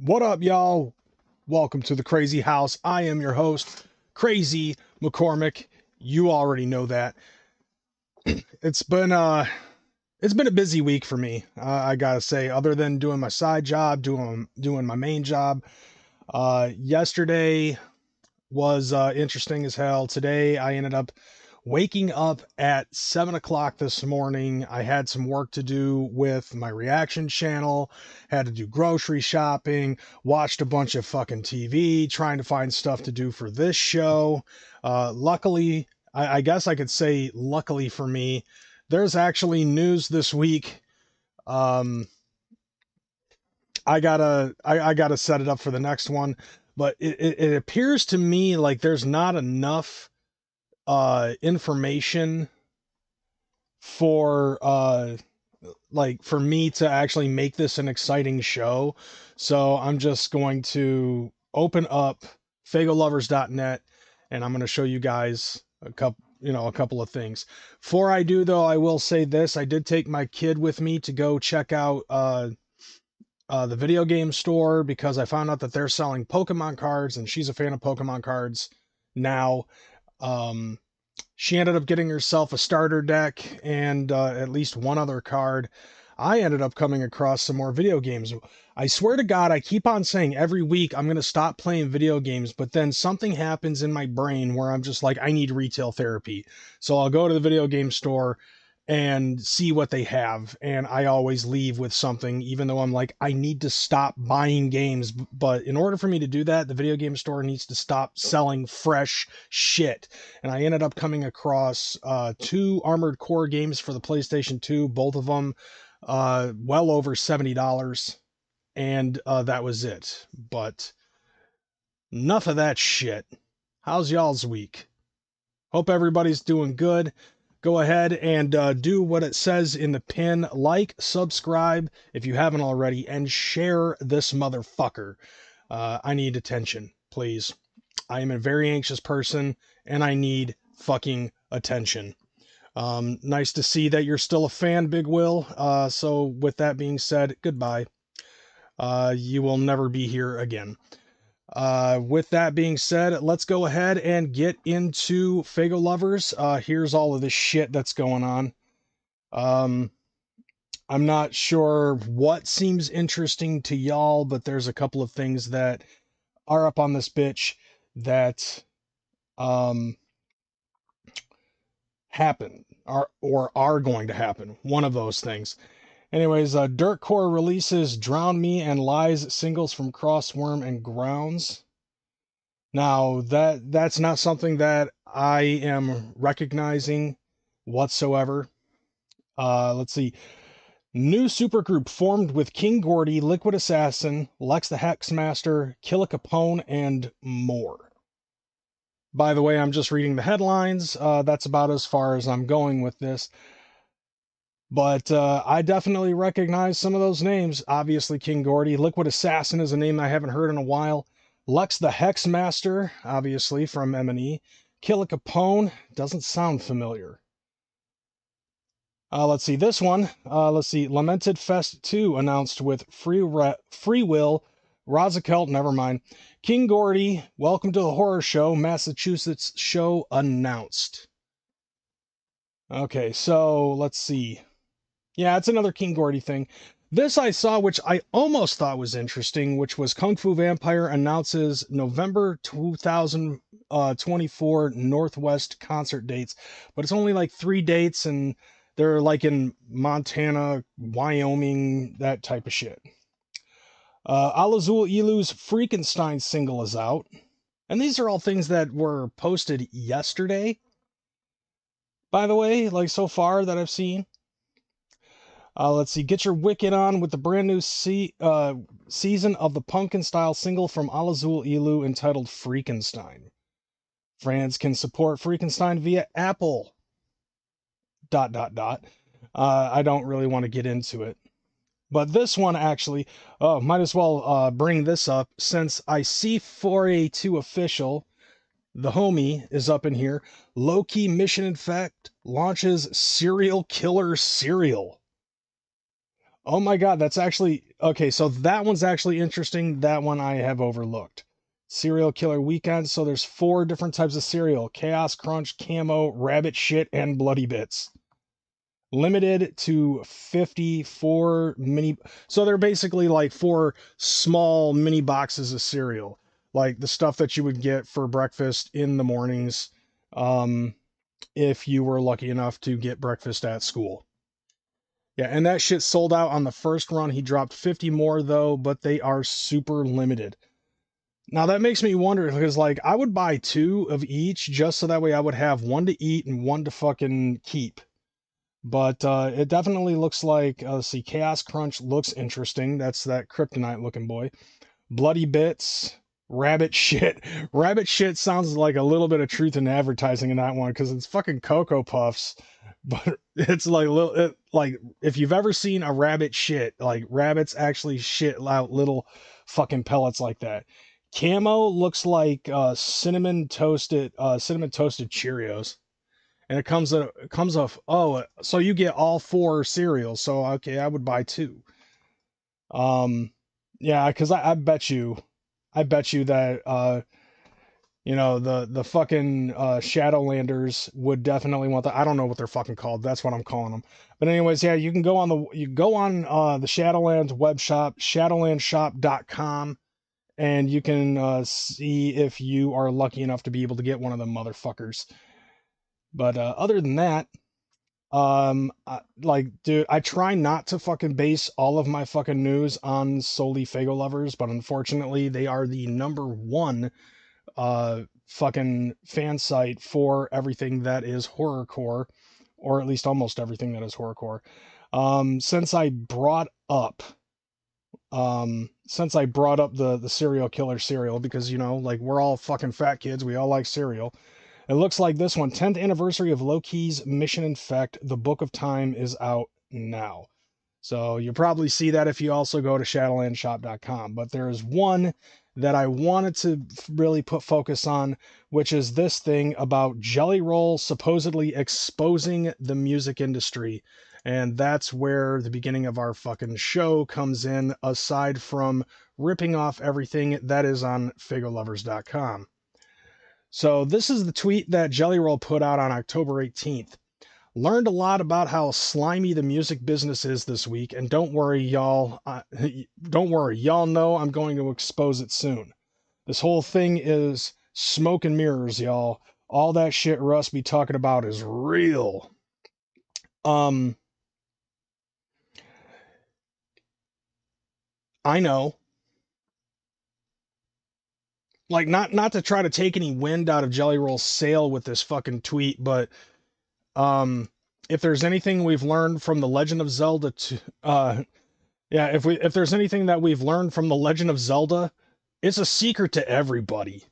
What up, y'all? Welcome to the Crazy House. I am your host, Crazy McKormik. You already know that. It's been a busy week for me. I gotta say, other than doing my side job, doing my main job. Yesterday was interesting as hell. Today I ended up waking up at 7 o'clock this morning. I had some work to do with my reaction channel, had to do grocery shopping, watched a bunch of fucking TV, trying to find stuff to do for this show. Luckily, I guess I could say luckily for me, there's actually news this week. I gotta set it up for the next one, but it appears to me like there's not enough information for for me to actually make this an exciting show. So I'm just going to open up Faygoluvers.net and I'm going to show you guys a couple of things. Before I do though, I will say this: I did take my kid with me to go check out the video game store because I found out that they're selling Pokemon cards and she's a fan of Pokemon cards now. She ended up getting herself a starter deck and at least one other card. I ended up coming across some more video games. I swear to God, I keep on saying every week I'm going to stop playing video games, but then something happens in my brain where I'm just like, I need retail therapy. So I'll go to the video game store and see what they have, and I always leave with something, even though I'm like, I need to stop buying games. But in order for me to do that, the video game store needs to stop selling fresh shit. And I ended up coming across 2 Armored Core games for the PlayStation 2, both of them well over $70, and that was it. But enough of that shit. How's y'all's week? Hope everybody's doing good. Go ahead and do what it says in the pin. Like, subscribe if you haven't already, and share this motherfucker. I need attention, please. I am a very anxious person, and I need fucking attention. Nice to see that you're still a fan, Big Will. So with that being said, goodbye. You will never be here again. With that being said, let's go ahead and get into Faygoluvers. Here's all of this shit that's going on. I'm not sure what seems interesting to y'all, but there's a couple of things that are up on this bitch that happen or are going to happen. One of those things. Anyways, Dirtcore releases Drown Me and Lies singles from Crossworm and Grounds. Now, that's not something that I am recognizing whatsoever. Let's see. New supergroup formed with King Gordy, Liquid Assassin, Lex the Hexmaster, Killa Capone, and more. By the way, I'm just reading the headlines. That's about as far as I'm going with this. But I definitely recognize some of those names. Obviously, King Gordy. Liquid Assassin is a name I haven't heard in a while. Lex the Hexmaster, obviously, from M&E. Killa Capone, doesn't sound familiar. Let's see, this one. Let's see, Lamented Fest 2 announced with Free Will, Rozakelt, never mind. King Gordy, Welcome to the Horror Show, Massachusetts show announced. Okay, so let's see. Yeah, it's another King Gordy thing. This I saw, which I almost thought was interesting, which was Kung Fu Vampire announces November 2024 Northwest concert dates, but it's only like 3 dates, and they're like in Montana, Wyoming, that type of shit. Alazul Ilu's Freakenstein single is out, and these are all things that were posted yesterday, by the way, like so far that I've seen. Let's see. Get your Wicked on with the brand new season of the pumpkin style single from Alazul Ilu entitled Freakenstein. Fans can support Freakenstein via Apple. ... I don't really want to get into it. But this one actually, might as well bring this up since I see 4A2 official, the homie, is up in here. Low-key Mission Infect launches serial killer cereal. Oh my god, that's actually... Okay, so that one's actually interesting. That one I have overlooked. Serial Killer Weekend. So there's 4 different types of cereal. Chaos, Crunch, Camo, Rabbit Shit, and Bloody Bits. Limited to 54 mini... So they're basically like 4 small mini boxes of cereal. Like the stuff that you would get for breakfast in the mornings. If you were lucky enough to get breakfast at school. Yeah, and that shit sold out on the first run. He dropped 50 more though, but they are super limited. Now that makes me wonder, because like I would buy 2 of each just so that way I would have 1 to eat and 1 to fucking keep. But it definitely looks like, let's see, Chaos Crunch looks interesting. That's that kryptonite looking boy. Bloody Bits, Rabbit Shit. Rabbit Shit sounds like a little bit of truth in advertising in that one because it's fucking Cocoa Puffs. But it's like like if you've ever seen a rabbit shit, like rabbits actually shit out little fucking pellets like that. Camo looks like cinnamon toasted Cheerios, and it comes off. Oh, so you get all 4 cereals. So okay, I would buy 2. Yeah, because I bet you that the fucking Shadowlanders would definitely want that. I don't know what they're fucking called. That's what I'm calling them. But anyways, yeah, you can go on the Shadowlands web shop, shadowlandshop.com, and you can see if you are lucky enough to be able to get one of them motherfuckers. But other than that, dude, I try not to fucking base all of my fucking news on solely Faygoluvers, but unfortunately, they are the #1 fucking fan site for everything that is horrorcore, or at least almost everything that is horrorcore. Since I brought up the serial killer cereal, because like we're all fucking fat kids, we all like cereal. It looks like this one, 10th anniversary of Loki's Mission Infect, The Book of Time, is out now. So you'll probably see that if you also go to shadowlandshop.com. But there is one that I wanted to really put focus on, which is this thing about Jelly Roll supposedly exposing the music industry. And that's where the beginning of our fucking show comes in, aside from ripping off everything that is on Faygoluvers.com. So this is the tweet that Jelly Roll put out on October 18th. Learned a lot about how slimy the music business is this week, and don't worry, y'all. Don't worry, y'all know I'm going to expose it soon. This whole thing is smoke and mirrors, y'all. All that shit Russ be talking about is real. I know. Like, not to try to take any wind out of Jelly Roll's sail with this fucking tweet, but if there's anything we've learned from the Legend of Zelda yeah, if there's anything that we've learned from the Legend of Zelda, it's a secret to everybody.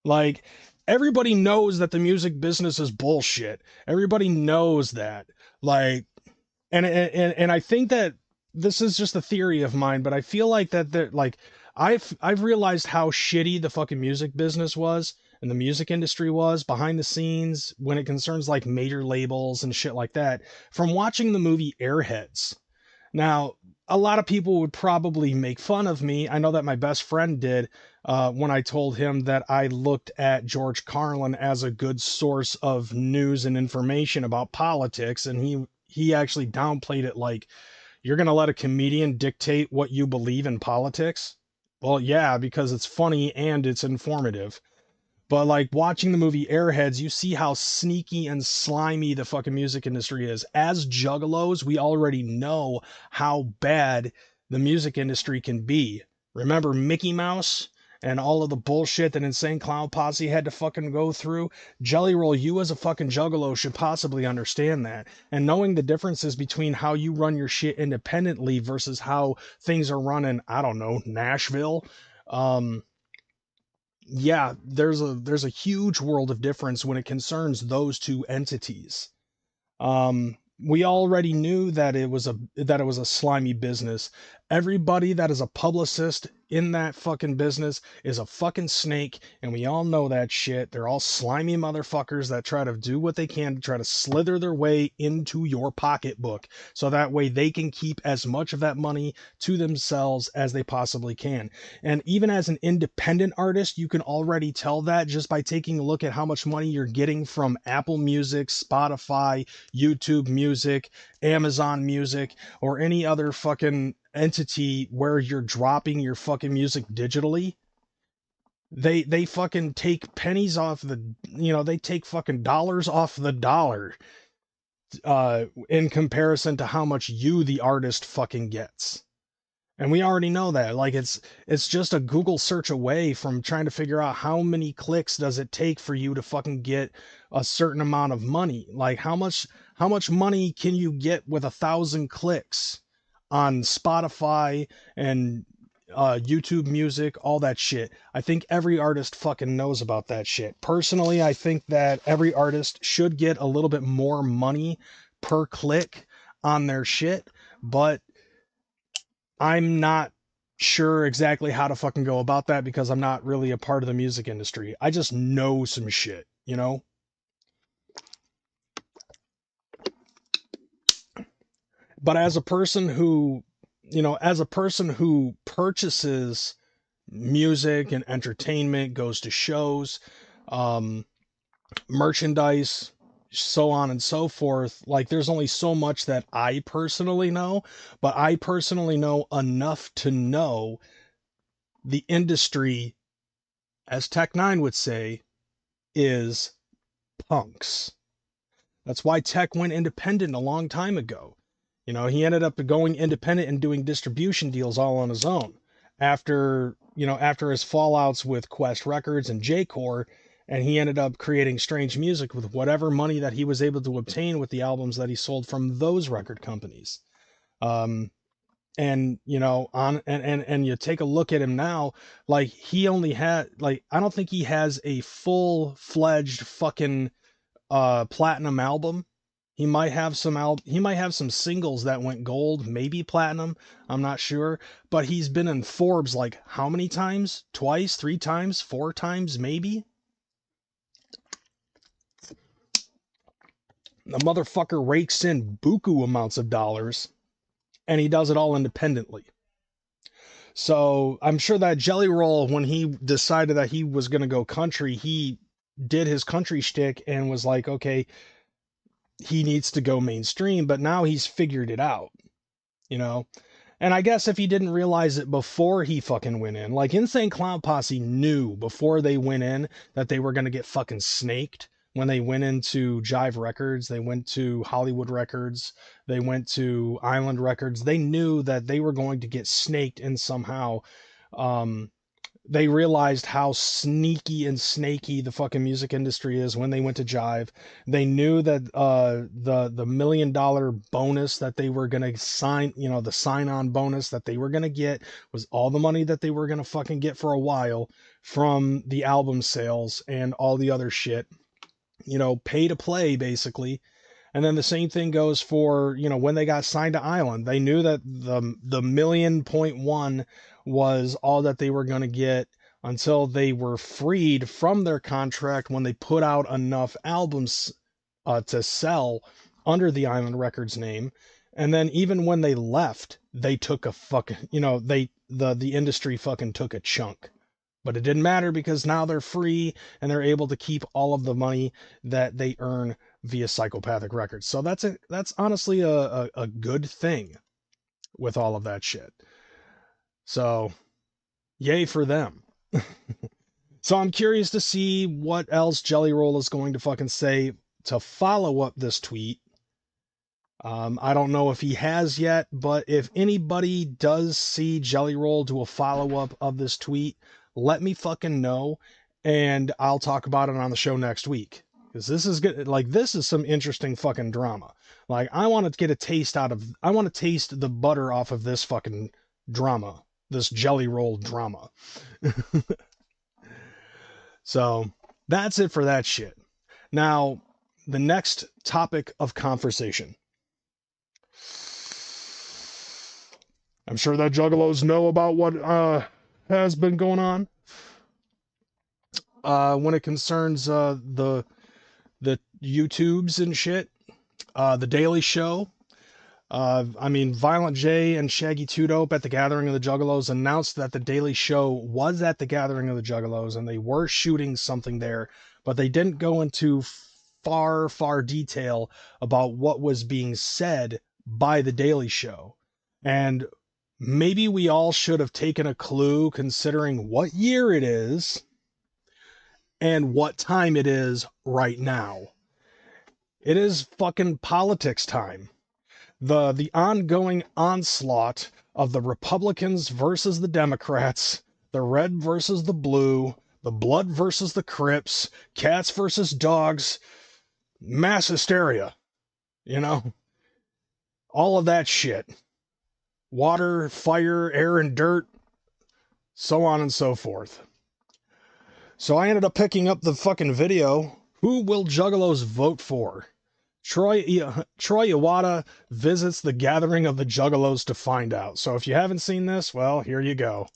Like, everybody knows that the music business is bullshit. Everybody knows that. Like, and I think that this is just a theory of mine, but I feel like that like I've realized how shitty the fucking music business was and the music industry was behind the scenes when it concerns like major labels and shit like that from watching the movie Airheads. Now, a lot of people would probably make fun of me. I know that my best friend did when I told him that I looked at George Carlin as a good source of news and information about politics, and he actually downplayed it like, you're going to let a comedian dictate what you believe in politics? Well, yeah, because it's funny and it's informative. But like watching the movie Airheads, you see how sneaky and slimy the fucking music industry is. As juggalos, we already know how bad the music industry can be. Remember Mickey Mouse and all of the bullshit that Insane Clown Posse had to fucking go through? Jelly Roll, you as a fucking juggalo should possibly understand that. And knowing the differences between how you run your shit independently versus how things are run in, I don't know, Nashville. Yeah, there's a huge world of difference when it concerns those two entities. We already knew that it was a slimy business. Everybody that is a publicist in that fucking business is a fucking snake, and we all know that shit. They're all slimy motherfuckers that try to do what they can to try to slither their way into your pocketbook, so that way they can keep as much of that money to themselves as they possibly can. And even as an independent artist, you can already tell that just by taking a look at how much money you're getting from Apple Music, Spotify, YouTube Music, Amazon Music, or any other fucking entity where you're dropping your fucking music digitally. They fucking take pennies off they take fucking dollars off the dollar in comparison to how much you the artist fucking gets. And we already know that. Like it's just a Google search away from trying to figure out how many clicks does it take for you to fucking get a certain amount of money. Like how much money can you get with 1,000 clicks on Spotify and YouTube Music, all that shit. I think every artist fucking knows about that shit. Personally, I think that every artist should get a little bit more money per click on their shit, but I'm not sure exactly how to fucking go about that because I'm not really a part of the music industry. I just know some shit, you know? But as a person who purchases music and entertainment, goes to shows, um, merchandise, so on and so forth. Like, there's only so much that I personally know, but I personally know enough to know the industry, as Tech Nine would say, is punks. That's why Tech went independent a long time ago. He ended up going independent and doing distribution deals all on his own after his fallouts with Quest Records and J-Core, and he ended up creating Strange Music with whatever money that he was able to obtain with the albums that he sold from those record companies. And and you take a look at him now, like he only had like I don't think he has a full-fledged fucking platinum album. He might have some singles that went gold, maybe platinum, I'm not sure, but he's been in Forbes like how many times? Twice, 3 times, 4 times maybe. The motherfucker rakes in buku amounts of dollars, and he does it all independently. So I'm sure that Jelly Roll, when he decided that he was going to go country, he did his country shtick and was like, okay, he needs to go mainstream, but now he's figured it out, you know? And I guess if he didn't realize it before he fucking went in, like Insane Clown Posse knew before they went in that they were going to get fucking snaked when they went into Jive Records, they went to Hollywood Records, they went to Island Records. They knew that they were going to get snaked and somehow. They realized how sneaky and snaky the fucking music industry is when they went to Jive. They knew that the $1 million bonus that they were gonna sign, the sign on bonus that they were gonna get was all the money that they were gonna fucking get for a while from the album sales and all the other shit. You know, pay to play basically. And then the same thing goes for, you know, when they got signed to Island, they knew that the 1,000,000.1 was all that they were going to get until they were freed from their contract when they put out enough albums to sell under the Island Records name. And then even when they left, they took a fucking, you know, the industry fucking took a chunk. But it didn't matter because now they're free and they're able to keep all of the money that they earn via Psychopathic Records. So that's honestly a good thing with all of that shit. So yay for them. So I'm curious to see what else Jelly Roll is going to fucking say to follow up this tweet. I don't know if he has yet, but if anybody does see Jelly Roll do a follow-up of this tweet, let me fucking know, and I'll talk about it on the show next week. Because this is good. Like, this is some interesting fucking drama. Like, I want to get a taste I want to taste the butter off of this fucking drama. This Jelly Roll drama. So, that's it for that shit. Now, the next topic of conversation. I'm sure that Juggalos know about what has been going on. When it concerns the YouTubes and shit, the Daily Show. I mean, Violent J and Shaggy 2 Dope at the Gathering of the Juggalos announced that the Daily Show was at the Gathering of the Juggalos and they were shooting something there, but they didn't go into far detail about what was being said by the Daily Show. And maybe we all should have taken a clue considering what year it is and what time it is right now. It is fucking politics time. The ongoing onslaught of the Republicans versus the Democrats, the red versus the blue, the blood versus the Crips, cats versus dogs, mass hysteria, you know? All of that shit. Water, fire, air, and dirt, so on and so forth. So I ended up picking up the fucking video. Who will Juggalos vote for? Troy Iwata visits the Gathering of the Juggalos to find out. So if you haven't seen this, well, here you go.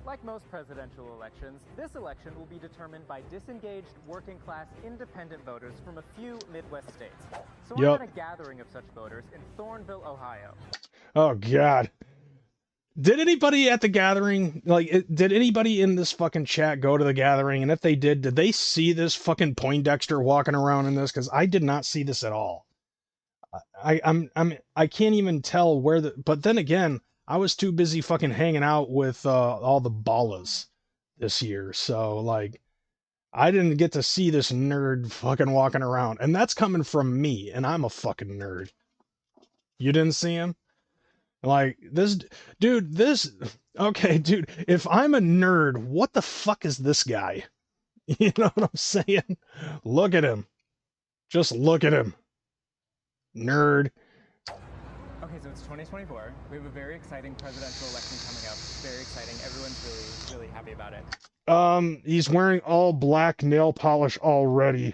Like most presidential elections, this election will be determined by disengaged, working-class, independent voters from a few Midwest states. So I'm at a gathering of such voters in Thornville, Ohio. Oh, God. Did anybody at the gathering, did anybody in this fucking chat go to the gathering? And if they did they see this fucking Poindexter walking around in this? Because I did not see this at all. I can't even tell where but then again, I was too busy fucking hanging out with all the ballas this year. So, like, I didn't get to see this nerd fucking walking around. And that's coming from me, and I'm a fucking nerd. You didn't see him? Like, okay, dude, if I'm a nerd, what the fuck is this guy? You know what I'm saying? Look at him. Just look at him. Nerd. Okay, so it's 2024. We have a very exciting presidential election coming up. It's very exciting. Everyone's really happy about it. He's wearing all black nail polish already.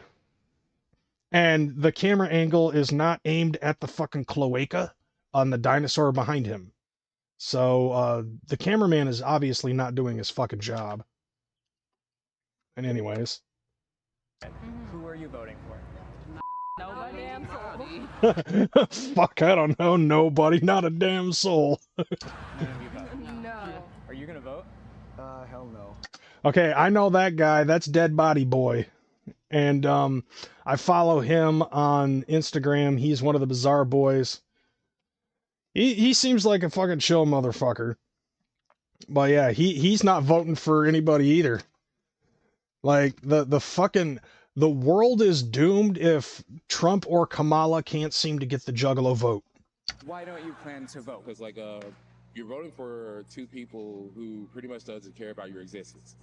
And the camera angle is not aimed at the fucking cloaca on the dinosaur behind him. So, the cameraman is obviously not doing his fucking job. And anyways. Who are you voting for? Nobody. Fuck, I don't know. Nobody. Not a damn soul. No. Are you gonna vote? Hell no. Okay, I know that guy. That's Dead Body Boy. And, I follow him on Instagram. He's one of the Bizarre Boys. He seems like a fucking chill motherfucker. But yeah, he's not voting for anybody either. Like, the world is doomed if Trump or Kamala can't seem to get the Juggalo vote. Why don't you plan to vote? Because, like, you're voting for two people who pretty much doesn't care about your existence.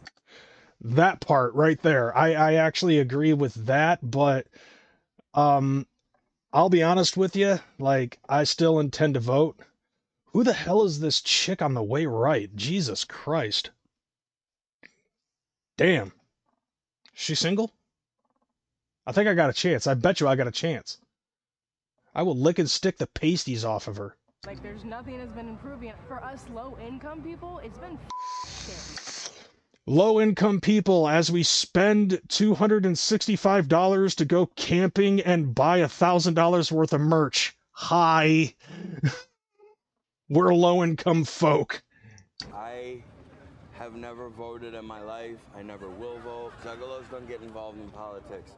That part right there. I actually agree with that, but, I'll be honest with you, like, I still intend to vote. Who the hell is this chick on the way right? Jesus Christ. Damn. She single? I think I got a chance. I bet you I got a chance. I will lick and stick the pasties off of her. Like, there's nothing that's been improving. For us low-income people, it's been Low-income people, as we spend $265 to go camping and buy $1,000 worth of merch. Hi. We're low-income folk. I have never voted in my life. I never will vote. Juggalos don't get involved in politics.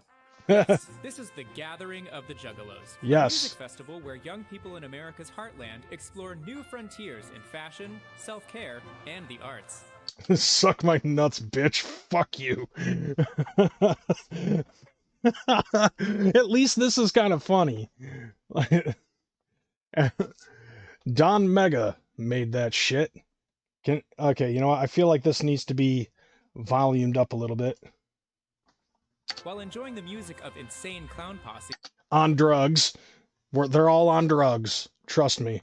Yes, this is the Gathering of the Juggalos. Yes. A music festival where young people in America's heartland explore new frontiers in fashion, self-care, and the arts. Suck my nuts, bitch. Fuck you. At least this is kind of funny. Don Mega made that shit. Okay, you know what? I feel like this needs to be volumed up a little bit. While enjoying the music of Insane Clown Posse. On drugs. They're all on drugs. Trust me.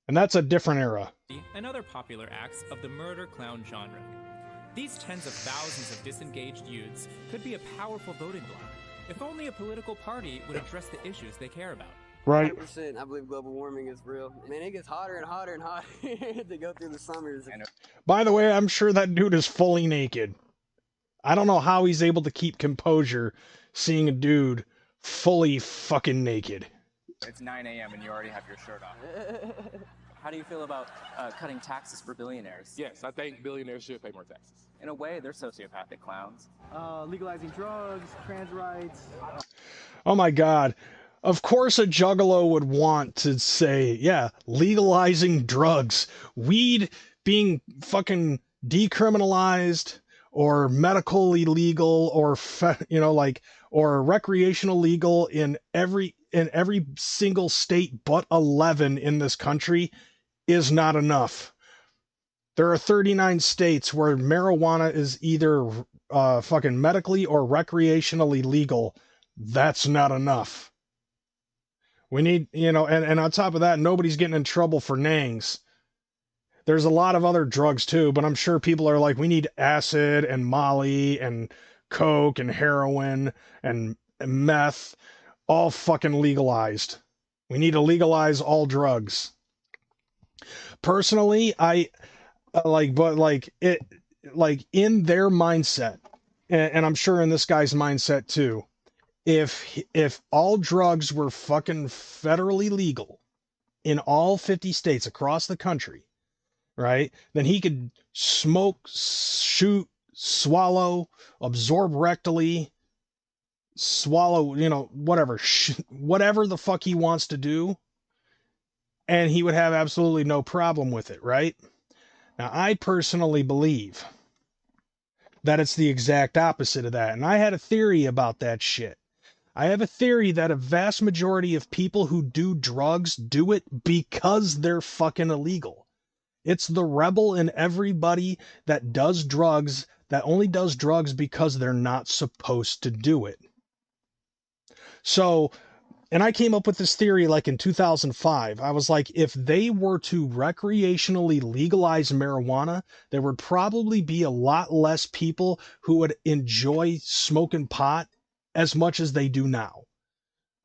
And that's a different era. And other popular acts of the murder clown genre. These tens of thousands of disengaged youths could be a powerful voting bloc, if only a political party would address the issues they care about. Right. 100%. I believe global warming is real. Man, it gets hotter and hotter and hotter to go through the summers. By the way, I'm sure that dude is fully naked. I don't know how he's able to keep composure seeing a dude fully fucking naked. It's 9 a.m. and you already have your shirt on. How do you feel about cutting taxes for billionaires? Yes, I think billionaires should pay more taxes. In a way, they're sociopathic clowns. Legalizing drugs, trans rights. Oh my god. Of course a juggalo would want to say, yeah, legalizing drugs. Weed being fucking decriminalized or medically legal or, or recreational legal in every single state but 11 in this country is not enough. There are 39 states where marijuana is either fucking medically or recreationally legal. That's not enough. We need, and on top of that, nobody's getting in trouble for nangs. There's a lot of other drugs too, but I'm sure people are like, we need acid and molly and coke and heroin and meth all fucking legalized. We need to legalize all drugs. Personally, in their mindset, and I'm sure in this guy's mindset too, if all drugs were fucking federally legal in all 50 states across the country, right, then he could smoke, shoot, swallow, absorb rectally, swallow, whatever the fuck he wants to do, and he would have absolutely no problem with it, right? Now, I personally believe that it's the exact opposite of that, and I had a theory about that shit. I have a theory that a vast majority of people who do drugs do it because they're fucking illegal. It's the rebel in everybody that does drugs, that only does drugs because they're not supposed to do it. So, and I came up with this theory like in 2005. I was like, if they were to recreationally legalize marijuana, there would probably be a lot less people who would enjoy smoking pot as much as they do now.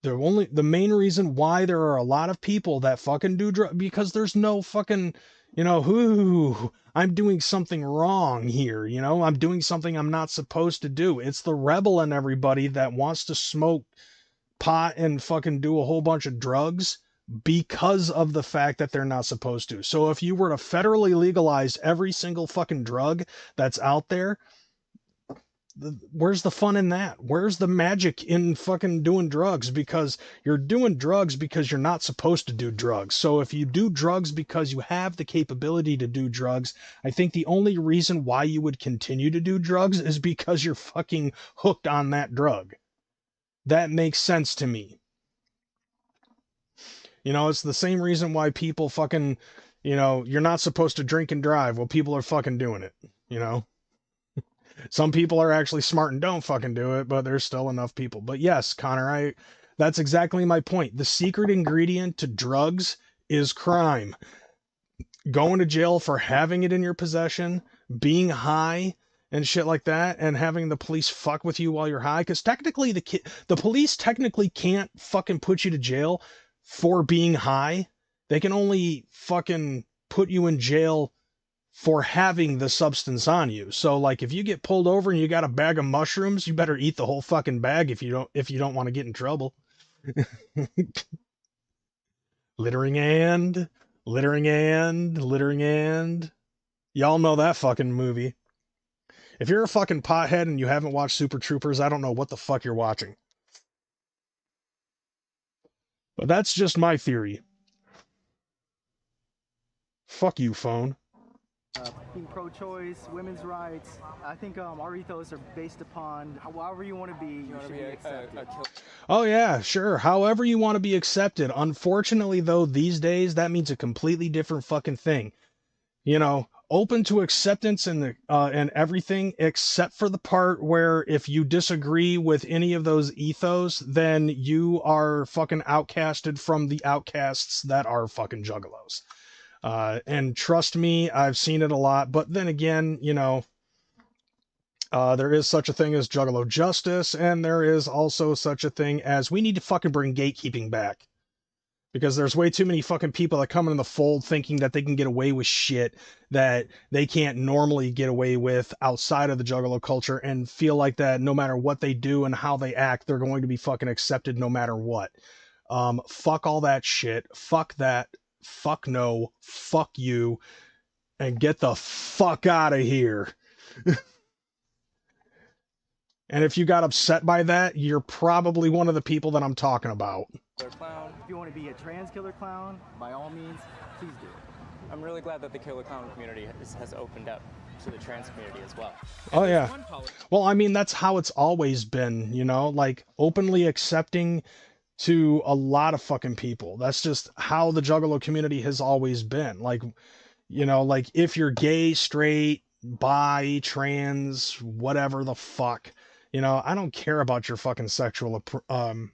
The main reason why there are a lot of people that fucking do drugs, because there's no fucking, I'm doing something wrong here, I'm doing something I'm not supposed to do. It's the rebel in everybody that wants to smoke pot and fucking do a whole bunch of drugs because of the fact that they're not supposed to. So if you were to federally legalize every single fucking drug that's out there, where's the fun in that? Where's the magic in fucking doing drugs? Because you're doing drugs because you're not supposed to do drugs. So if you do drugs because you have the capability to do drugs, I think the only reason why you would continue to do drugs is because you're fucking hooked on that drug. That makes sense to me. It's the same reason why people fucking, you're not supposed to drink and drive. Well, people are fucking doing it, Some people are actually smart and don't fucking do it, but there's still enough people. But yes, Connor, that's exactly my point. The secret ingredient to drugs is crime. Going to jail for having it in your possession, being high, and shit like that, and having the police fuck with you while you're high, because technically the police technically can't fucking put you to jail for being high. They can only fucking put you in jail for having the substance on you. So like if you get pulled over and you got a bag of mushrooms, you better eat the whole fucking bag if you don't want to get in trouble. Littering and y'all know that fucking movie. If you're a fucking pothead and you haven't watched Super Troopers, I don't know what the fuck you're watching. But that's just my theory. Fuck you, phone. Being pro-choice, women's rights. I think our ethos are based upon however you want to be, you should be accepted. Oh yeah, sure. However you want to be accepted. Unfortunately, though, these days that means a completely different fucking thing. You know, open to acceptance and everything, except for the part where if you disagree with any of those ethos, then you are fucking outcasted from the outcasts that are fucking juggalos. And trust me, I've seen it a lot. But then again, you know, there is such a thing as juggalo justice, and there is also such a thing as we need to fucking bring gatekeeping back. Because there's way too many fucking people that come in the fold thinking that they can get away with shit that they can't normally get away with outside of the juggalo culture, and feel like that no matter what they do and how they act, they're going to be fucking accepted no matter what. Fuck all that shit. Fuck that. Fuck no. Fuck you. And get the fuck out of here. And if you got upset by that, you're probably one of the people that I'm talking about. Clown. If you want to be a trans killer clown, by all means, please do. I'm really glad that the killer clown community has opened up to the trans community as well. Oh yeah. Well, I mean, that's how it's always been, you know, like openly accepting to a lot of fucking people. That's just how the juggalo community has always been. Like, you know, like if you're gay, straight, bi, trans, whatever the fuck, you know, I don't care about your fucking sexual,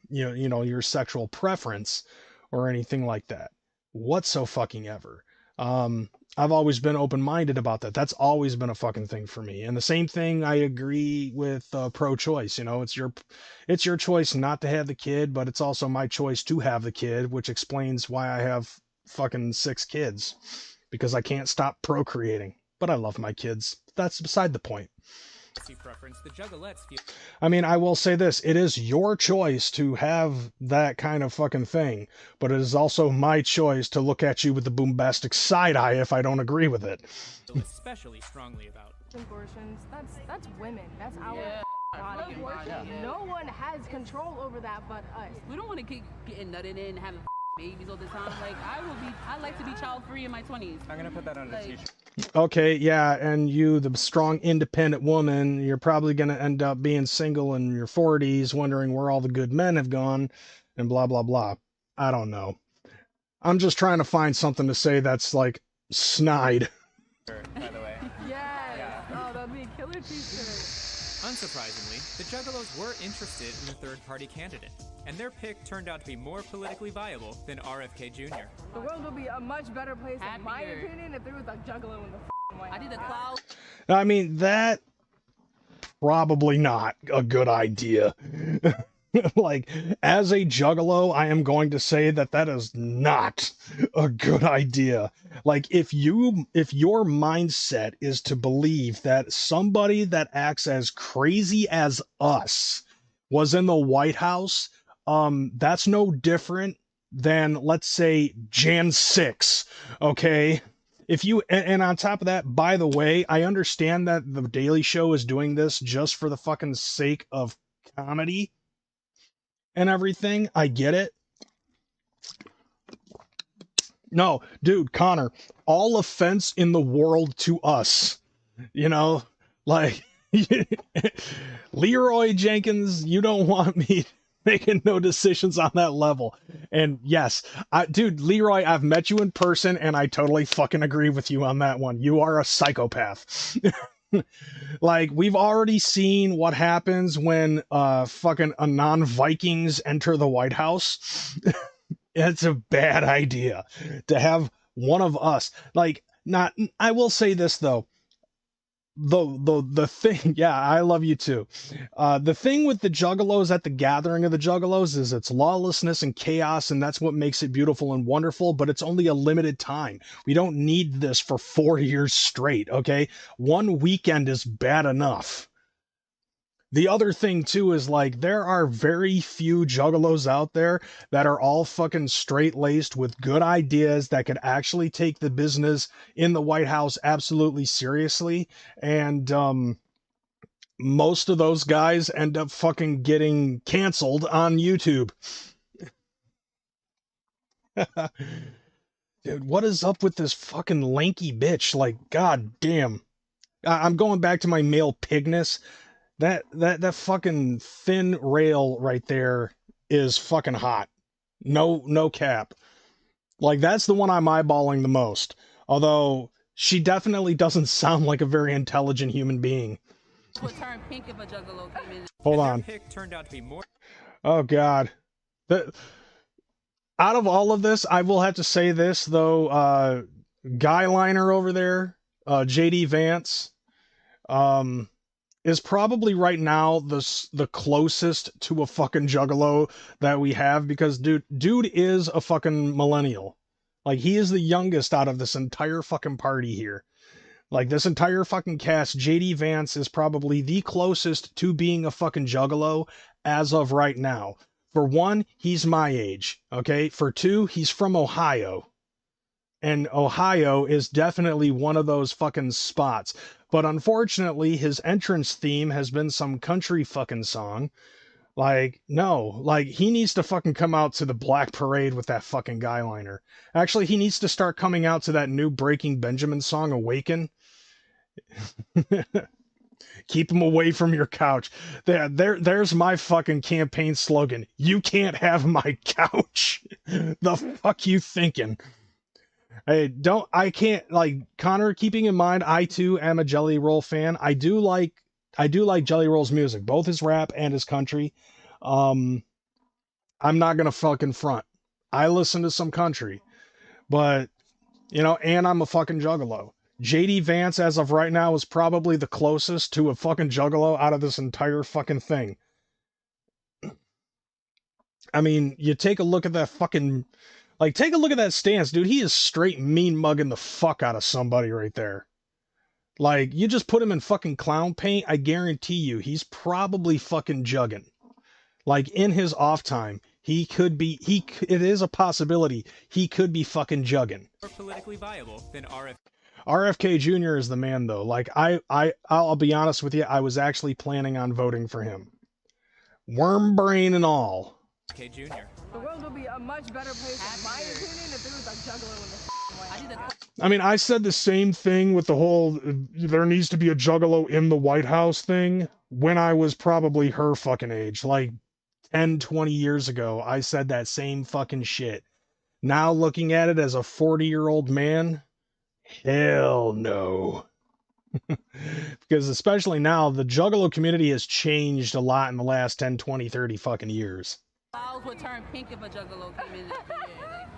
your sexual preference or anything like that whatsoever. I've always been open-minded about that. That's always been a fucking thing for me. And the same thing, I agree with pro-choice. You know, it's your choice not to have the kid, but it's also my choice to have the kid, which explains why I have fucking 6 kids, because I can't stop procreating. But I love my kids. That's beside the point. I mean, I will say this, it is your choice to have that kind of fucking thing, but it is also my choice to look at you with the boombastic side eye if I don't agree with it. Especially strongly about abortions. That's women. That's our body. No one has control over that but us. We don't want to keep getting nutted in and having babies all the time. Like I like to be child free in my 20s. I'm gonna put that on a t-shirt. Okay, yeah, and you, the strong, independent woman, you're probably going to end up being single in your 40s, wondering where all the good men have gone, and blah, blah, blah. I don't know. I'm just trying to find something to say that's, like, snide. By the way. Yeah. Oh, that'd be a killer t-shirt. Unsurprisingly, the Juggalos were interested in a third-party candidate, and their pick turned out to be more politically viable than RFK Jr. The world would be a much better place, in my opinion, if there was a Juggalo in the White House. I did the cloud. I mean, that probably not a good idea. Like, as a Juggalo, I am going to say that that is not a good idea. Like, if your mindset is to believe that somebody that acts as crazy as us was in the White House, that's no different than, let's say, Jan 6, okay? If you, and on top of that, by the way, I understand that The Daily Show is doing this just for the fucking sake of comedy and everything. I get it. No, dude, Connor, all offense in the world to us, you know, like, Leroy Jenkins, you don't want me making no decisions on that level. And yes, dude, Leroy, I've met you in person and I totally fucking agree with you on that one. You are a psychopath. Like, we've already seen what happens when fucking non-Vikings enter the White House. It's a bad idea to have one of us. Like, not, I will say this though. the thing, yeah, I love you too. The thing with the Juggalos at the gathering of the Juggalos is it's lawlessness and chaos, and that's what makes it beautiful and wonderful, but it's only a limited time. We don't need this for 4 years straight, okay? One weekend is bad enough. The other thing too is like there are very few juggalos out there that are all fucking straight-laced with good ideas that could actually take the business in the White House absolutely seriously. And most of those guys end up fucking getting canceled on YouTube. Dude, what is up with this fucking lanky bitch? Like, god damn. I'm going back to my male pigness. That fucking thin rail right there is fucking hot. No cap. Like, that's the one I'm eyeballing the most. Although, she definitely doesn't sound like a very intelligent human being. Would turn pink if a Juggalo came in. Hold on. Pick turned out to be more. Oh, God. Out of all of this, I will have to say this, though. Guy liner over there, JD Vance, is probably right now the closest to a fucking Juggalo that we have, because dude is a fucking millennial. Like, he is the youngest out of this entire fucking party here. Like, this entire fucking cast, JD Vance is probably the closest to being a fucking Juggalo as of right now. For one, he's my age, okay? For two, he's from Ohio. And Ohio is definitely one of those fucking spots. But unfortunately, his entrance theme has been some country fucking song. Like, no. Like, he needs to fucking come out to the Black Parade with that fucking guy liner. Actually, he needs to start coming out to that new Breaking Benjamin song, Awaken. Keep him away from your couch. There's my fucking campaign slogan. You can't have my couch. The fuck you thinking? Hey, I can't, like, Connor, keeping in mind, I too am a Jelly Roll fan. I do like Jelly Roll's music, both his rap and his country. I'm not gonna fucking front. I listen to some country, but, you know, and I'm a fucking Juggalo. JD Vance, as of right now, is probably the closest to a fucking Juggalo out of this entire fucking thing. I mean, you take a look at that fucking... Like, take a look at that stance, dude. He is straight mean mugging the fuck out of somebody right there. Like, you just put him in fucking clown paint, I guarantee you, he's probably fucking jugging. Like, in his off time, he could be, it is a possibility, he could be fucking jugging. More politically viable than RFK Jr. is the man, though. Like, I'll be honest with you, I was actually planning on voting for him. Worm brain and all. RFK Jr. The world would be a much better place, in my opinion, if there was a Juggalo in the White House. I mean, I said the same thing with the whole there needs to be a Juggalo in the White House thing when I was probably her fucking age. Like 10, 20 years ago, I said that same fucking shit. Now looking at it as a 40-year-old man, hell no. Because especially now, the Juggalo community has changed a lot in the last 10, 20, 30 fucking years. Would turn pink if a Juggalo came in.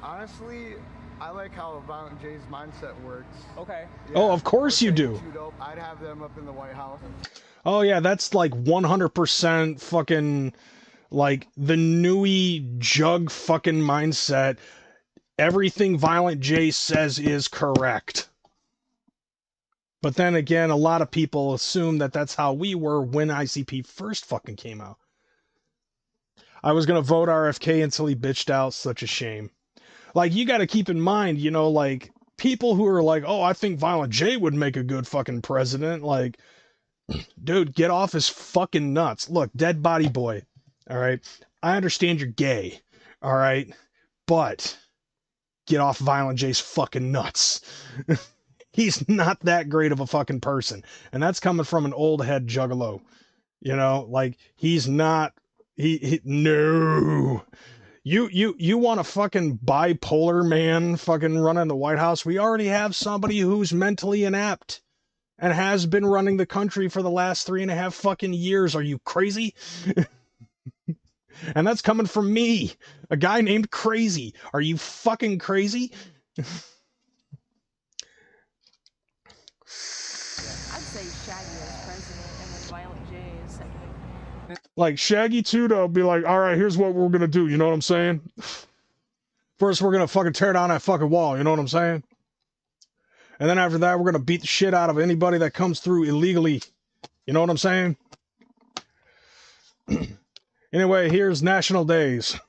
Honestly, I like how Violent J's mindset works. Okay. Yeah, oh, of course you do. I'd have them up in the White House. Oh yeah, that's like 100% fucking like the newy jug fucking mindset. Everything Violent J says is correct. But then again, a lot of people assume that that's how we were when ICP first fucking came out. I was going to vote RFK until he bitched out. Such a shame. Like, you got to keep in mind, you know, like, people who are like, oh, I think Violent J would make a good fucking president. Like, dude, get off his fucking nuts. Look, Dead Body Boy, all right? I understand you're gay, all right? But get off Violent J's fucking nuts. He's not that great of a fucking person. And that's coming from an old head Juggalo. You know, like, he's not... No. You want a fucking bipolar man fucking running the White House? We already have somebody who's mentally inept and has been running the country for the last 3.5 fucking years. Are you crazy? And that's coming from me, a guy named Crazy. Are you fucking crazy? I'd say Like Shaggy Tudo be like, all right, here's what we're gonna do. You know what I'm saying? First, we're gonna fucking tear down that fucking wall. You know what I'm saying? And then after that, we're gonna beat the shit out of anybody that comes through illegally. You know what I'm saying? Anyway, here's National Days.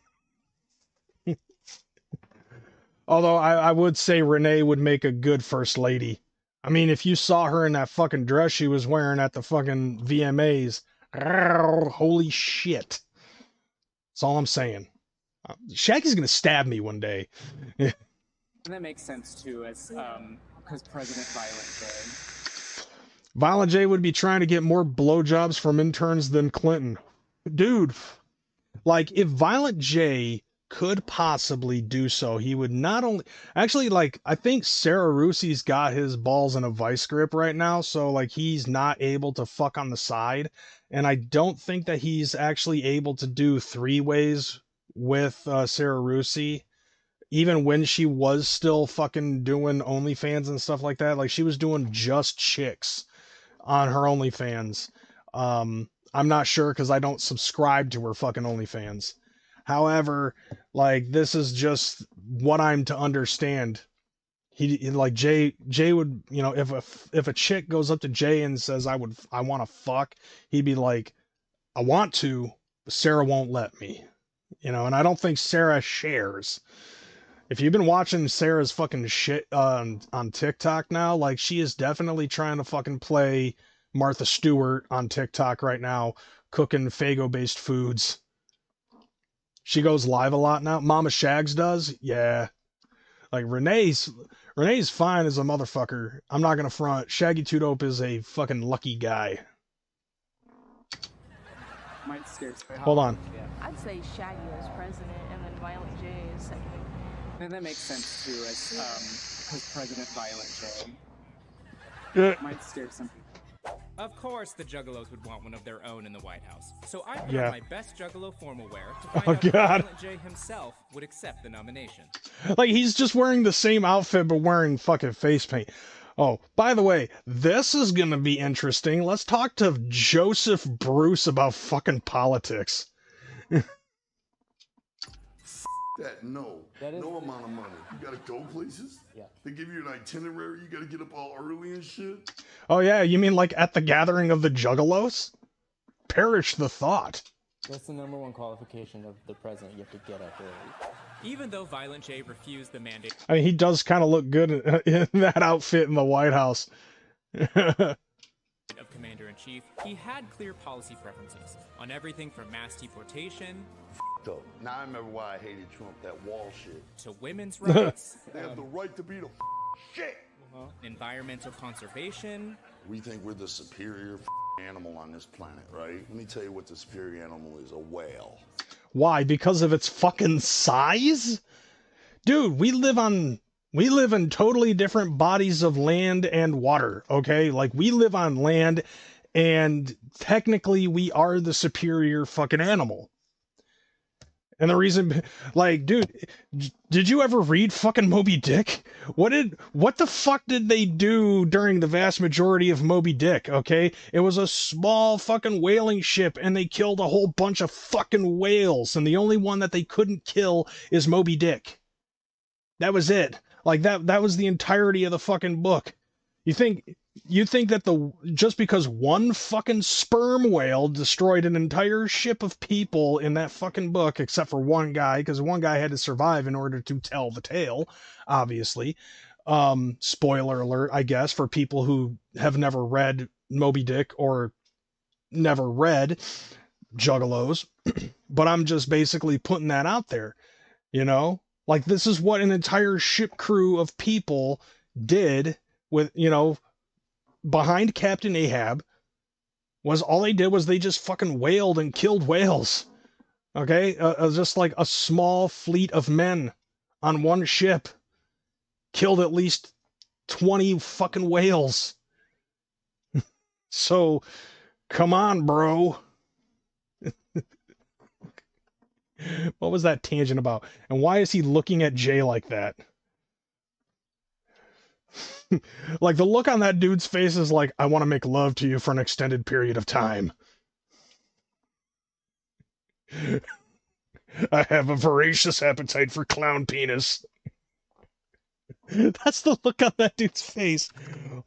Although I would say Renee would make a good first lady. I mean, if you saw her in that fucking dress she was wearing at the fucking VMAs, holy shit. That's all I'm saying. Shaggy's gonna stab me one day. And that makes sense too, as because President Violent J. Violent J would be trying to get more blowjobs from interns than Clinton. Dude, like, if Violent J could possibly do so, he would not only... Actually, like, I think Sarah Rusi's got his balls in a vice grip right now, so, like, he's not able to fuck on the side. And I don't think that he's actually able to do three-ways with Sarah Rusi, even when she was still fucking doing OnlyFans and stuff like that. Like, she was doing just chicks on her OnlyFans. I'm not sure because I don't subscribe to her fucking OnlyFans. However, like, this is just what I'm to understand. He like Jay would, you know, if a chick goes up to Jay and says I want to fuck, he'd be like, I want to, but Sarah won't let me. You know, and I don't think Sarah shares. If you've been watching Sarah's fucking shit on TikTok now, like, she is definitely trying to fucking play Martha Stewart on TikTok right now, cooking Faygo-based foods. She goes live a lot now. Mama Shags does? Yeah. Like, Renee's fine as a motherfucker. I'm not gonna front. Shaggy Two Dope is a fucking lucky guy. Hold on. I'd say Shaggy as president and then Violent J as second. And that makes sense too, as because President Violent J. Might scare some people. Of course, the Juggalos would want one of their own in the White House. So I put Yeah. on my best Juggalo formal wear to find Oh, out if God. Violent J himself would accept the nomination. Like, he's just wearing the same outfit, but wearing fucking face paint. Oh, by the way, this is gonna be interesting. Let's talk to Joseph Bruce about fucking politics. That no amount of money. You gotta go places. Yeah. They give you an itinerary. You gotta get up all early and shit. Oh yeah, you mean like at the gathering of the Juggalos? Perish the thought. That's the #1 qualification of the president. You have to get up early. Even though Violent J refused the mandate I mean, he does kind of look good in that outfit in the White House. of Commander-in-Chief, he had clear policy preferences on everything from mass deportation Though. Now I remember why I hated Trump, that wall shit. to women's rights, They have the right to be the shit. environmental conservation. We think we're the superior animal on this planet, right? Let me tell you what the superior animal is, a whale. Why? Because of its fucking size? Dude, we live in totally different bodies of land and water, okay? Like, we live on land, and technically we are the superior fucking animal. And the reason, like, dude, did you ever read fucking Moby Dick? What the fuck did they do during the vast majority of Moby Dick, okay? It was a small fucking whaling ship, and they killed a whole bunch of fucking whales, and the only one that they couldn't kill is Moby Dick. That was it. Like, that was the entirety of the fucking book. You think that just because one fucking sperm whale destroyed an entire ship of people in that fucking book, except for one guy, because one guy had to survive in order to tell the tale, obviously. Spoiler alert, I guess, for people who have never read Moby Dick or never read Juggalos. But I'm just basically putting that out there, you know? Like, this is what an entire ship crew of people did with, you know, behind Captain Ahab. Was all they did was they just fucking wailed and killed whales. Okay? Just like a small fleet of men on one ship killed at least 20 fucking whales. So, come on, bro. What was that tangent about? And why is he looking at Jay like that? Like, the look on that dude's face is like, I want to make love to you for an extended period of time. I have a voracious appetite for clown penis. That's the look on that dude's face.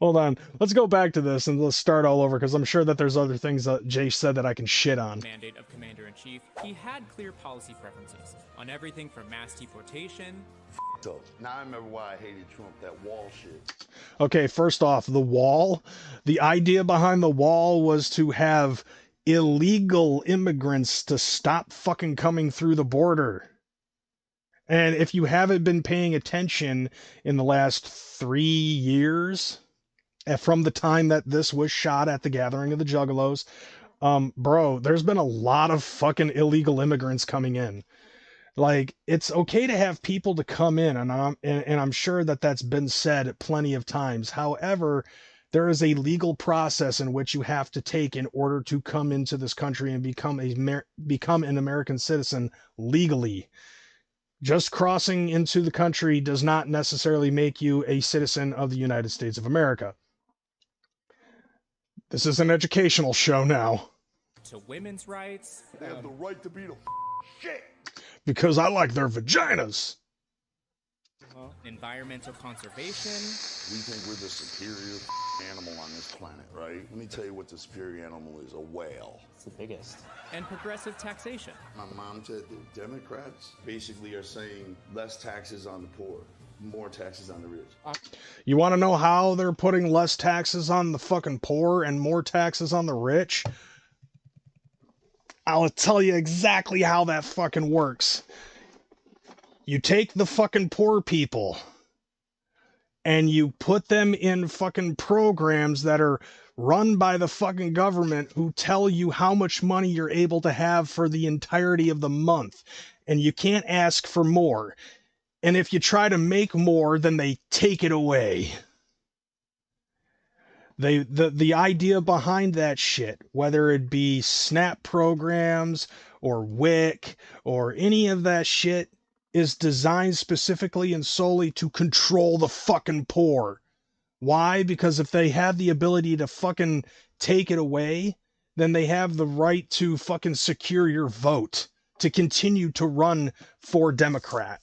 Hold on. Let's go back to this and let's start all over because I'm sure that there's other things that Jay said that I can shit on. Mandate of Commander-in-Chief, he had clear policy preferences on everything from mass deportation. So now I remember why I hated Trump, that wall shit. Okay, first off, the wall. The idea behind the wall was to have illegal immigrants to stop fucking coming through the border. And if you haven't been paying attention in the last 3 years, from the time that this was shot at the gathering of the Juggalos, bro, there's been a lot of fucking illegal immigrants coming in. Like, it's okay to have people to come in, and I'm sure that that's been said plenty of times. However, there is a legal process in which you have to take in order to come into this country and become an American citizen legally. Just crossing into the country does not necessarily make you a citizen of the United States of America. This is an educational show now. To women's rights. They have the right to be the shit. Because I like their vaginas. Environmental conservation. We think we're the superior animal on this planet, right? Let me tell you what the superior animal is, a whale. It's the biggest. And progressive taxation. My mom said the Democrats basically are saying less taxes on the poor, more taxes on the rich. You want to know how they're putting less taxes on the fucking poor and more taxes on the rich? I'll tell you exactly how that fucking works. You take the fucking poor people and you put them in fucking programs that are run by the fucking government who tell you how much money you're able to have for the entirety of the month. And you can't ask for more. And if you try to make more, then they take it away. The idea behind that shit, whether it be SNAP programs or WIC or any of that shit, is designed specifically and solely to control the fucking poor. Why? Because if they have the ability to fucking take it away, then they have the right to fucking secure your vote to continue to run for Democrat.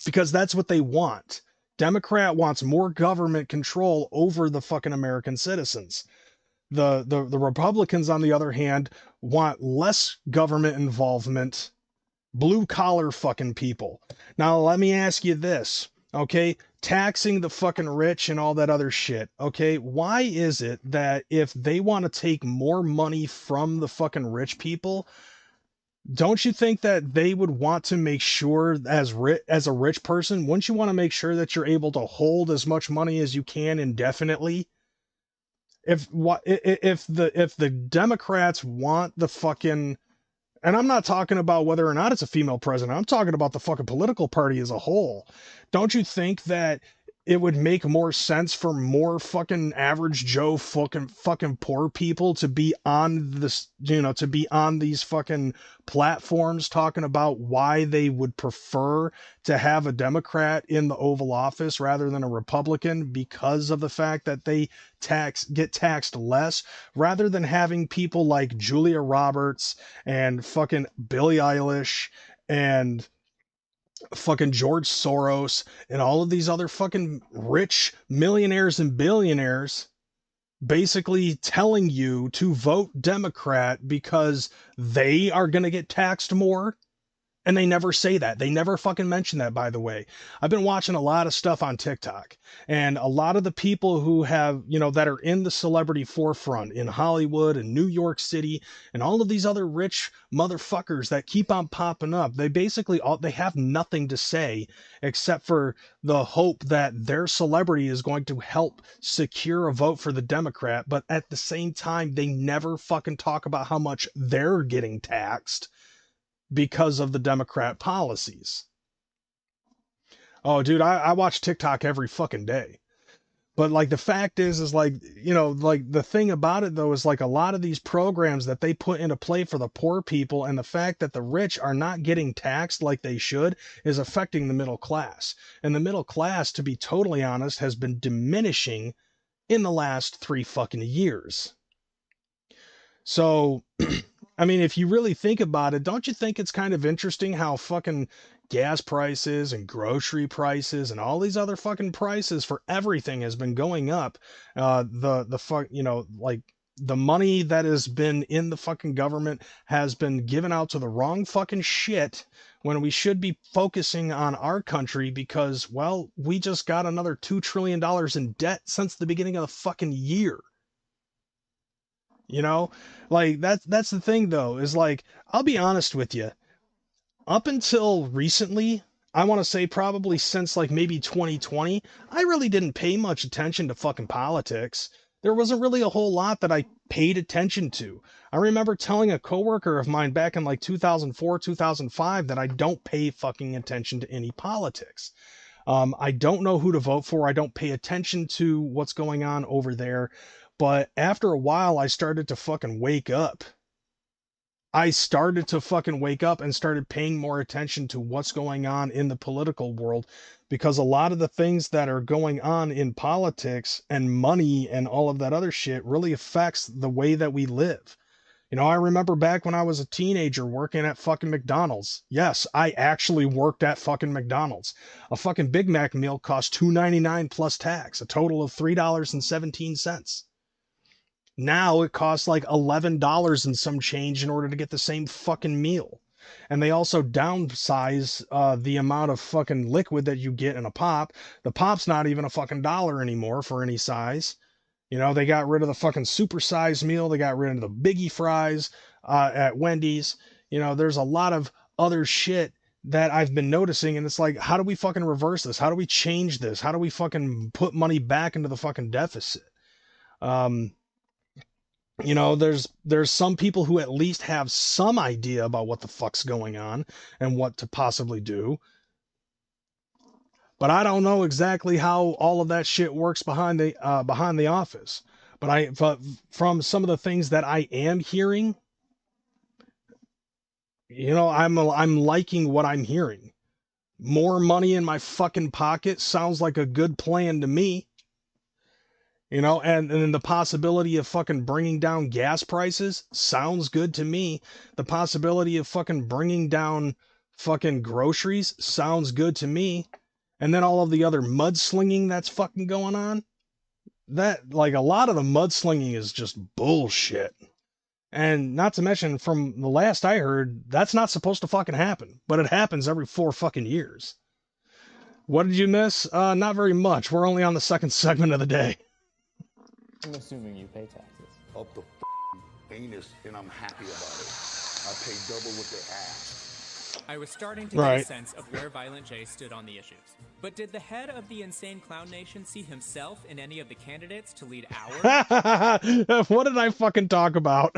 Because that's what they want. Democrat wants more government control over the fucking American citizens. The Republicans, on the other hand, want less government involvement, blue collar fucking people. Now, let me ask you this, okay? Taxing the fucking rich and all that other shit, okay? Why is it that if they want to take more money from the fucking rich people, don't you think that they would want to make sure, as a rich person, wouldn't you want to make sure that you're able to hold as much money as you can indefinitely? If the Democrats want the fucking, and I'm not talking about whether or not it's a female president, I'm talking about the fucking political party as a whole. Don't you think that it would make more sense for more fucking average Joe fucking poor people to be on this, to be on these fucking platforms talking about why they would prefer to have a Democrat in the Oval Office rather than a Republican because of the fact that they get taxed less, rather than having people like Julia Roberts and fucking Billie Eilish and fucking George Soros and all of these other fucking rich millionaires and billionaires basically telling you to vote Democrat because they are going to get taxed more. And they never say that. They never fucking mention that, by the way. I've been watching a lot of stuff on TikTok, and a lot of the people who have, that are in the celebrity forefront in Hollywood and New York City and all of these other rich motherfuckers that keep on popping up, they basically they have nothing to say except for the hope that their celebrity is going to help secure a vote for the Democrat. But at the same time, they never fucking talk about how much they're getting taxed because of the Democrat policies. Oh, dude, I watch TikTok every fucking day. But like the fact is like, like the thing about it though is like a lot of these programs that they put into play for the poor people and the fact that the rich are not getting taxed like they should is affecting the middle class. And the middle class, to be totally honest, has been diminishing in the last 3 fucking years. So I mean, if you really think about it, don't you think it's kind of interesting how fucking gas prices and grocery prices and all these other fucking prices for everything has been going up? The fuck, you know, like the money that has been in the fucking government has been given out to the wrong fucking shit when we should be focusing on our country because, well, we just got another $2 trillion in debt since the beginning of the fucking year. You know, like that's the thing though, is like, I'll be honest with you. Up until recently, I want to say probably since like maybe 2020, I really didn't pay much attention to fucking politics. There wasn't really a whole lot that I paid attention to. I remember telling a coworker of mine back in like 2004, 2005 that I don't pay fucking attention to any politics. I don't know who to vote for. I don't pay attention to what's going on over there. But after a while, I started to fucking wake up. I started to fucking wake up and started paying more attention to what's going on in the political world, because a lot of the things that are going on in politics and money and all of that other shit really affects the way that we live. You know, I remember back when I was a teenager working at fucking McDonald's. Yes, I actually worked at fucking McDonald's. A fucking Big Mac meal cost $2.99 plus tax, a total of $3.17. Now it costs like $11 and some change in order to get the same fucking meal. And they also downsize the amount of fucking liquid that you get in a pop. The pop's not even a fucking dollar anymore for any size. You know, they got rid of the fucking supersized meal. They got rid of the biggie fries at Wendy's. You know, there's a lot of other shit that I've been noticing. And it's like, how do we fucking reverse this? How do we change this? How do we fucking put money back into the fucking deficit? You know, there's some people who at least have some idea about what the fuck's going on and what to possibly do. But I don't know exactly how all of that shit works behind the office. But from some of the things that I am hearing, you know, I'm liking what I'm hearing. More money in my fucking pocket sounds like a good plan to me. You know, and then the possibility of fucking bringing down gas prices sounds good to me. The possibility of fucking bringing down fucking groceries sounds good to me. And then all of the other mudslinging that's fucking going on, that, like, a lot of the mudslinging is just bullshit. And not to mention, from the last I heard, that's not supposed to fucking happen, but it happens every 4 fucking years. What did you miss? Not very much. We're only on the second segment of the day. I'm assuming you pay taxes. Up the anus, and I'm happy about it. I pay double what they ask. I was starting to get a sense of where Violent J stood on the issues. But did the head of the Insane Clown Nation see himself in any of the candidates to lead our... What did I fucking talk about?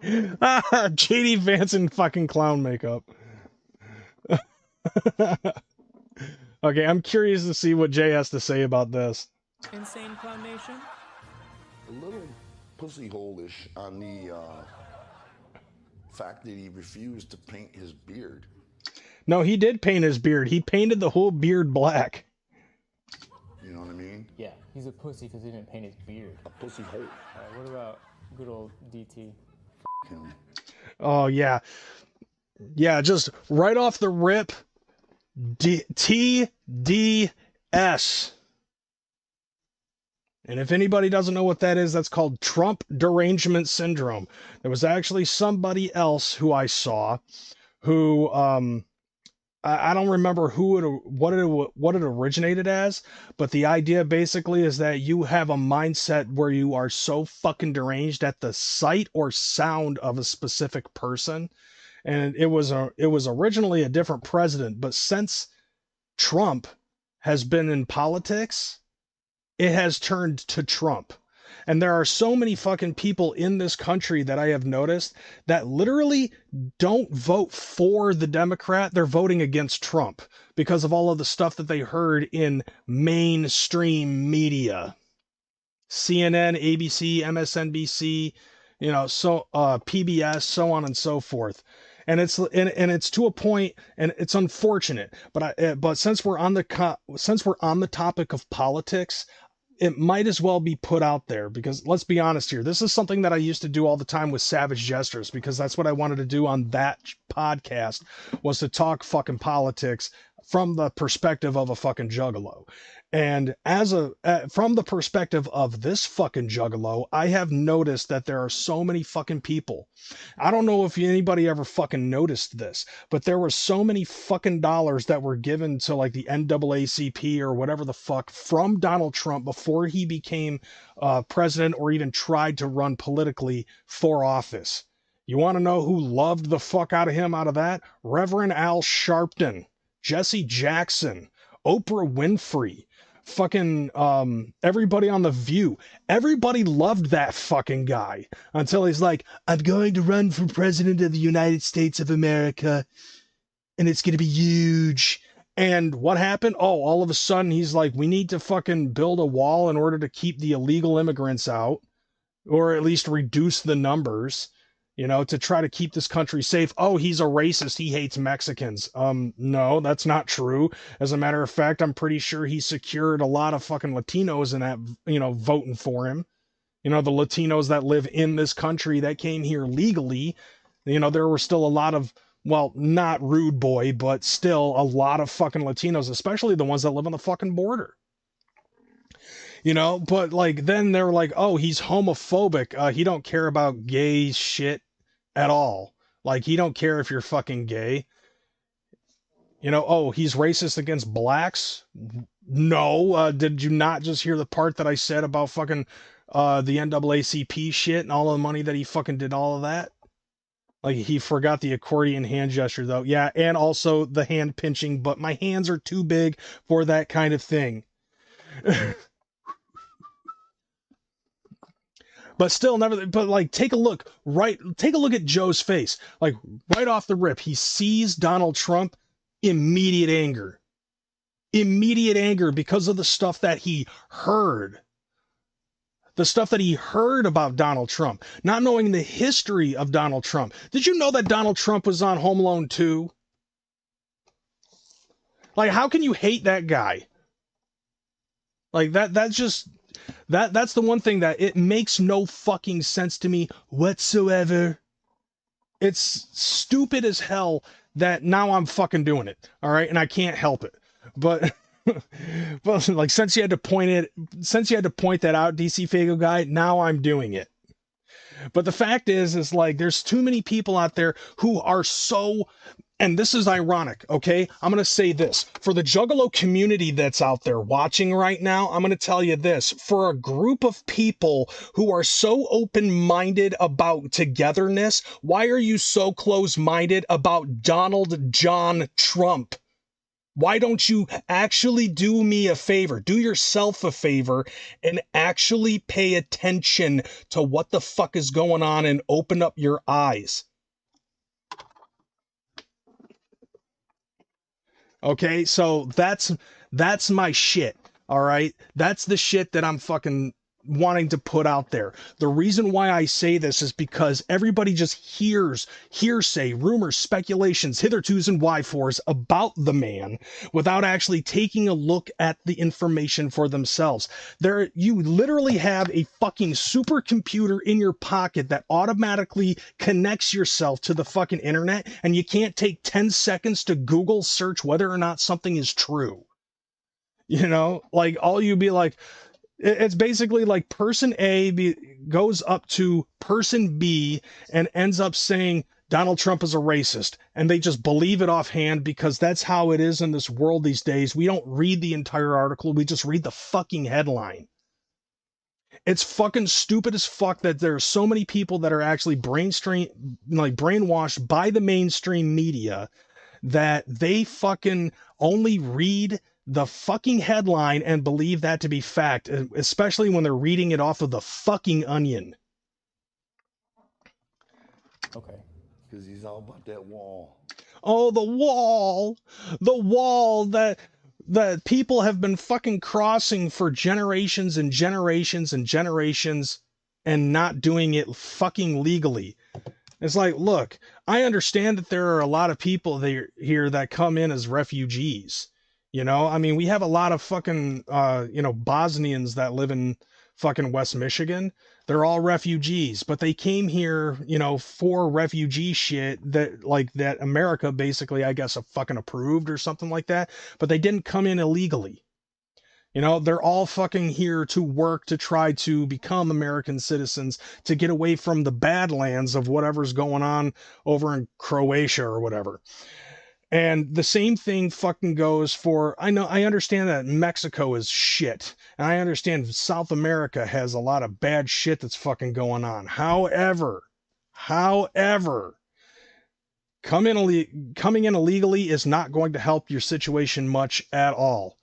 JD Vance in fucking clown makeup. Okay, I'm curious to see what Jay has to say about this. Insane Clown Nation? A little pussy hole-ish on the fact that he refused to paint his beard. No, he did paint his beard. He painted the whole beard black. You know what I mean? Yeah, he's a pussy because he didn't paint his beard. A pussy hole. What about good old DT? F him. Oh, yeah. Yeah, just right off the rip, TDS. And if anybody doesn't know what that is, that's called Trump derangement syndrome. There was actually somebody else who I saw who, I don't remember what it originated as, but the idea basically is that you have a mindset where you are so fucking deranged at the sight or sound of a specific person. And it was originally a different president, but since Trump has been in politics, it has turned to Trump. And there are so many fucking people in this country that I have noticed that literally don't vote for the Democrat. They're voting against Trump because of all of the stuff that they heard in mainstream media. CNN, ABC, MSNBC, you know, so PBS, so on and so forth. And it's to a point, and it's unfortunate. But since we're on the topic of politics, it might as well be put out there, because let's be honest here. This is something that I used to do all the time with Savage Jesters, because that's what I wanted to do on that podcast, was to talk fucking politics from the perspective of a fucking juggalo. And from the perspective of this fucking juggalo, I have noticed that there are so many fucking people. I don't know if anybody ever fucking noticed this, but there were so many fucking dollars that were given to like the NAACP or whatever the fuck from Donald Trump before he became president or even tried to run politically for office. You want to know who loved the fuck out of him out of that? Reverend Al Sharpton, Jesse Jackson, Oprah Winfrey, fucking everybody on The View. Everybody loved that fucking guy until he's like, I'm going to run for president of the United States of America and it's going to be huge. And what happened? Oh, all of a sudden he's like, we need to fucking build a wall in order to keep the illegal immigrants out, or at least reduce the numbers, you know, to try to keep this country safe. Oh, he's a racist. He hates Mexicans. No, that's not true. As a matter of fact, I'm pretty sure he secured a lot of fucking Latinos in that, you know, voting for him. You know, the Latinos that live in this country that came here legally, you know, there were still a lot of, well, not rude boy, but still a lot of fucking Latinos, especially the ones that live on the fucking border. You know, but like then they're like, oh, he's homophobic. He don't care about gay shit at all. Like, he don't care if you're fucking gay. You know, oh, he's racist against blacks. No, did you not just hear the part that I said about fucking the NAACP shit and all the money that he fucking did all of that? Like, he forgot the accordion hand gesture though. Yeah, and also the hand pinching, but my hands are too big for that kind of thing. But still, never. But like, take a look at Joe's face. Like, right off the rip, he sees Donald Trump, immediate anger because of the stuff that he heard. The stuff that he heard about Donald Trump, not knowing the history of Donald Trump. Did you know that Donald Trump was on Home Alone 2? Like, how can you hate that guy? Like, that's just... That's the one thing that it makes no fucking sense to me whatsoever. It's stupid as hell that now I'm fucking doing it. All right. And I can't help it. But, but like, since you had to point that out, DC Fago guy, now I'm doing it. But the fact is like, there's too many people out there who are so, and this is ironic, okay? I'm going to say this. For the Juggalo community that's out there watching right now, I'm going to tell you this. For a group of people who are so open-minded about togetherness, why are you so close-minded about Donald John Trump? Why don't you actually do me a favor, do yourself a favor, and actually pay attention to what the fuck is going on and open up your eyes? Okay, so that's my shit, all right? That's the shit that I'm fucking wanting to put out there. The reason why I say this is because everybody just hears hearsay, rumors, speculations, hithertos and why-fors about the man without actually taking a look at the information for themselves. You literally have a fucking supercomputer in your pocket that automatically connects yourself to the fucking internet, and you can't take 10 seconds to Google search whether or not something is true. You know, like, all you be like, it's basically like person A goes up to person B and ends up saying Donald Trump is a racist, and they just believe it offhand because that's how it is in this world these days. We don't read the entire article, we just read the fucking headline. It's fucking stupid as fuck that there are so many people that are actually brainwashed by the mainstream media that they fucking only read the fucking headline and believe that to be fact, especially when they're reading it off of the fucking Onion. Okay. Because he's all about that wall. Oh, the wall that people have been fucking crossing for generations and generations and generations and not doing it fucking legally. It's like, look, I understand that there are a lot of people here that come in as refugees. You know, I mean, we have a lot of fucking, Bosnians that live in fucking West Michigan. They're all refugees, but they came here, for refugee shit that America basically, I guess, fucking approved or something like that. But they didn't come in illegally. They're all fucking here to work to try to become American citizens, to get away from the badlands of whatever's going on over in Croatia or whatever. And the same thing fucking goes for, I understand that Mexico is shit. And I understand South America has a lot of bad shit that's fucking going on. However, coming in illegally is not going to help your situation much at all.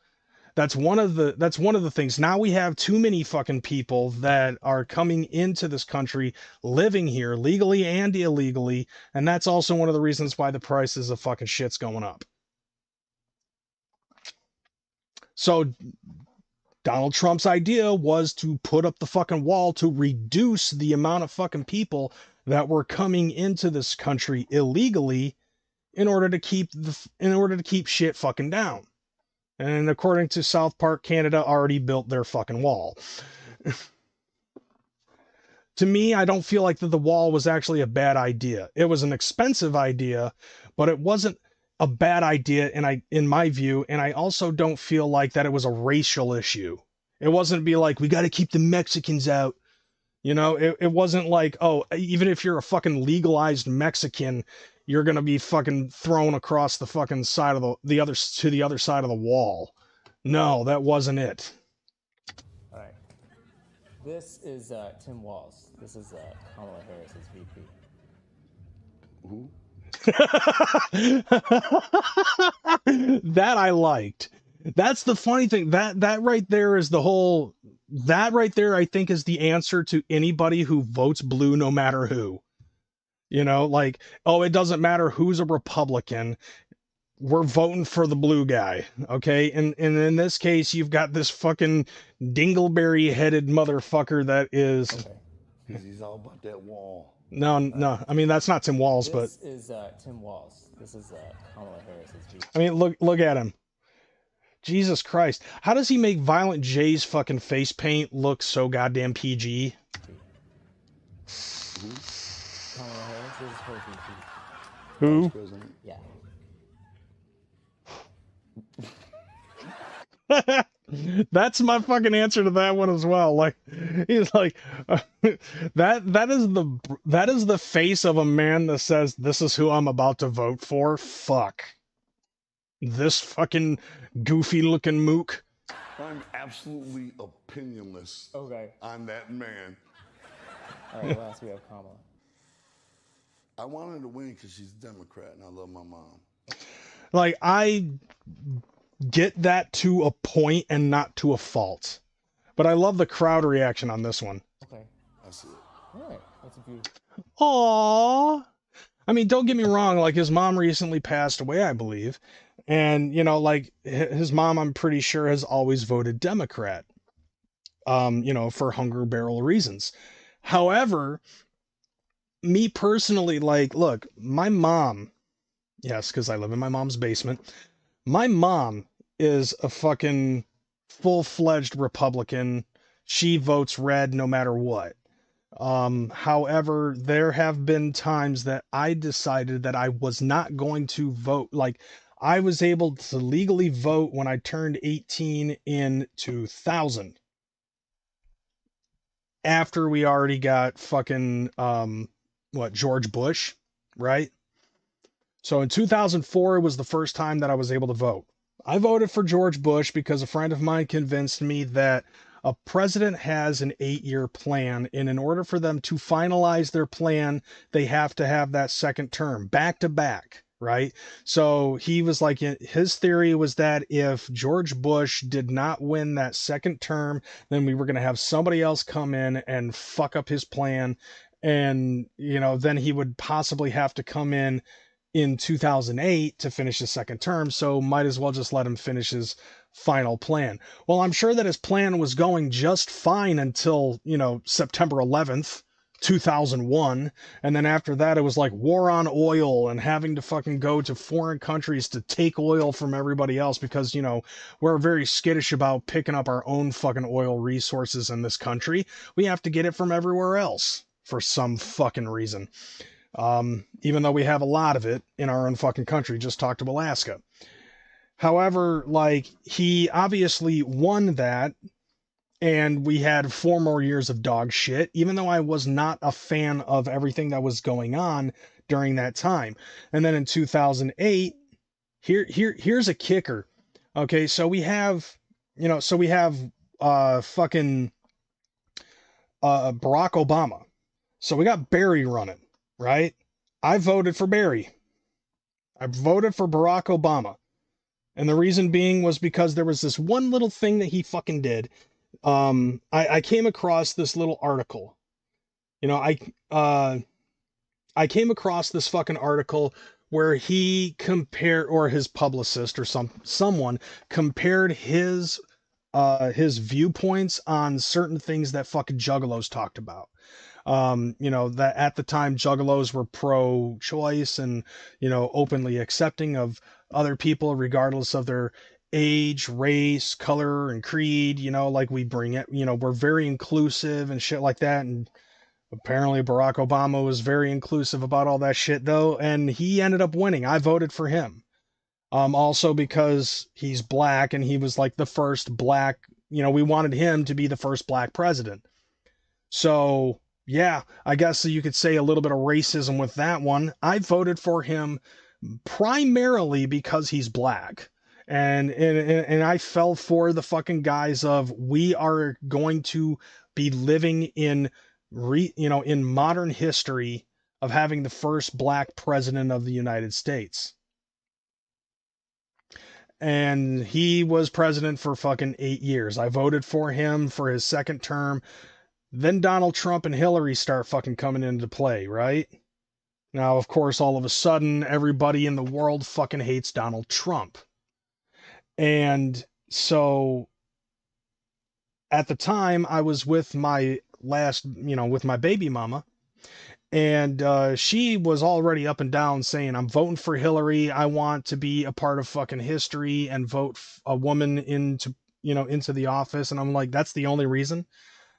That's one of the things. Now we have too many fucking people that are coming into this country, living here legally and illegally, and that's also one of the reasons why the prices of fucking shit's going up. So Donald Trump's idea was to put up the fucking wall to reduce the amount of fucking people that were coming into this country illegally in order to keep shit fucking down. And according to South Park, Canada already built their fucking wall. To me, I don't feel like that the wall was actually a bad idea. It was an expensive idea, but it wasn't a bad idea in my view, and I also don't feel like that it was a racial issue. It wasn't be like, we got to keep the Mexicans out. It wasn't like, oh, even if you're a fucking legalized Mexican, you're going to be fucking thrown across the fucking side of the other side of the wall. No, that wasn't it. All right. This is Tim Walz. This is Kamala Harris's VP. Who? That I liked. That's the funny thing. That right there is the whole... That right there, I think, is the answer to anybody who votes blue no matter who. It doesn't matter who's a Republican. We're voting for the blue guy, okay? And in this case, you've got this fucking dingleberry-headed motherfucker that is... Okay. Because he's all about that wall. No. I mean, that's not Tim Walz, but... This is Tim Walz. This is Kamala Harris's VP. I mean, look at him. Jesus Christ. How does he make Violent J's fucking face paint look so goddamn PG? Kamala Harris is her VP. Who? Yeah. That's my fucking answer to that one as well. Like, he's like, that is the face of a man that says, this is who I'm about to vote for. Fuck. This fucking goofy looking mook. I'm absolutely opinionless on that man. All right, last we have Kamala. I want her to win because she's a Democrat and I love my mom. Like, I get that to a point and not to a fault. But I love the crowd reaction on this one. Okay. I see it. All right. That's a view. Aww. I mean, don't get me wrong. Like, his mom recently passed away, I believe. And, his mom, I'm pretty sure, has always voted Democrat, for hunger barrel reasons. However, me personally, look, my mom, yes, because I live in my mom's basement, my mom is a fucking full-fledged Republican. She votes red no matter what. However, there have been times that I decided that I was not going to vote. Like, I was able to legally vote when I turned 18 in 2000. After we already got fucking, George Bush, right? So in 2004, it was the first time that I was able to vote. I voted for George Bush because a friend of mine convinced me that a president has an 8-year plan, and in order for them to finalize their plan, they have to have that second term back to back, right? So he was like, his theory was that if George Bush did not win that second term, then we were going to have somebody else come in and fuck up his plan. And, then he would possibly have to come in 2008 to finish his second term. So might as well just let him finish his final plan. Well, I'm sure that his plan was going just fine until, September 11th, 2001, and then after that it was like war on oil and having to fucking go to foreign countries to take oil from everybody else because, you know, we're very skittish about picking up our own fucking oil resources in this country. We have to get it from everywhere else for some fucking reason. Even though we have a lot of it in our own fucking country, just talk to Alaska. However, like, he obviously won that, and we had 4 more years of dog shit, even though I was not a fan of everything that was going on during that time. And then in 2008, here's a kicker. Okay, so we have, you know, fucking Barack Obama. So we got Barry running, right? I voted for Barry. I voted for Barack Obama. And the reason being was because there was this one little thing that he fucking did. I came across this little article. You know, I came across this fucking article where he compared, or his publicist or someone compared his viewpoints on certain things that fucking Juggalos talked about. You know, that at the time Juggalos were pro-choice and, you know, openly accepting of other people regardless of their age, race, color, and creed, you know, like we bring it, you know, we're very inclusive and shit like that. And apparently Barack Obama was very inclusive about all that shit though, and he ended up winning. I voted for him. Also because he's black and he was like the first black, you know, we wanted him to be the first black president. So yeah, I guess you could say a little bit of racism with that one. I voted for him primarily because he's black. And I fell for the fucking guise of, we are going to be living in in modern history of having the first black president of the United States. And he was president for fucking 8 years. I voted for him for his second term. Then Donald Trump and Hillary start fucking coming into play, right? Now, of course, all of a sudden, everybody in the world fucking hates Donald Trump. And so at the time I was with my with my baby mama, and she was already up and down saying, I'm voting for Hillary. I want to be a part of fucking history and vote a woman into the office. And I'm like, that's the only reason?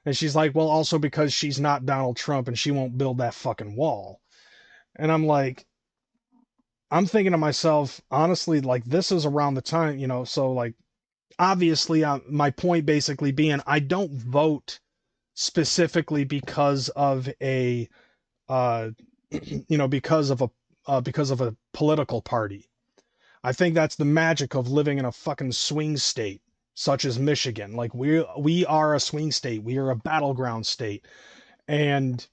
And she's like, well, also because she's not Donald Trump and she won't build that fucking wall. And I'm like, I'm thinking to myself, honestly, like, this is around the time, so like, obviously, my point basically being, I don't vote specifically because of a, because of a political party. I think that's the magic of living in a fucking swing state, such as Michigan. Like, we are a swing state. We are a battleground state. And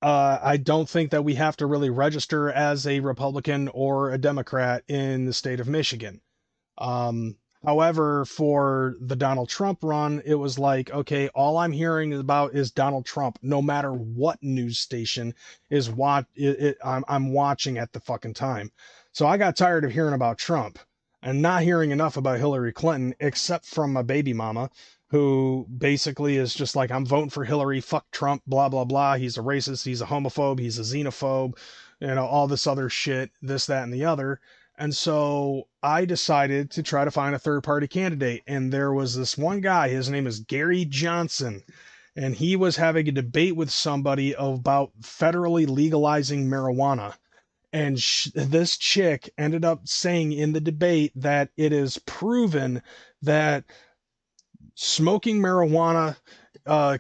I don't think that we have to really register as a Republican or a Democrat in the state of Michigan. However, for the Donald Trump run, it was like, okay, all I'm hearing about is Donald Trump, no matter what news station is I'm watching at the fucking time. So I got tired of hearing about Trump and not hearing enough about Hillary Clinton, except from my baby mama, who basically is just like, I'm voting for Hillary, fuck Trump, blah, blah, blah. He's a racist, he's a homophobe, he's a xenophobe, all this other shit, this, that, and the other. And so I decided to try to find a third-party candidate. And there was this one guy, his name is Gary Johnson, and he was having a debate with somebody about federally legalizing marijuana. And this chick ended up saying in the debate that it is proven that smoking marijuana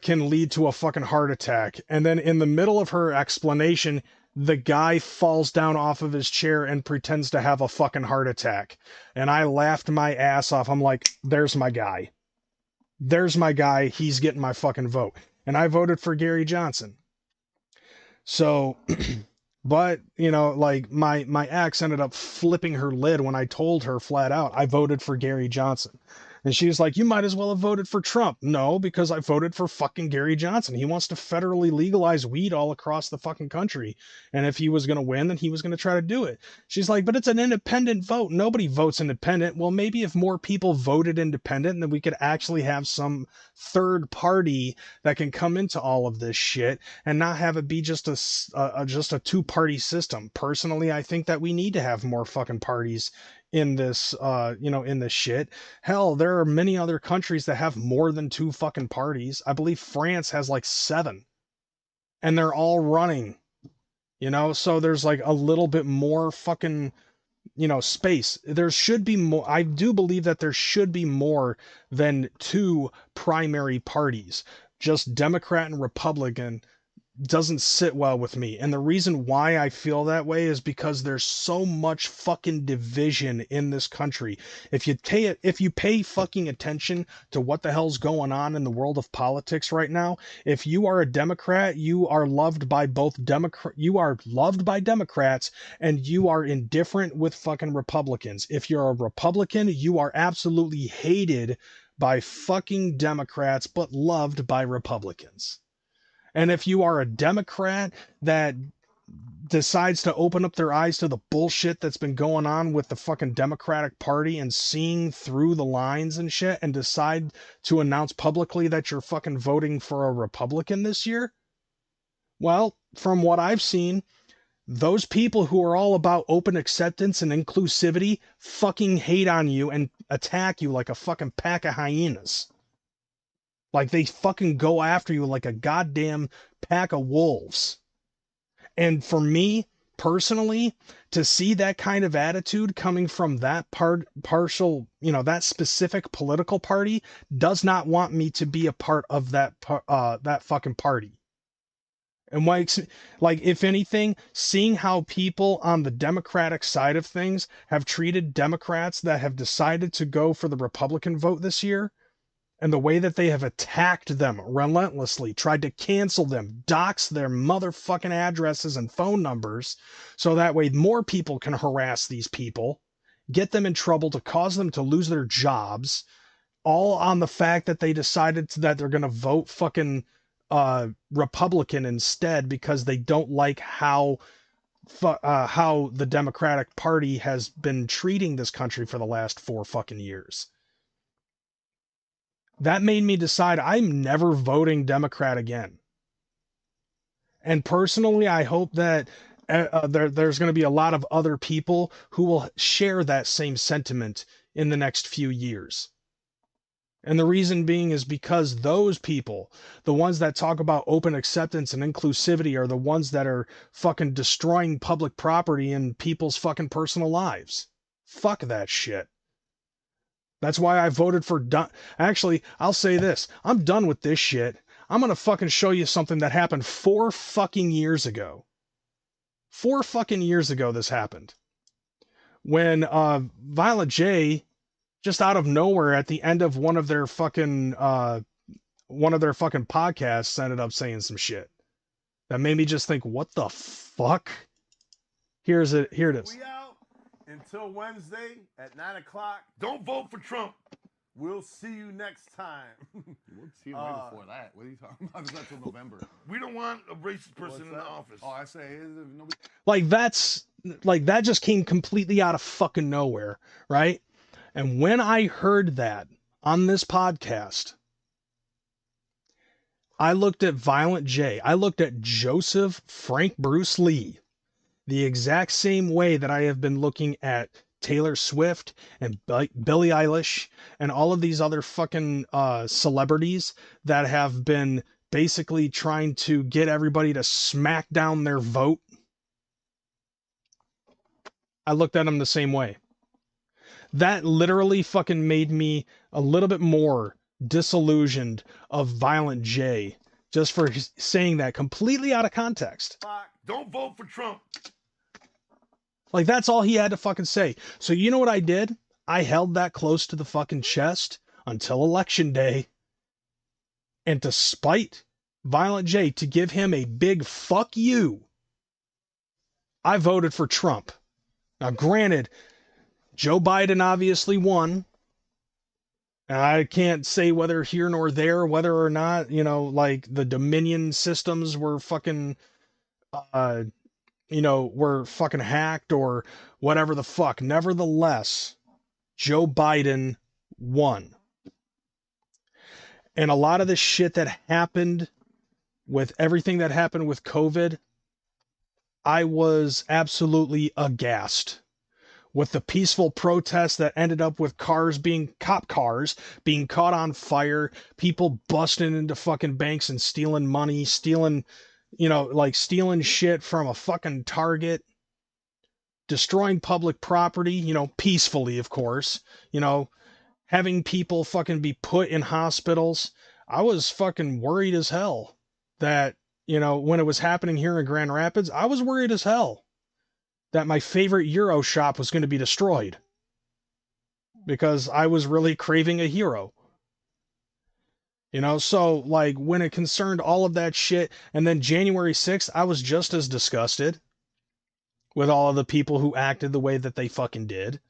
can lead to a fucking heart attack. And then in the middle of her explanation, the guy falls down off of his chair and pretends to have a fucking heart attack. And I laughed my ass off. I'm like, there's my guy. There's my guy. He's getting my fucking vote. And I voted for Gary Johnson. So, but, like my ex ended up flipping her lid when I told her flat out, I voted for Gary Johnson. And she was like, you might as well have voted for Trump. No, because I voted for fucking Gary Johnson. He wants to federally legalize weed all across the fucking country. And if he was going to win, then he was going to try to do it. She's like, but it's an independent vote. Nobody votes independent. Well, maybe if more people voted independent, then we could actually have some third party that can come into all of this shit and not have it be just a two-party system. Personally, I think that we need to have more fucking parties in this, in this shit. Hell, there are many other countries that have more than 2 fucking parties. I believe France has like 7, and they're all running, so there's like a little bit more fucking, space. There should be more. I do believe that there should be more than 2 primary parties. Just Democrat and Republican doesn't sit well with me. And the reason why I feel that way is because there's so much fucking division in this country. If you pay fucking attention to what the hell's going on in the world of politics right now, if you are a Democrat, you are loved by Democrats, and you are indifferent with fucking Republicans. If you're a Republican, you are absolutely hated by fucking Democrats but loved by Republicans. And if you are a Democrat that decides to open up their eyes to the bullshit that's been going on with the fucking Democratic Party and seeing through the lines and shit and decide to announce publicly that you're fucking voting for a Republican this year, well, from what I've seen, those people who are all about open acceptance and inclusivity fucking hate on you and attack you like a fucking pack of hyenas. Like they fucking go after you like a goddamn pack of wolves. And for me, personally, to see that kind of attitude coming from that that specific political party does not want me to be a part of that fucking party. And like, if anything, seeing how people on the Democratic side of things have treated Democrats that have decided to go for the Republican vote this year, and the way that they have attacked them relentlessly, tried to cancel them, dox their motherfucking addresses and phone numbers, so that way more people can harass these people, get them in trouble to cause them to lose their jobs, all on the fact that they decided that they're going to vote fucking Republican instead because they don't like how the Democratic Party has been treating this country for the last 4 fucking years. That made me decide I'm never voting Democrat again. And personally, I hope that there's going to be a lot of other people who will share that same sentiment in the next few years. And the reason being is because those people, the ones that talk about open acceptance and inclusivity, are the ones that are fucking destroying public property and people's fucking personal lives. Fuck that shit. That's why I voted for Actually, I'll say this. I'm done with this shit. I'm going to fucking show you something that happened 4 fucking years ago. 4 fucking years ago this happened. When Violent J, just out of nowhere at the end of one of their fucking podcasts, ended up saying some shit that made me just think, what the fuck? Here it is. We out until Wednesday at 9 o'clock. Don't vote for Trump. We'll see you next time. We'll see you way before that. What are you talking about? It's not till November. We don't want a racist person in the office. Oh, I say nobody. Like that just came completely out of fucking nowhere, right? And when I heard that on this podcast, I looked at Violent J. I looked at Joseph Frank Bruce Lee the exact same way that I have been looking at Taylor Swift and Billie Eilish and all of these other fucking celebrities that have been basically trying to get everybody to smack down their vote. I looked at them the same way. That literally fucking made me a little bit more disillusioned of Violent J just for saying that completely out of context. Don't vote for Trump. Like, that's all he had to fucking say. So you know what I did? I held that close to the fucking chest until Election Day. And to spite Violent J, to give him a big fuck you, I voted for Trump. Now, granted, Joe Biden obviously won. And I can't say whether here nor there, whether or not, you know, like the Dominion systems were fucking, were fucking hacked or whatever the fuck. Nevertheless, Joe Biden won. And a lot of the shit that happened with everything that happened with COVID, I was absolutely aghast. With the peaceful protests that ended up with cop cars being caught on fire, people busting into fucking banks and stealing money, stealing shit from a fucking Target, destroying public property, peacefully, of course, having people fucking be put in hospitals. I was fucking worried as hell that, when it was happening here in Grand Rapids, I was worried as hell that my favorite Euro shop was going to be destroyed because I was really craving a hero. So like when it concerned all of that shit, and then January 6th, I was just as disgusted with all of the people who acted the way that they fucking did.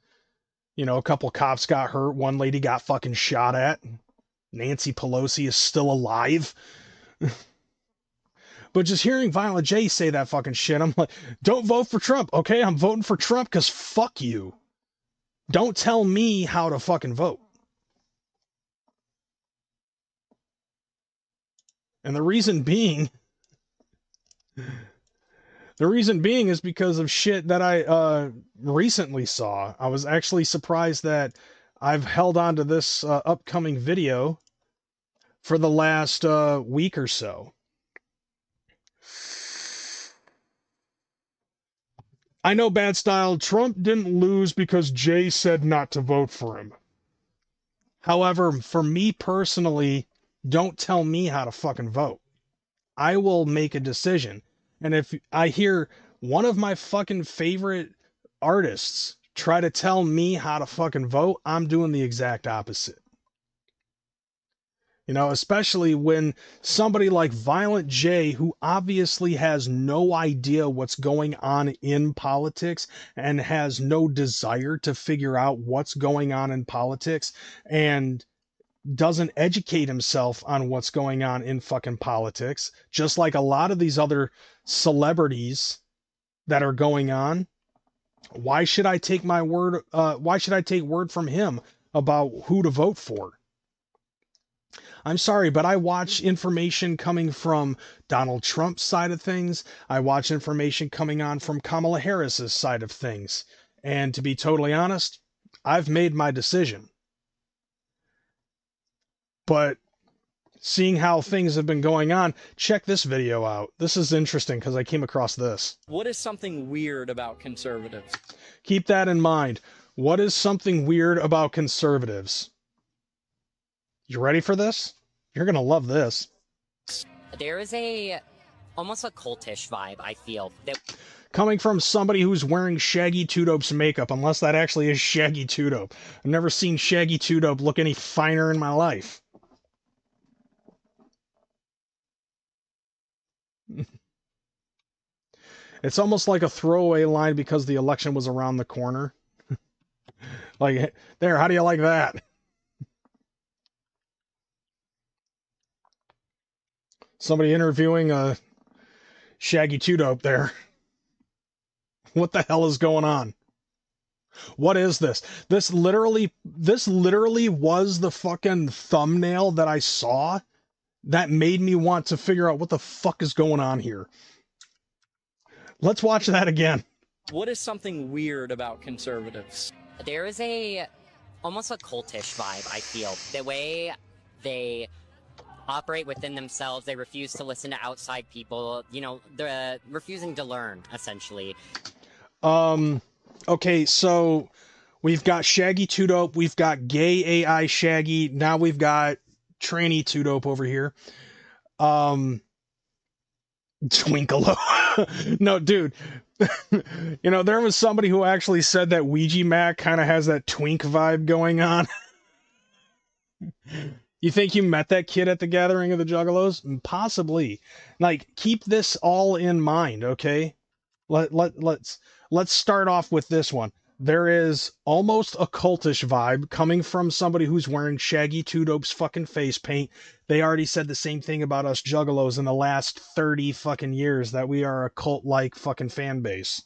A couple cops got hurt. One lady got fucking shot at. Nancy Pelosi is still alive. But just hearing Violent J say that fucking shit, I'm like, don't vote for Trump, okay? I'm voting for Trump because fuck you. Don't tell me how to fucking vote. And the reason being is because of shit that I recently saw. I was actually surprised that I've held on to this upcoming video for the last week or so. I know, Bad Style, Trump didn't lose because Jay said not to vote for him. However, for me personally, don't tell me how to fucking vote. I will make a decision. And if I hear one of my fucking favorite artists try to tell me how to fucking vote, I'm doing the exact opposite. Especially when somebody like Violent J, who obviously has no idea what's going on in politics and has no desire to figure out what's going on in politics and doesn't educate himself on what's going on in fucking politics, just like a lot of these other celebrities that are going on. Why should I take word from him about who to vote for? I'm sorry, but I watch information coming from Donald Trump's side of things. I watch information coming on from Kamala Harris's side of things. And to be totally honest, I've made my decision. But seeing how things have been going on, check this video out. This is interesting because I came across this. What is something weird about conservatives? Keep that in mind. What is something weird about conservatives? You ready for this? You're going to love this. There is almost a cultish vibe, I feel. Coming from somebody who's wearing Shaggy 2dope's makeup, unless that actually is Shaggy 2dope. I've never seen Shaggy 2dope look any finer in my life. It's almost like a throwaway line because the election was around the corner. Like, there, how do you like that? Somebody interviewing a Shaggy 2dope there. What the hell is going on? What is this? This literally was the fucking thumbnail that I saw that made me want to figure out what the fuck is going on here. Let's watch that again. What is something weird about conservatives? There is almost a cultish vibe, I feel. The way they operate within themselves, they refuse to listen to outside people, they're refusing to learn, essentially. Okay, so we've got Shaggy 2dope, we've got gay AI Shaggy, now we've got Tranny 2dope over here. Twinkalo. No, dude. There was somebody who actually said that Ouija Mac kind of has that twink vibe going on. You think you met that kid at the gathering of the Juggalos? Possibly. Like, keep this all in mind, okay? Let's start off with this one. there is almost a cultish vibe coming from somebody who's wearing Shaggy 2 Dope's fucking face paint. They already said the same thing about us Juggalos in the last 30 fucking years, that we are a cult-like fucking fan base.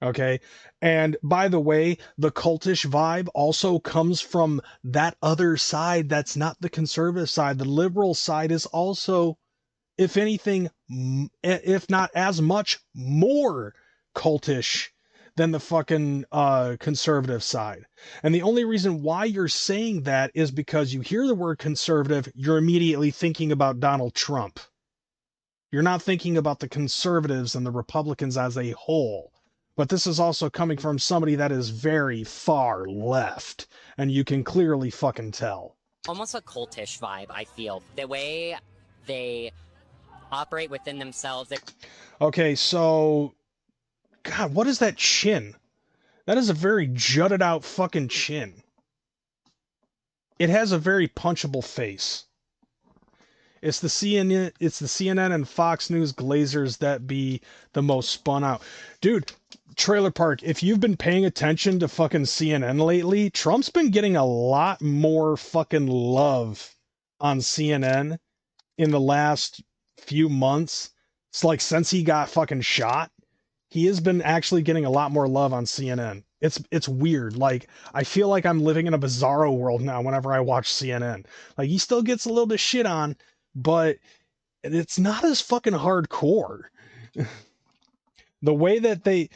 Okay? And by the way, the cultish vibe also comes from that other side that's not the conservative side. The liberal side is also, if anything, if not as much, more cultish than the fucking conservative side. And the only reason why you're saying that is because you hear the word conservative, you're immediately thinking about Donald Trump. You're not thinking about the conservatives and the Republicans as a whole. But this is also coming from somebody that is very far left, and you can clearly fucking tell. Almost a cultish vibe, I feel. The way they operate within themselves. Okay, so God, what is that chin? That is a very jutted out fucking chin. It has a very punchable face. It's the CNN and Fox News glazers that be the most spun out. Dude, Trailer Park, if you've been paying attention to fucking CNN lately, Trump's been getting a lot more fucking love on CNN in the last few months. It's like since he got fucking shot, he has been actually getting a lot more love on CNN. It's weird. Like, I feel like I'm living in a bizarro world now whenever I watch CNN. Like, he still gets a little bit shit on, but it's not as fucking hardcore. The way that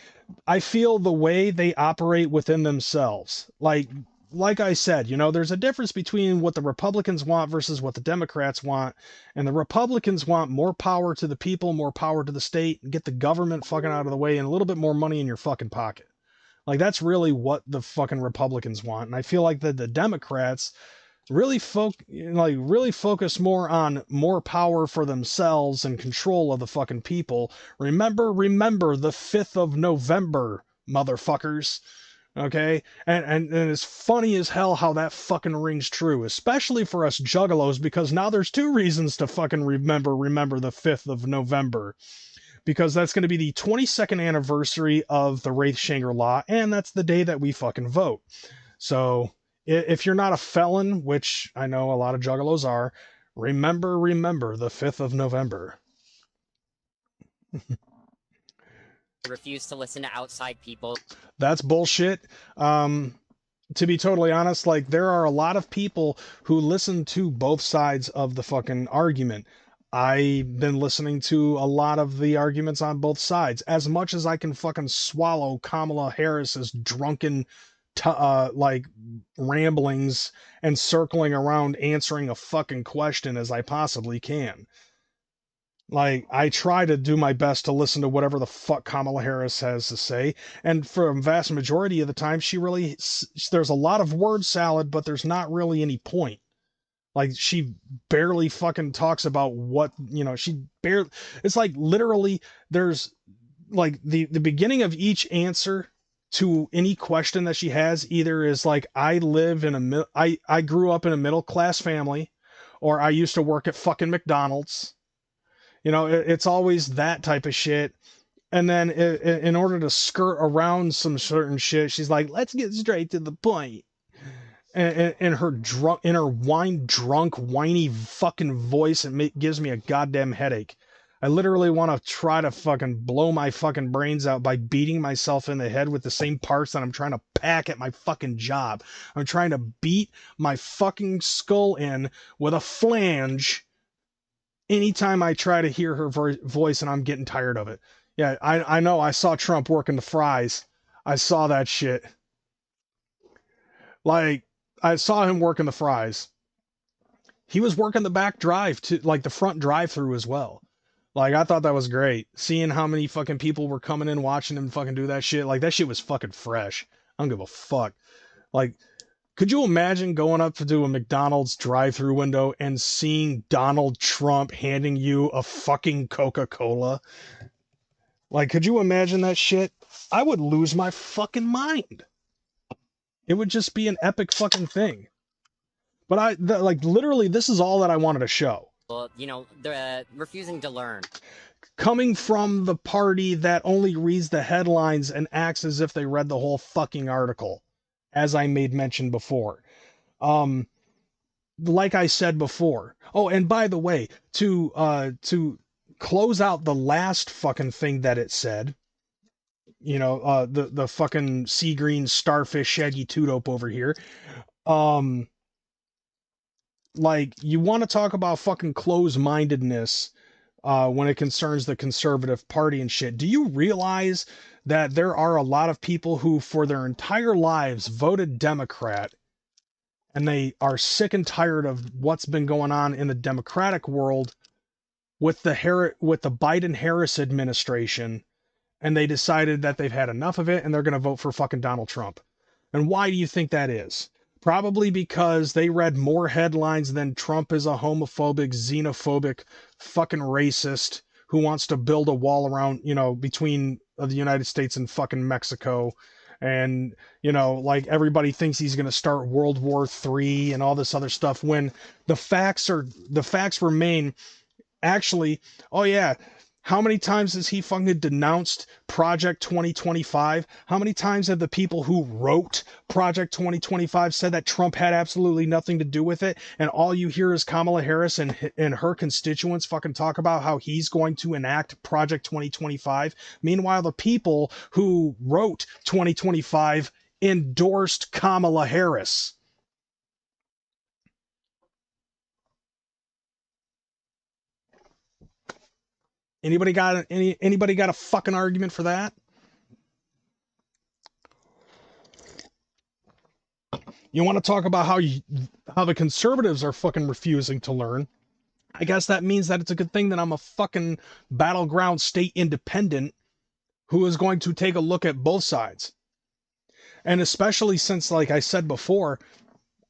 I feel the way they operate within themselves. Like I said, you know, there's a difference between what the Republicans want versus what the Democrats want. And the Republicans want more power to the people, more power to the state, and get the government fucking out of the way and a little bit more money in your fucking pocket. Like, that's really what the fucking Republicans want. And I feel like that the Democrats really focus more on more power for themselves and control of the fucking people. Remember the 5th of November, motherfuckers. Okay? And it's funny as hell how that fucking rings true, especially for us Juggalos, because now there's 2 reasons to fucking remember the 5th of November. Because that's going to be the 22nd anniversary of the Wraith Shangri-La, and that's the day that we fucking vote. So, if you're not a felon, which I know a lot of Juggalos are, remember the 5th of November. Refuse to listen to outside people. That's bullshit. To be totally honest, like, there are a lot of people who listen to both sides of the fucking argument. I've been listening to a lot of the arguments on both sides. As much as I can fucking swallow Kamala Harris's drunken ramblings and circling around answering a fucking question as I possibly can. Like, I try to do my best to listen to whatever the fuck Kamala Harris has to say, and for a vast majority of the time, there's a lot of word salad, but there's not really any point. Like, she barely fucking talks about what, you know, it's like literally there's like the beginning of each answer to any question that she has either is like, I grew up in a middle class family, or I used to work at fucking McDonald's. You know, it's always that type of shit. And then in order to skirt around some certain shit, she's like, let's get straight to the point. And in her wine drunk, whiny fucking voice, it gives me a goddamn headache. I literally want to try to fucking blow my fucking brains out by beating myself in the head with the same parts that I'm trying to pack at my fucking job. I'm trying to beat my fucking skull in with a flange anytime I try to hear her voice, and I'm getting tired of it. Yeah, I know. I saw Trump working the fries. I saw that shit. Like, I saw him working the fries. He was working the back drive too, like the front drive-through as well. Like, I thought that was great. Seeing how many fucking people were coming in watching him fucking do that shit. Like, that shit was fucking fresh. I don't give a fuck. Like, could you imagine going up to do a McDonald's drive-through window and seeing Donald Trump handing you a fucking Coca-Cola? Like, could you imagine that shit? I would lose my fucking mind. It would just be an epic fucking thing. But literally, this is all that I wanted to show. Well, you know, they're refusing to learn. coming from the party that only reads the headlines and acts as if they read the whole fucking article, as I made mention before. Like I said before. Oh, and by the way, to close out the last fucking thing that it said, you know, the fucking sea green starfish Shaggy Two-Dope over here. Like, you want to talk about fucking close-mindedness when it concerns the conservative party and shit. Do you realize that there are a lot of people who, for their entire lives, voted Democrat, and they are sick and tired of what's been going on in the Democratic world with the Biden-Harris administration, and they decided that they've had enough of it and they're going to vote for fucking Donald Trump? And why do you think that is? Probably because they read more headlines than Trump is a homophobic, xenophobic, fucking racist who wants to build a wall around, you know, between the United States and fucking Mexico. And, you know, like, everybody thinks he's going to start World War III and all this other stuff, when the facts remain, actually, oh yeah, how many times has he fucking denounced Project 2025? How many times have the people who wrote Project 2025 said that Trump had absolutely nothing to do with it? And all you hear is Kamala Harris and her constituents fucking talk about how he's going to enact Project 2025. Meanwhile, the people who wrote 2025 endorsed Kamala Harris. Anybody got a fucking argument for that? You want to talk about how the conservatives are fucking refusing to learn? I guess that means that it's a good thing that I'm a fucking battleground state independent who is going to take a look at both sides. And especially since, like I said before,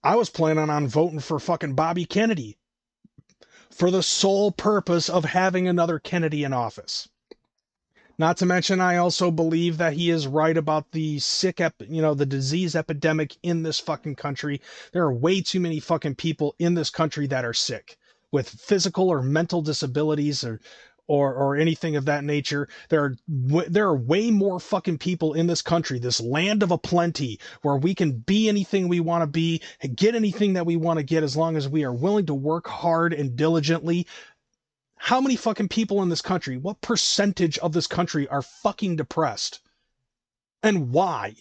I was planning on voting for fucking Bobby Kennedy, for the sole purpose of having another Kennedy in office. Not to mention, I also believe that he is right about the the disease epidemic in this fucking country. There are way too many fucking people in this country that are sick with physical or mental disabilities or anything of that nature. There are way more fucking people in this country, this land of aplenty, where we can be anything we want to be and get anything that we want to get as long as we are willing to work hard and diligently. How many fucking people in this country, what percentage of this country are fucking depressed? And why?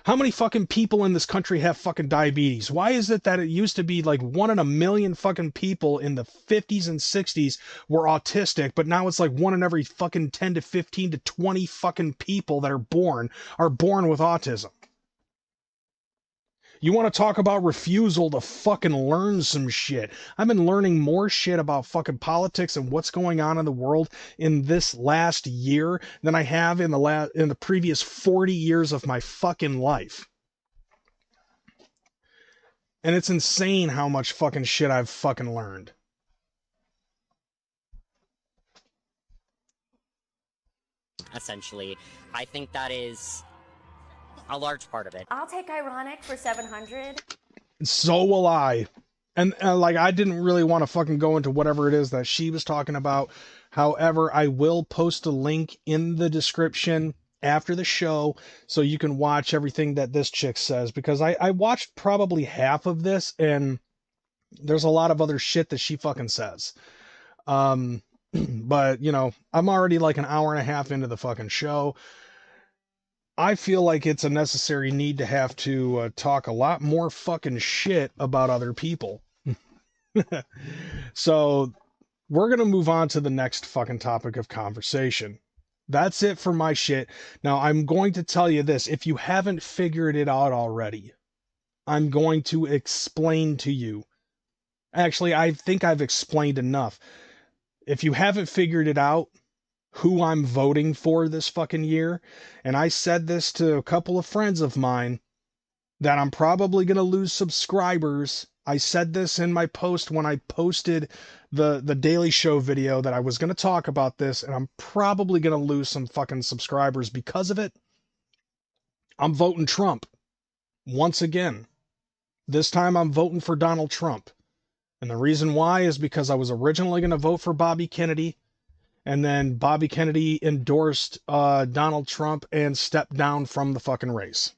How many fucking people in this country have fucking diabetes? Why is it that it used to be like 1 in a million fucking people in the 50s and 60s were autistic, but now it's like 1 in every fucking 10 to 15 to 20 fucking people that are born with autism? You want to talk about refusal to fucking learn some shit? I've been learning more shit about fucking politics and what's going on in the world in this last year than I have in the previous 40 years of my fucking life. And it's insane how much fucking shit I've fucking learned. Essentially, I think that is a large part of it. I'll take ironic for 700. So will I. And like, I didn't really want to fucking go into whatever it is that she was talking about. However, I will post a link in the description after the show so you can watch everything that this chick says, because I watched probably half of this and there's a lot of other shit that she fucking says. But, you know, I'm already like an hour and a half into the fucking show. I feel like it's a necessary need to have to talk a lot more fucking shit about other people. So we're going to move on to the next fucking topic of conversation. That's it for my shit. Now, I'm going to tell you this. If you haven't figured it out already, I'm going to explain to you. Actually, I think I've explained enough. If you haven't figured it out, who I'm voting for this fucking year, and I said this to a couple of friends of mine, that I'm probably going to lose subscribers. I said this in my post when I posted the Daily Show video, that I was going to talk about this, and I'm probably going to lose some fucking subscribers because of it. I'm voting Trump. Once again. This time I'm voting for Donald Trump. And the reason why is because I was originally going to vote for Bobby Kennedy, and then Bobby Kennedy endorsed Donald Trump and stepped down from the fucking race.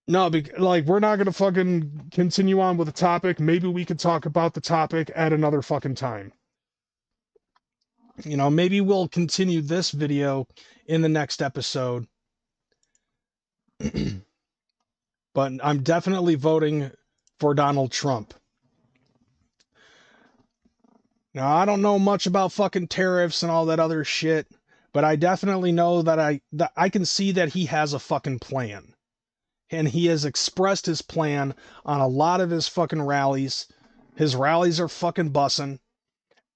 No, like, we're not gonna fucking continue on with the topic. Maybe we could talk about the topic at another fucking time. You know, maybe we'll continue this video in the next episode. But I'm definitely voting for Donald Trump. Now, I don't know much about fucking tariffs and all that other shit, but I definitely know that I can see that he has a fucking plan. And he has expressed his plan on a lot of his fucking rallies. His rallies are fucking bussin'.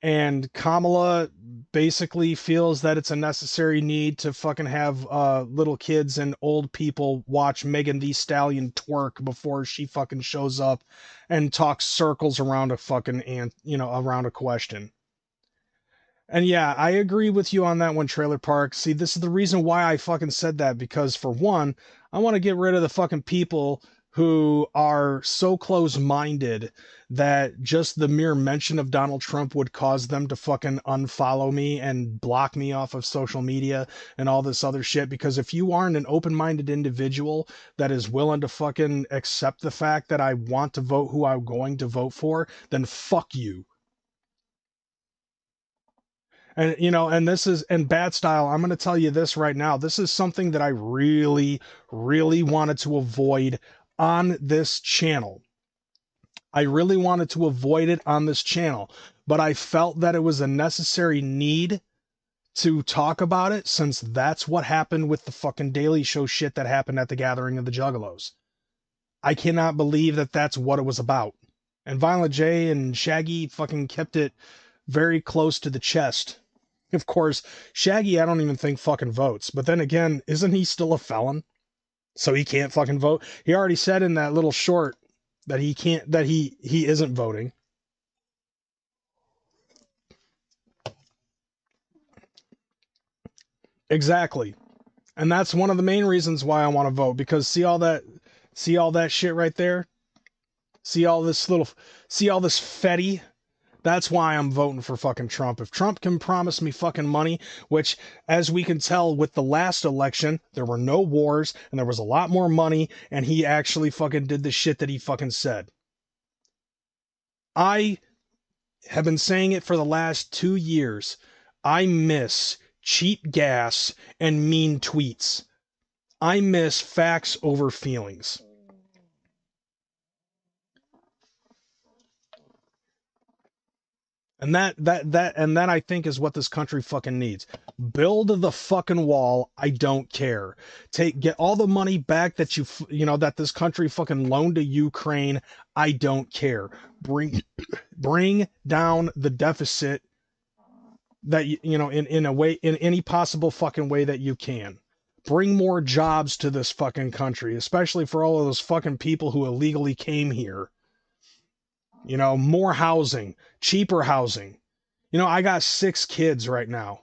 And Kamala basically feels that it's a necessary need to fucking have little kids and old people watch Megan Thee Stallion twerk before she fucking shows up and talks circles around a fucking around a question. And yeah, I agree with you on that one, Trailer Park. See, this is the reason why I fucking said that, because for one, I want to get rid of the fucking people who are so close-minded that just the mere mention of Donald Trump would cause them to fucking unfollow me and block me off of social media and all this other shit. Because if you aren't an open-minded individual that is willing to fucking accept the fact that I want to vote who I'm going to vote for, then fuck you. And, you know, and this is, and Bad Style, I'm going to tell you this right now. This is something that I really, really wanted to avoid on this channel. I really wanted to avoid it on this channel, but I felt that it was a necessary need to talk about it, since that's what happened with the fucking Daily Show shit that happened at the gathering of the Juggalos. I cannot believe that that's what it was about. And Violent J and Shaggy fucking kept it very close to the chest. Of course, Shaggy, I don't even think fucking votes. But then again, isn't he still a felon? So he can't fucking vote. He already said in that little short that he can't, that he isn't voting. Exactly. And that's one of the main reasons why I want to vote, because see all that shit right there? See all this fetty? That's why I'm voting for fucking Trump. If Trump can promise me fucking money, which, as we can tell with the last election, there were no wars and there was a lot more money, and he actually fucking did the shit that he fucking said. I have been saying it for the last 2 years. I miss cheap gas and mean tweets. I miss facts over feelings. And that I think is what this country fucking needs. Build the fucking wall. I don't care. Get all the money back that that this country fucking loaned to Ukraine. I don't care. Bring down the deficit that in a way, in any possible fucking way that you can. Bring more jobs to this fucking country, especially for all of those fucking people who illegally came here. You know, more housing, cheaper housing. You know, I got 6 kids right now.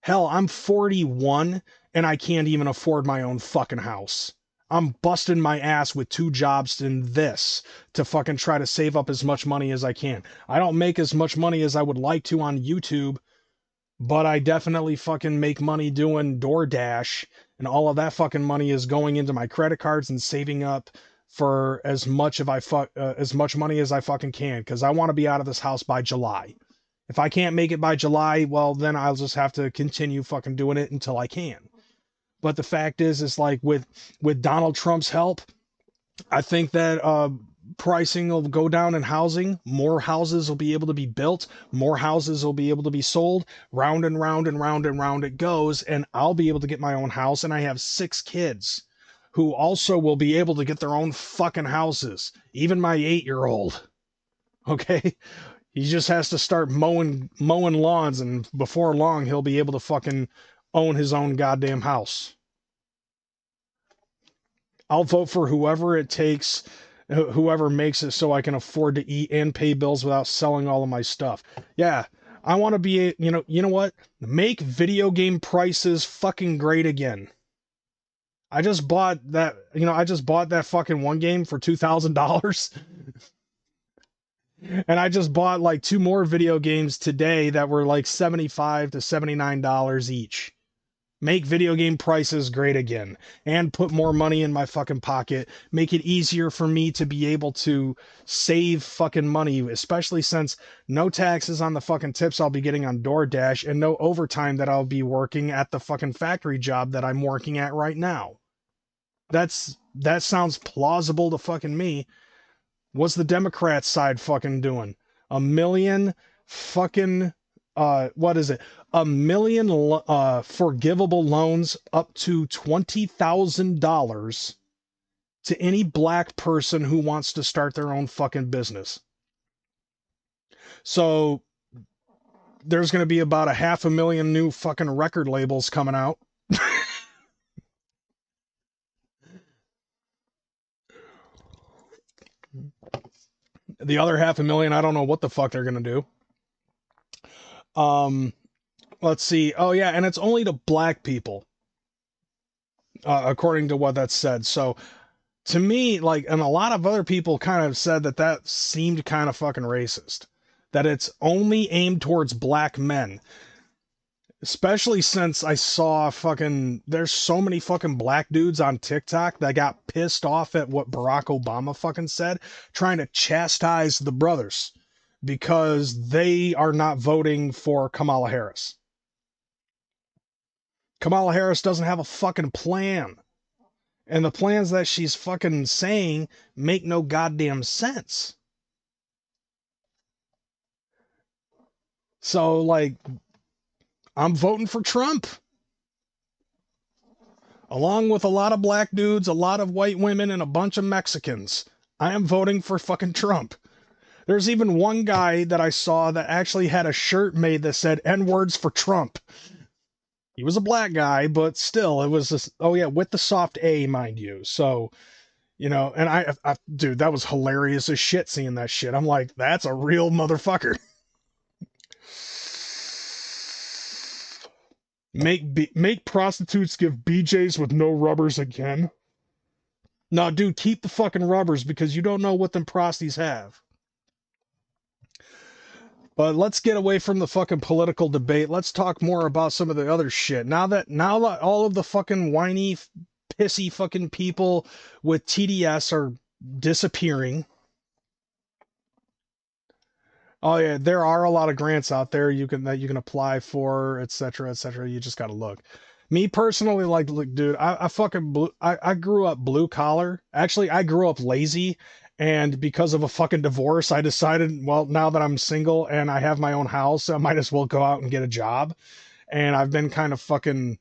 Hell, I'm 41 and I can't even afford my own fucking house. I'm busting my ass with 2 jobs in this to fucking try to save up as much money as I can. I don't make as much money as I would like to on YouTube, but I definitely fucking make money doing DoorDash, and all of that fucking money is going into my credit cards and saving up for as much money as I fucking can, because I want to be out of this house by July. If I can't make it by July, well, then I'll just have to continue fucking doing it until I can. But the fact is like with Donald Trump's help, I think that pricing will go down in housing. More houses will be able to be built. More houses will be able to be sold. Round and round and round and round it goes, and I'll be able to get my own house, and I have 6 kids who also will be able to get their own fucking houses. Even my 8-year-old. Okay? He just has to start mowing lawns, and before long, he'll be able to fucking own his own goddamn house. I'll vote for whoever it takes, whoever makes it so I can afford to eat and pay bills without selling all of my stuff. Yeah, I want to be, you know what? Make video game prices fucking great again. I just bought that fucking one game for $2,000. And I just bought like 2 more video games today that were like $75 to $79 each. Make video game prices great again and put more money in my fucking pocket. Make it easier for me to be able to save fucking money, especially since no taxes on the fucking tips I'll be getting on DoorDash and no overtime that I'll be working at the fucking factory job that I'm working at right now. That sounds plausible to fucking me. What's the Democrat side fucking doing? $1 million fucking what is it? $1 million forgivable loans up to $20,000 to any black person who wants to start their own fucking business. So there's going to be about 500,000 new fucking record labels coming out. The other 500,000, I don't know what the fuck they're going to do. Let's see. Oh yeah, and it's only to black people, according to what that said. So to me, like, and a lot of other people kind of said that seemed kind of fucking racist, that it's only aimed towards black men. Especially since I saw there's so many fucking black dudes on TikTok that got pissed off at what Barack Obama fucking said, trying to chastise the brothers because they are not voting for Kamala Harris. Kamala Harris doesn't have a fucking plan. And the plans that she's fucking saying make no goddamn sense. So, like, I'm voting for Trump. Along with a lot of black dudes, a lot of white women, and a bunch of Mexicans. I am voting for fucking Trump. There's even one guy that I saw that actually had a shirt made that said N-words for Trump. He was a black guy, but still, it was just, oh yeah, with the soft A, mind you. So, you know, and I dude, that was hilarious as shit seeing that shit. I'm like, that's a real motherfucker. Make prostitutes give BJs with no rubbers again. No, dude, keep the fucking rubbers because you don't know what them prosties have. But let's get away from the fucking political debate. Let's talk more about some of the other shit. Now that all of the fucking whiny, pissy fucking people with TDS are disappearing. Oh yeah, there are a lot of grants out there that you can apply for, etc., etc. You just gotta look. Me personally, like, look, dude, I grew up blue collar. Actually, I grew up lazy, and because of a fucking divorce, I decided, well, now that I'm single and I have my own house, I might as well go out and get a job. And I've been kind of fucking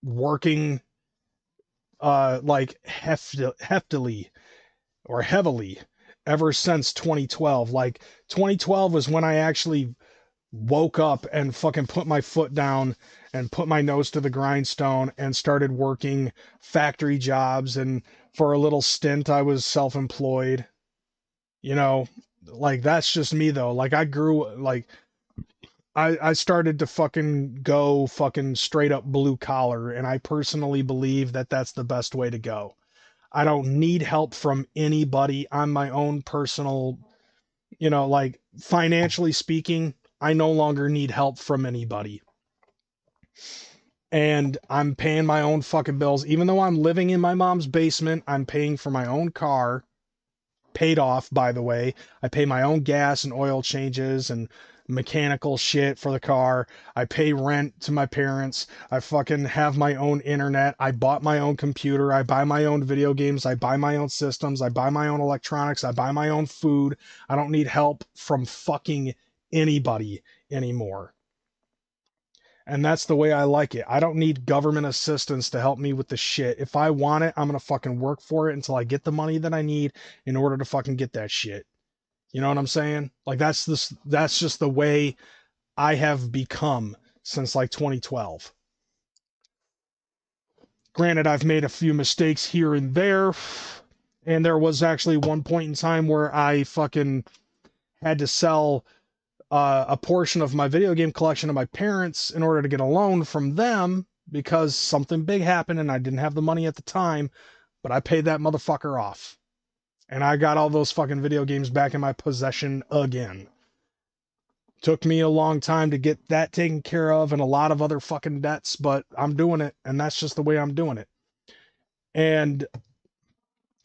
working, like heavily ever since 2012. Like 2012 was when I actually woke up and fucking put my foot down and put my nose to the grindstone and started working factory jobs. And for a little stint, I was self-employed. You know, like, that's just me though. Like, I started to fucking go fucking straight up blue collar, and I personally believe that that's the best way to go. I don't need help from anybody. I'm my own personal, you know, like, financially speaking, I no longer need help from anybody. And I'm paying my own fucking bills. Even though I'm living in my mom's basement, I'm paying for my own car. Paid off, by the way. I pay my own gas and oil changes and mechanical shit for the car. I pay rent to my parents. I fucking have my own internet. I bought my own computer. I buy my own video games. I buy my own systems. I buy my own electronics. I buy my own food. I don't need help from fucking anybody anymore. And that's the way I like it. I don't need government assistance to help me with the shit. If I want it, I'm going to fucking work for it until I get the money that I need in order to fucking get that shit. You know what I'm saying? Like, that's just the way I have become since like 2012. Granted, I've made a few mistakes here and there. And there was actually one point in time where I fucking had to sell a portion of my video game collection to my parents in order to get a loan from them because something big happened and I didn't have the money at the time, but I paid that motherfucker off. And I got all those fucking video games back in my possession again. Took me a long time to get that taken care of and a lot of other fucking debts, but I'm doing it, and that's just the way I'm doing it. And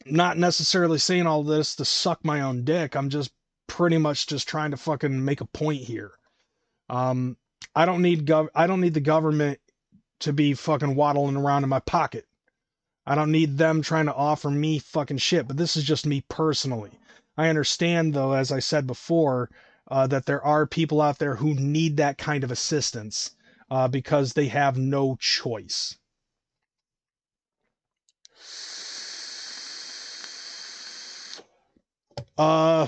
not necessarily saying all this to suck my own dick. I'm just pretty much just trying to fucking make a point here. I don't need the government to be fucking waddling around in my pocket. I don't need them trying to offer me fucking shit, but this is just me personally. I understand, though, as I said before, that there are people out there who need that kind of assistance because they have no choice. Will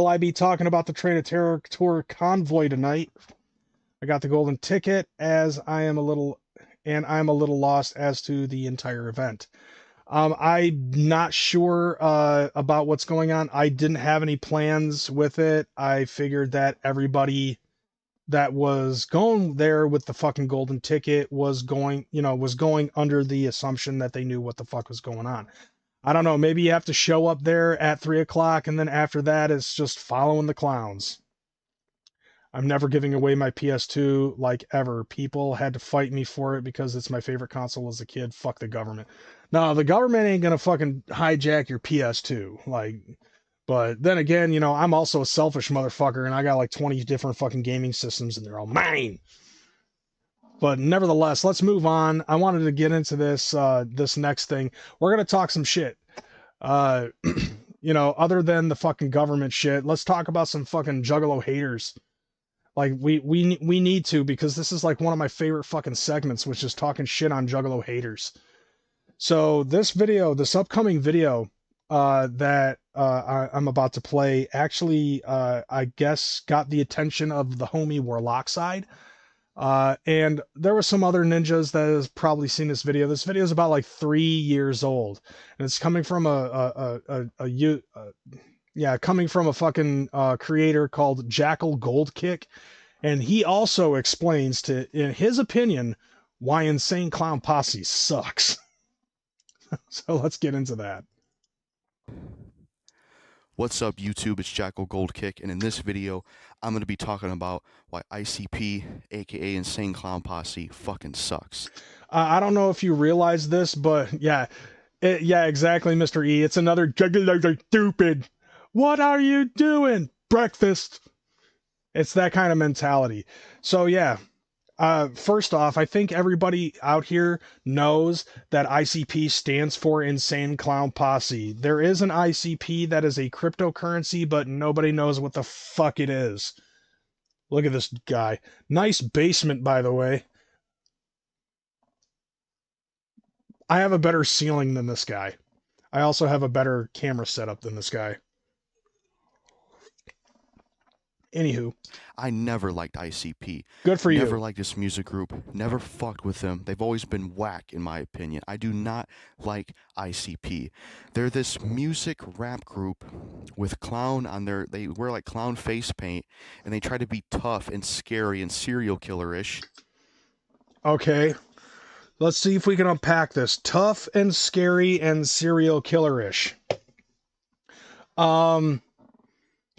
I be talking about the Train of Terror Tour convoy tonight? I got the golden ticket as I'm a little lost as to the entire event. I'm not sure about what's going on. I didn't have any plans with it. I figured that everybody that was going there with the fucking golden ticket was going under the assumption that they knew what the fuck was going on. I don't know, maybe you have to show up there at 3 o'clock and then after that it's just following the clowns. I'm never giving away my PS2 like ever. People had to fight me for it because it's my favorite console as a kid. Fuck the government. No, the government ain't gonna fucking hijack your PS2. But then again, I'm also a selfish motherfucker and I got like 20 different fucking gaming systems and they're all mine. But nevertheless, let's move on. I wanted to get into this next thing. We're gonna talk some shit. Other than the fucking government shit, let's talk about some fucking Juggalo haters. Like we need to, because this is like one of my favorite fucking segments, which is talking shit on Juggalo haters. So this upcoming video that I'm about to play actually I guess got the attention of the homie Warlockside. And there were some other ninjas that has probably seen this video. This video is about like 3 years old, and it's coming from coming from a fucking creator called Jackal Gold Kick, and he also explains in his opinion, why Insane Clown Posse sucks. So let's get into that. What's up, YouTube? It's Jackal Gold Kick, and in this video, I'm going to be talking about why ICP, aka Insane Clown Posse, fucking sucks. I don't know if you realize this, but yeah, exactly, Mr. E. It's another Juggalo are stupid. What are you doing? Breakfast. It's that kind of mentality. So yeah. First off, I think everybody out here knows that ICP stands for Insane Clown Posse. There is an ICP that is a cryptocurrency, but nobody knows what the fuck it is. Look at this guy. Nice basement, by the way. I have a better ceiling than this guy. I also have a better camera setup than this guy. Anywho. I never liked ICP. Good for you. Never liked this music group. Never fucked with them. They've always been whack, in my opinion. I do not like ICP. They're this music rap group with clown on they wear like clown face paint, and they try to be tough and scary and serial killer-ish. Okay. Let's see if we can unpack this. Tough and scary and serial killer-ish.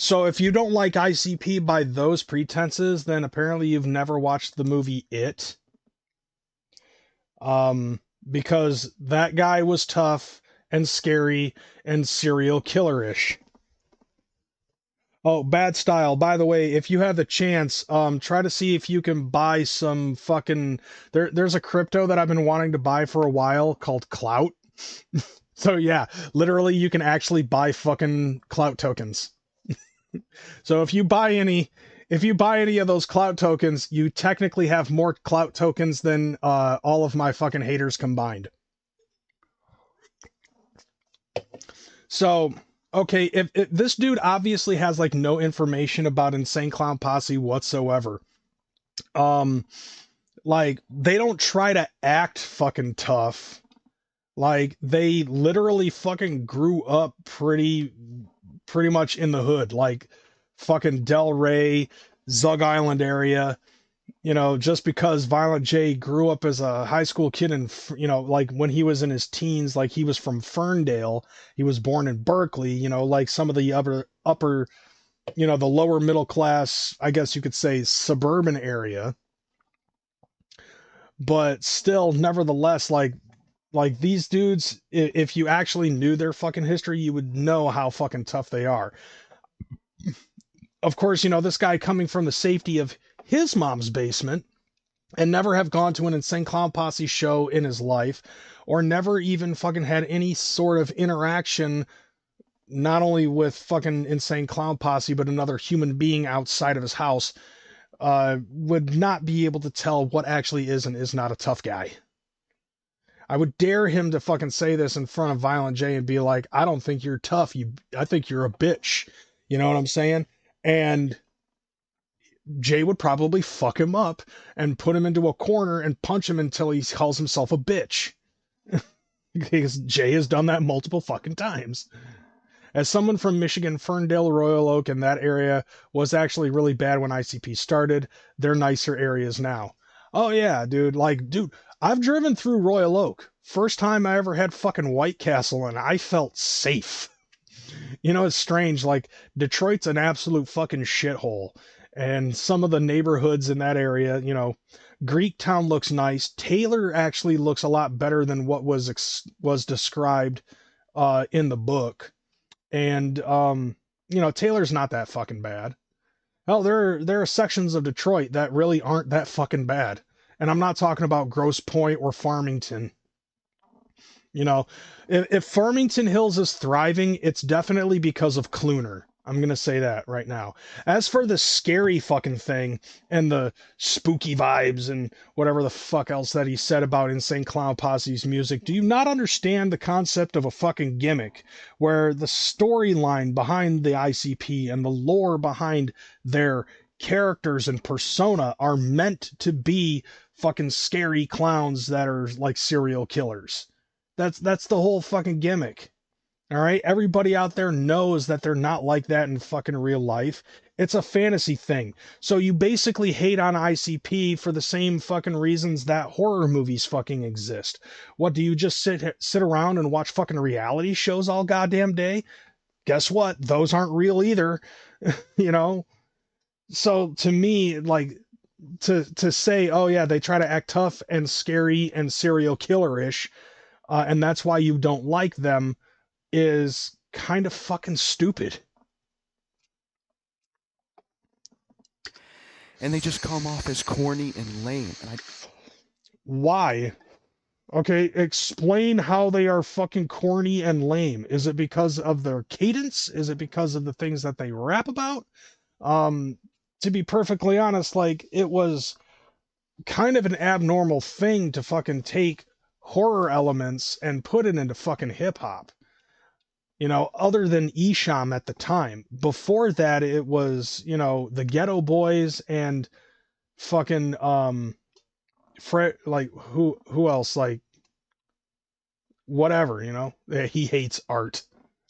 So if you don't like ICP by those pretenses, then apparently you've never watched the movie It. Because that guy was tough and scary and serial killer-ish. Oh, bad style. By the way, if you have the chance, try to see if you can buy some fucking... There's a crypto that I've been wanting to buy for a while called Clout. So yeah, literally you can actually buy fucking Clout tokens. So if you buy any of those Clout tokens, you technically have more Clout tokens than all of my fucking haters combined. So, okay, if this dude obviously has like no information about Insane Clown Posse whatsoever. Like they don't try to act fucking tough. Like they literally fucking grew up pretty much in the hood, like fucking Del Rey, Zug Island area, You know, just because Violent J grew up as a high school kid and, you know, like when he was in his teens, like he was from Ferndale, he was born in Berkeley, you know, like some of the upper, you know, the lower middle class, I guess you could say suburban area. But still, nevertheless, like these dudes, if you actually knew their fucking history, you would know how fucking tough they are. Of course, you know, this guy coming from the safety of his mom's basement and never have gone to an Insane Clown Posse show in his life, or never even fucking had any sort of interaction, not only with fucking Insane Clown Posse, but another human being outside of his house, would not be able to tell what actually is and is not a tough guy. I would dare him to fucking say this in front of Violent J and be like, I don't think you're tough. I think you're a bitch. You know what I'm saying? And Jay would probably fuck him up and put him into a corner and punch him until he calls himself a bitch. Because Jay has done that multiple fucking times. As someone from Michigan, Ferndale, Royal Oak, and that area was actually really bad when ICP started. They're nicer areas now. Oh yeah, dude. Like, dude, I've driven through Royal Oak. First time I ever had fucking White Castle and I felt safe. You know, it's strange. Like, Detroit's an absolute fucking shithole. And some of the neighborhoods in that area, you know, Greektown looks nice. Taylor actually looks a lot better than what was described in the book. And, you know, Taylor's not that fucking bad. Hell, there are sections of Detroit that really aren't that fucking bad. And I'm not talking about Grosse Pointe or Farmington. You know, if Farmington Hills is thriving, it's definitely because of Cluner. I'm going to say that right now. As for the scary fucking thing and the spooky vibes and whatever the fuck else that he said about Insane Clown Posse's music, do you not understand the concept of a fucking gimmick where the storyline behind the ICP and the lore behind their characters and persona are meant to be fucking scary clowns that are like serial killers? That's the whole fucking gimmick. All right, everybody out there knows that they're not like that in fucking real life. It's a fantasy thing. So you basically hate on ICP for the same fucking reasons that horror movies fucking exist. What, do you just sit around and watch fucking reality shows all goddamn day? Guess what? Those aren't real either. You know? So to me, like, to say, oh yeah, they try to act tough and scary and serial killer-ish, and that's why you don't like them, is kind of fucking stupid. And they just come off as corny and lame. And Why? Okay, explain how they are fucking corny and lame. Is it because of their cadence? Is it because of the things that they rap about? To be perfectly honest, like, it was kind of an abnormal thing to fucking take horror elements and put it into fucking hip-hop. You know, other than Esham at the time. Before that, it was, you know, the Ghetto Boys and fucking, like, who else? Like, whatever, you know? He hates art.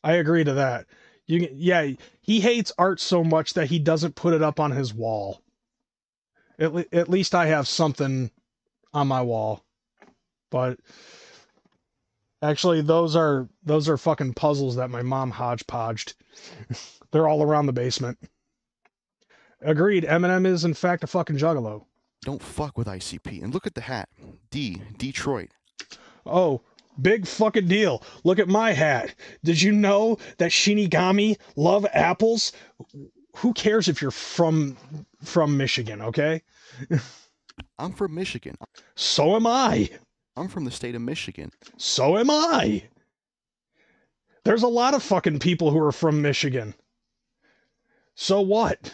I agree to that. Yeah, he hates art so much that he doesn't put it up on his wall. At least I have something on my wall. But actually, those are fucking puzzles that my mom hodgepodged. They're all around the basement. Agreed. Eminem is in fact a fucking juggalo. Don't fuck with ICP. And look at the hat. Detroit. Oh, big fucking deal. Look at my hat. Did you know that Shinigami love apples? Who cares if you're from Michigan, okay? I'm from Michigan. So am I. I'm from the state of Michigan. So am I. There's a lot of fucking people who are from Michigan. So what?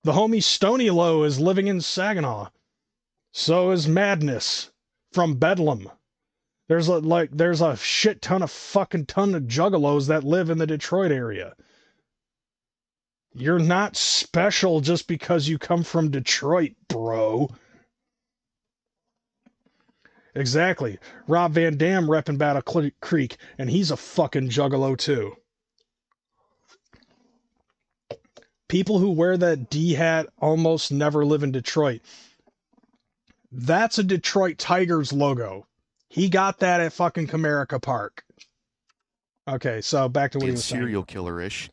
The homie Stony Low is living in Saginaw. So is Madness from Bedlam. There's a shit ton of juggalos that live in the Detroit area. You're not special just because you come from Detroit, bro. Exactly. Rob Van Dam repping Battle Creek, and he's a fucking juggalo too. people who wear that D hat almost never live in Detroit. That's a Detroit Tigers logo. He got that at fucking Comerica Park. Okay, so back to what he was saying. Serial killer-ish.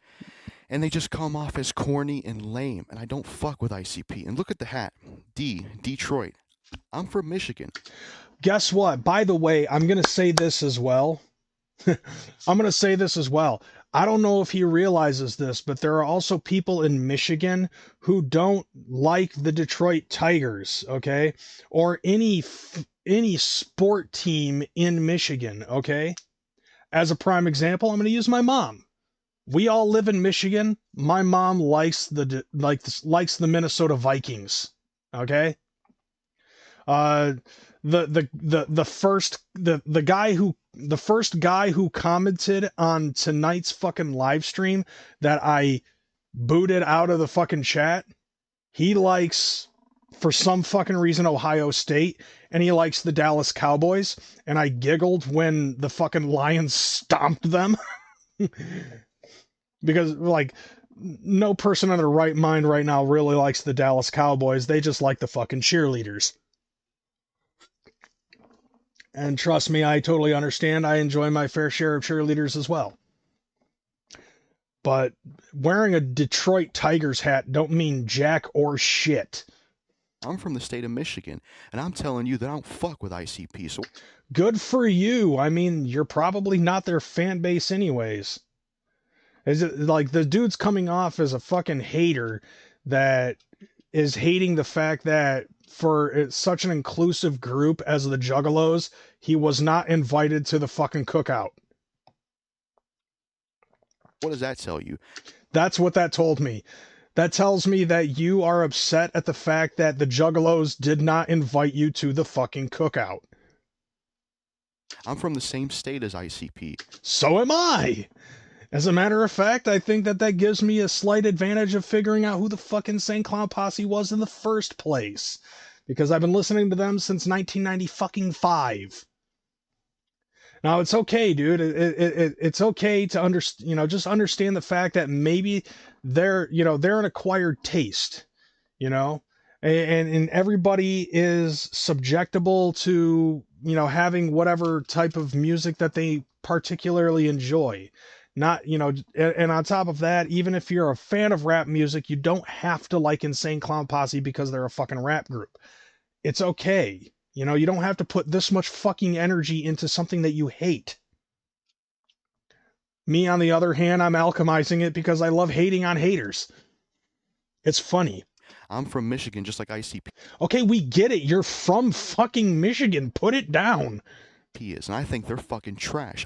And they just come off as corny and lame, and I don't fuck with ICP. And look at the hat. D, Detroit. I'm from Michigan. Guess what? By the way, I'm going to say this as well. I don't know if he realizes this, but there are also people in Michigan who don't like the Detroit Tigers, okay? Or any sport team in Michigan, okay? As a prime example, I'm going to use my mom. We all live in Michigan. My mom likes the Minnesota Vikings, okay? The first guy who commented on tonight's fucking live stream that I booted out of the fucking chat, he likes, for some fucking reason, Ohio State, and he likes the Dallas Cowboys, and I giggled when the fucking Lions stomped them. Because, like, no person in their right mind right now really likes the Dallas Cowboys. They just like the fucking cheerleaders. And trust me, I totally understand. I enjoy my fair share of cheerleaders as well. But wearing a Detroit Tigers hat don't mean jack or shit. I'm from the state of Michigan, and I'm telling you that I don't fuck with ICP. So good for you. I mean, you're probably not their fan base anyways. Is it like the dude's coming off as a fucking hater that is hating the fact that for such an inclusive group as the Juggalos, he was not invited to the fucking cookout. What does that tell you? That's what that told me. That tells me that you are upset at the fact that the Juggalos did not invite you to the fucking cookout. I'm from the same state as ICP. So am I! As a matter of fact, I think that gives me a slight advantage of figuring out who the fucking St. Clown Posse was in the first place. Because I've been listening to them since 1995. Now, it's okay, dude. It's okay to just understand the fact that maybe they're an acquired taste, and everybody is subjectable to, having whatever type of music that they particularly enjoy. Not, and on top of that, even if you're a fan of rap music, you don't have to like Insane Clown Posse because they're a fucking rap group. It's okay. You don't have to put this much fucking energy into something that you hate. Me, on the other hand, I'm alchemizing it because I love hating on haters. It's funny. I'm from Michigan, just like ICP. Okay, we get it. You're from fucking Michigan. Put it down. And I think they're fucking trash.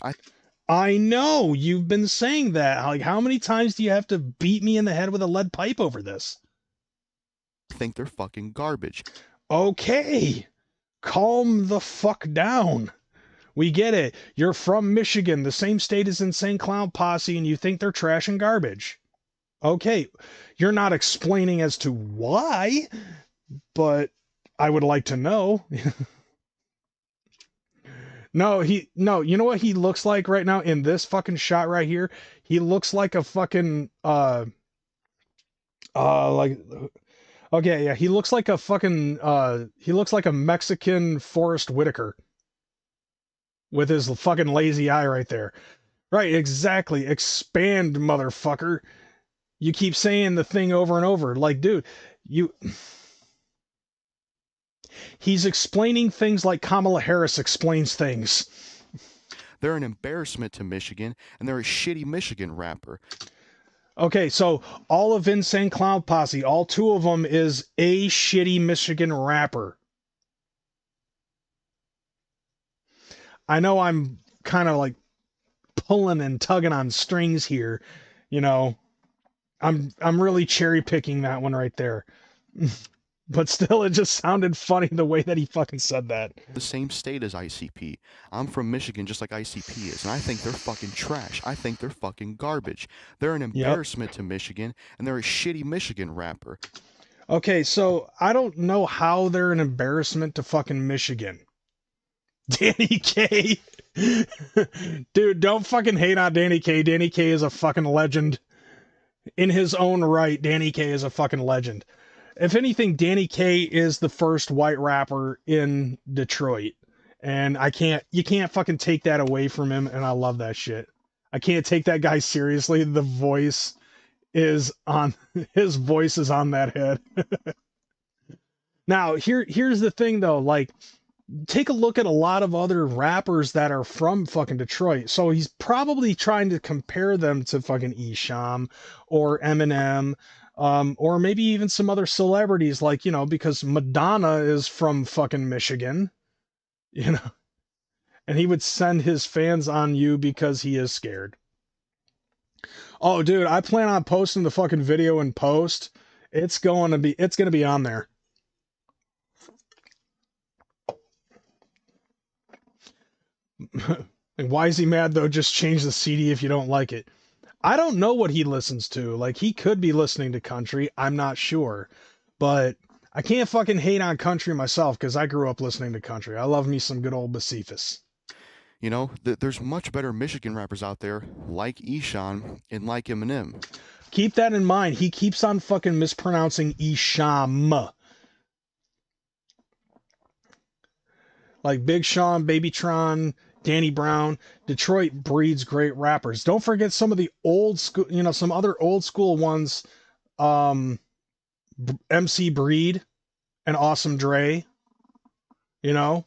I know, you've been saying that. Like, how many times do you have to beat me in the head with a lead pipe over this? I think they're fucking garbage. Okay, calm the fuck down. We get it. You're from Michigan, the same state as Insane Clown Posse, and you think they're trash and garbage. Okay, you're not explaining as to why, but I would like to know. No, you know what he looks like right now in this fucking shot right here? He looks like a fucking, okay, yeah, he looks like a fucking, he looks like a Mexican Forrest Whitaker. With his fucking lazy eye right there. Right, exactly. Expand, motherfucker. You keep saying the thing over and over. Like, dude, he's explaining things like Kamala Harris explains things. They're an embarrassment to Michigan, and they're a shitty Michigan rapper. Okay, so all of Insane Clown Posse, all two of them is a shitty Michigan rapper. I know I'm kind of like pulling and tugging on strings here, I'm really cherry picking that one right there. But still, it just sounded funny the way that he fucking said that. The same state as ICP. I'm from Michigan just like ICP is, and I think they're fucking trash. I think they're fucking garbage. They're an embarrassment to Michigan, and they're a shitty Michigan rapper. Okay, so I don't know how they're an embarrassment to fucking Michigan. Danny K. Dude, don't fucking hate on Danny K. Danny K is a fucking legend. In his own right, Danny K is a fucking legend. If anything, Danny K is the first white rapper in Detroit. And you can't fucking take that away from him, and I love that shit. I can't take that guy seriously. His voice is on that head. Now, here's the thing though, like, take a look at a lot of other rappers that are from fucking Detroit. So he's probably trying to compare them to fucking Esham or Eminem, or maybe even some other celebrities, like, you know, because Madonna is from fucking Michigan, you know, and he would send his fans on you because he is scared. Oh, dude, I plan on posting the fucking video in post. It's gonna be on there. And why is he mad though? Just change the CD if you don't like it. I don't know what he listens to. Like, he could be listening to country. I'm not sure. But I can't fucking hate on country myself because I grew up listening to country. I love me some good old Bacifus. You know, there's much better Michigan rappers out there, like Esham and like Eminem. Keep that in mind. He keeps on fucking mispronouncing Esham. Like Big Sean, Babytron, Danny Brown. Detroit breeds great rappers. Don't forget some of the old school, you know, some other old school ones. MC Breed and Awesome Dre, you know.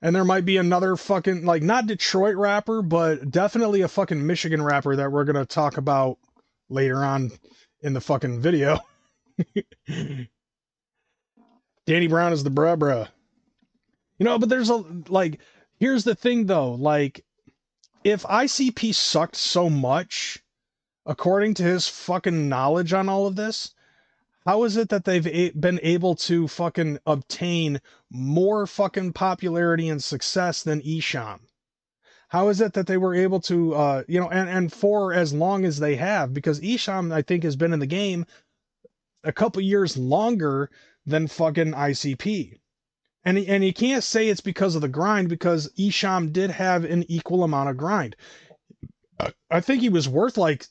And there might be another fucking, like, not Detroit rapper, but definitely a fucking Michigan rapper that we're going to talk about later on in the fucking video. Danny Brown is the bruh. You know, but there's here's the thing though, like, if ICP sucked so much, according to his fucking knowledge on all of this, how is it that they've been able to fucking obtain more fucking popularity and success than Esham? How is it that they were able to, you know, and for as long as they have? Because Esham, I think, has been in the game a couple years longer than fucking ICP. And you can't say it's because of the grind, because Esham did have an equal amount of grind. I think he was worth, like,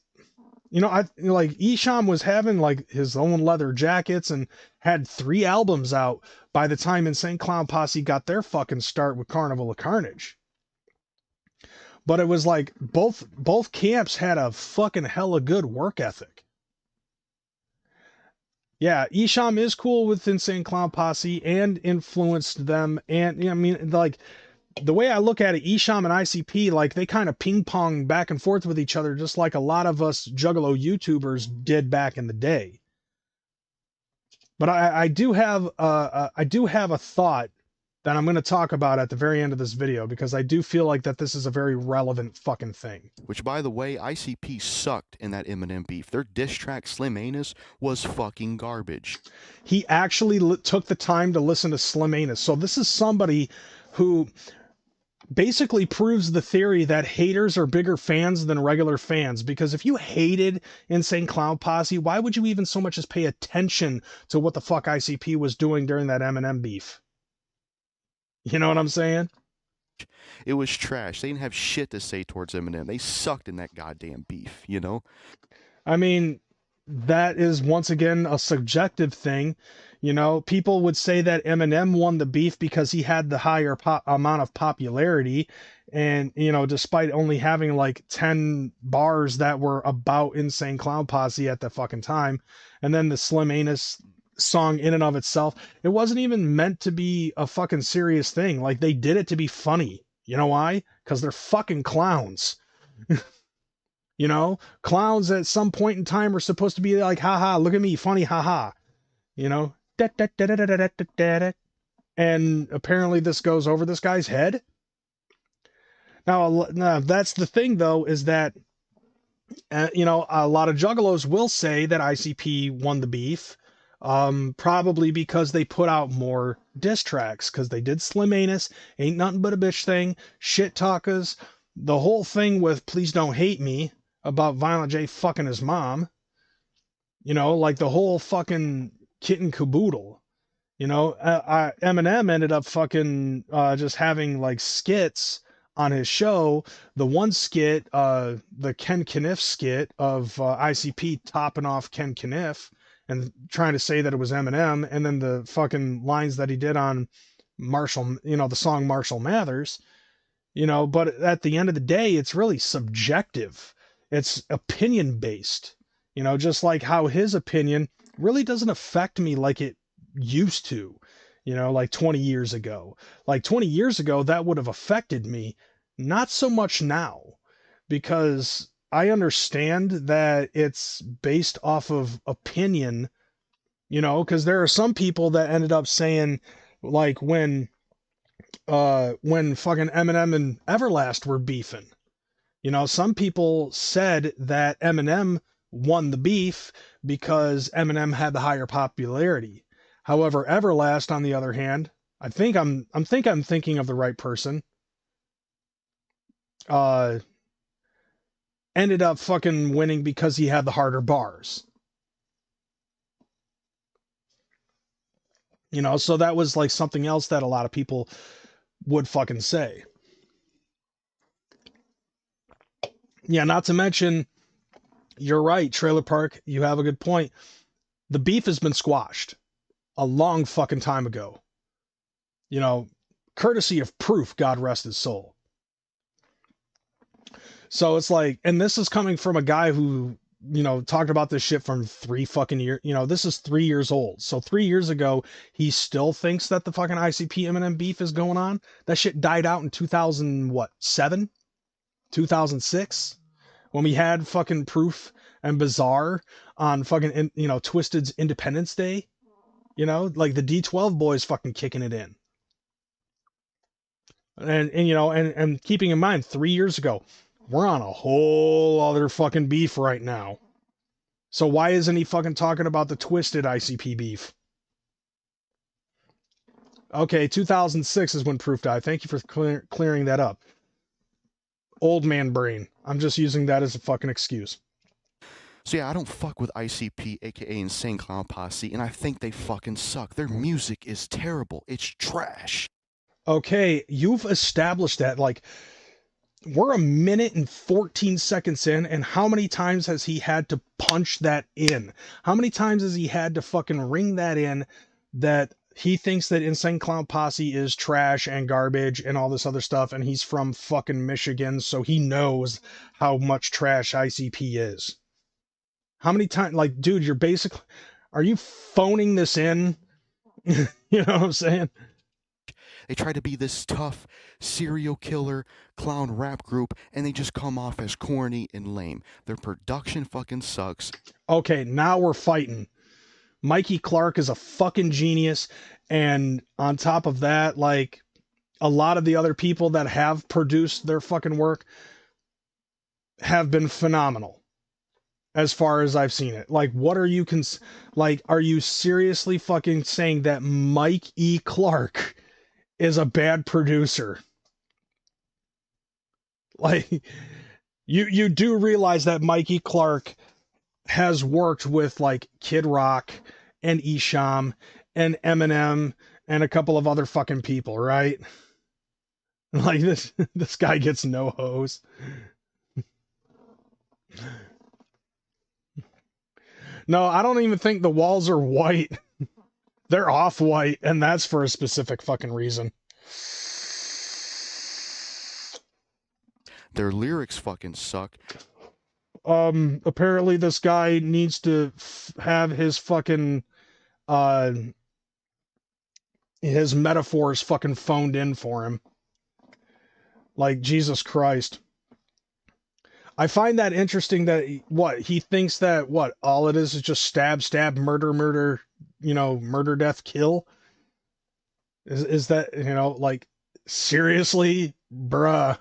you know, Esham was having like his own leather jackets and had 3 albums out by the time Insane Clown Posse got their fucking start with Carnival of Carnage. But it was like both camps had a fucking hella good work ethic. Yeah, Esham is cool with Insane Clown Posse and influenced them, and, you know, I mean, like, the way I look at it, Esham and ICP, like, they kind of ping pong back and forth with each other, just like a lot of us Juggalo YouTubers did back in the day. But I do have a thought that I'm going to talk about at the very end of this video, because I do feel like that this is a very relevant fucking thing. Which, by the way, ICP sucked in that Eminem beef. Their diss track, Slim Anus, was fucking garbage. He actually took the time to listen to Slim Anus. So this is somebody who basically proves the theory that haters are bigger fans than regular fans. Because if you hated Insane Clown Posse, why would you even so much as pay attention to what the fuck ICP was doing during that Eminem beef? You know what I'm saying? It was trash. They didn't have shit to say towards Eminem. They sucked in that goddamn beef, you know? I mean, that is once again a subjective thing. You know, people would say that Eminem won the beef because he had the higher amount of popularity. And, you know, despite only having like 10 bars that were about Insane Clown Posse at the fucking time. And then the Slim Anus song in and of itself, it wasn't even meant to be a fucking serious thing. Like, they did it to be funny. You know why? Because they're fucking clowns. You know, clowns at some point in time are supposed to be like, haha, look at me, funny, haha. You know, and apparently this goes over this guy's head. Now that's the thing though, is that you know, a lot of juggalos will say that ICP won the beef, probably because they put out more diss tracks, because they did Slim Anus, Ain't Nothing But a Bitch Thing, Shit Talkers, the whole thing with Please Don't Hate Me about Violent J fucking his mom, you know, like the whole fucking kit and caboodle. You know, Eminem ended up fucking just having like skits on his show, the one skit, the Ken Kniff skit of ICP topping off Ken Kniff and trying to say that it was Eminem, and then the fucking lines that he did on Marshall, the song Marshall Mathers, but at the end of the day, it's really subjective. It's opinion based, just like how his opinion really doesn't affect me like it used to, like 20 years ago. Like 20 years ago, that would have affected me. Not so much now, because I understand that it's based off of opinion, because there are some people that ended up saying, like, when fucking Eminem and Everlast were beefing, some people said that Eminem won the beef because Eminem had the higher popularity. However, Everlast, on the other hand, I'm thinking of the right person, ended up fucking winning because he had the harder bars. So that was like something else that a lot of people would fucking say. Yeah, not to mention, you're right, Trailer Park, you have a good point. The beef has been squashed a long fucking time ago. Courtesy of Proof, God rest his soul. So it's like, and this is coming from a guy who, talked about this shit from 3 fucking years. This is 3 years old. So 3 years ago, he still thinks that the fucking ICP Eminem beef is going on. That shit died out in 2007, 2006, when we had fucking Proof and Bizarre on fucking, Twisted's Independence Day. Like the D12 boys fucking kicking it in. And keeping in mind, 3 years ago, we're on a whole other fucking beef right now. So why isn't he fucking talking about the Twisted ICP beef? Okay, 2006 is when Proof died. Thank you for clearing that up. Old man brain. I'm just using that as a fucking excuse. So yeah, I don't fuck with ICP, aka Insane Clown Posse, and I think they fucking suck. Their music is terrible. It's trash. Okay, you've established that. Like, we're a minute and 14 seconds in, and how many times has he had to punch that in? How many times has he had to fucking ring that in that he thinks that Insane Clown Posse is trash and garbage and all this other stuff, and he's from fucking Michigan, so he knows how much trash ICP is? How many times, like, dude, are you phoning this in? You know what I'm saying? They try to be this tough serial killer clown rap group, and they just come off as corny and lame. Their production fucking sucks. Okay, now we're fighting. Mikey Clark is a fucking genius, and on top of that, like, a lot of the other people that have produced their fucking work have been phenomenal. As far as I've seen it. Like, what are you are you seriously fucking saying that Mike E. Clark is a bad producer? Like, you do realize that Mikey Clark has worked with like Kid Rock and Esham and Eminem and a couple of other fucking people, right? Like, this guy gets no hose. No, I don't even think the walls are white. They're off-white, and that's for a specific fucking reason. Their lyrics fucking suck. Apparently this guy needs to have his fucking, his metaphors fucking phoned in for him. Like, Jesus Christ. I find that interesting that, he thinks that, all it is just stab, stab, murder, murder, murder, death, kill? Is that, like, seriously? Bruh.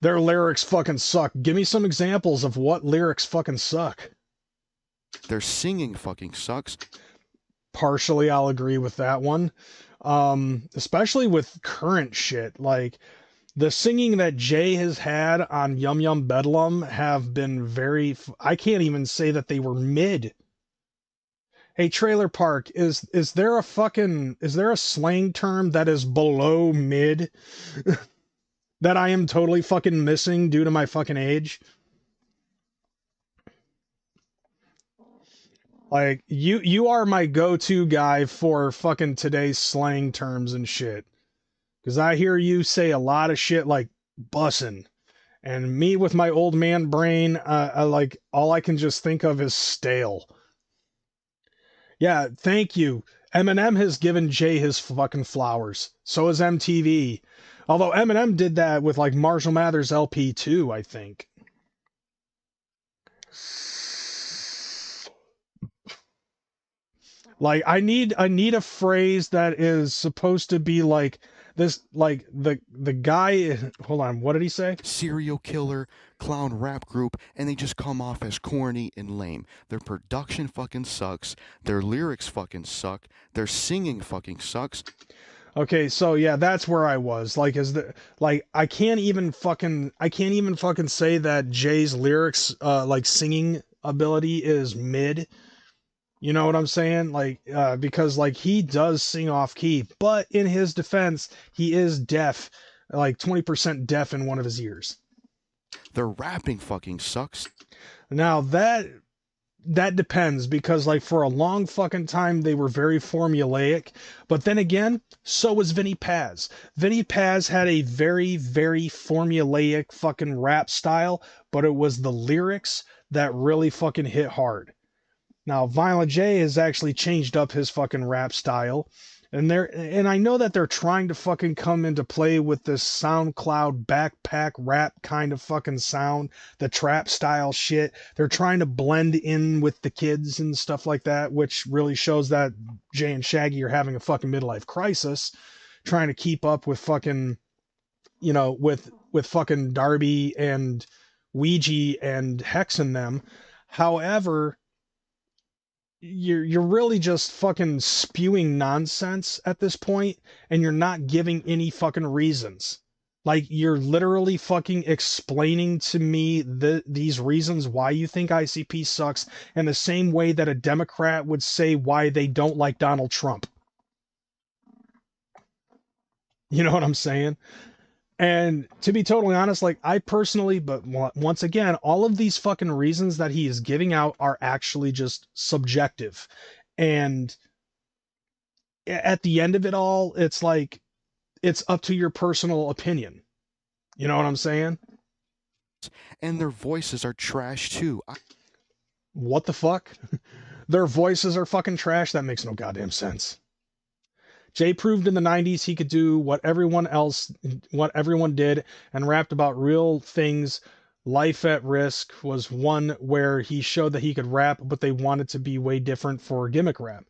Their lyrics fucking suck. Give me some examples of what lyrics fucking suck. Their singing fucking sucks. Partially, I'll agree with that one. Especially with current shit. Like, the singing that Jay has had on Yum Yum Bedlam have been very... I can't even say that they were mid. Hey, Trailer Park, is there a slang term that is below mid that I am totally fucking missing due to my fucking age? Like, you are my go-to guy for fucking today's slang terms and shit. Because I hear you say a lot of shit like bussin'. And me with my old man brain, I like, all I can just think of is stale. Yeah, thank you. Eminem has given Jay his fucking flowers. So has MTV. Although Eminem did that with like Marshall Mathers LP too, I think. Like I need a phrase that is supposed to be like this, like the guy. Hold on, what did he say? Serial killer, clown rap group, and they just come off as corny and lame. Their production fucking sucks. Their lyrics fucking suck. Their singing fucking sucks. Okay, so yeah, that's where I was. Like, I can't even fucking say that Jay's lyrics, like singing ability is mid. You know what I'm saying? Like, because like he does sing off key, but in his defense, he is deaf, like 20% deaf in one of his ears. Their rapping fucking sucks. Now that depends, because like for a long fucking time they were very formulaic, but then again, so was Vinny Paz. Vinny Paz had a very, very formulaic fucking rap style, but it was the lyrics that really fucking hit hard. Now, Violent J has actually changed up his fucking rap style, and I know that they're trying to fucking come into play with this SoundCloud backpack rap kind of fucking sound, the trap style shit. They're trying to blend in with the kids and stuff like that, which really shows that Jay and Shaggy are having a fucking midlife crisis, trying to keep up with fucking, you know, with fucking Darby and Ouija and Hex and them. However, you're really just fucking spewing nonsense at this point, and you're not giving any fucking reasons. Like, you're literally fucking explaining to me these reasons why you think ICP sucks in the same way that a Democrat would say why they don't like Donald Trump. You know what I'm saying? And to be totally honest, like, I personally, but once again, all of these fucking reasons that he is giving out are actually just subjective. And at the end of it all, it's like, it's up to your personal opinion. You know what I'm saying? And their voices are trash too. What the fuck? Their voices are fucking trash? That makes no goddamn sense. Jay proved in the 90s he could do what everyone did, and rapped about real things. Life at Risk was one where he showed that he could rap, but they wanted to be way different for gimmick rap.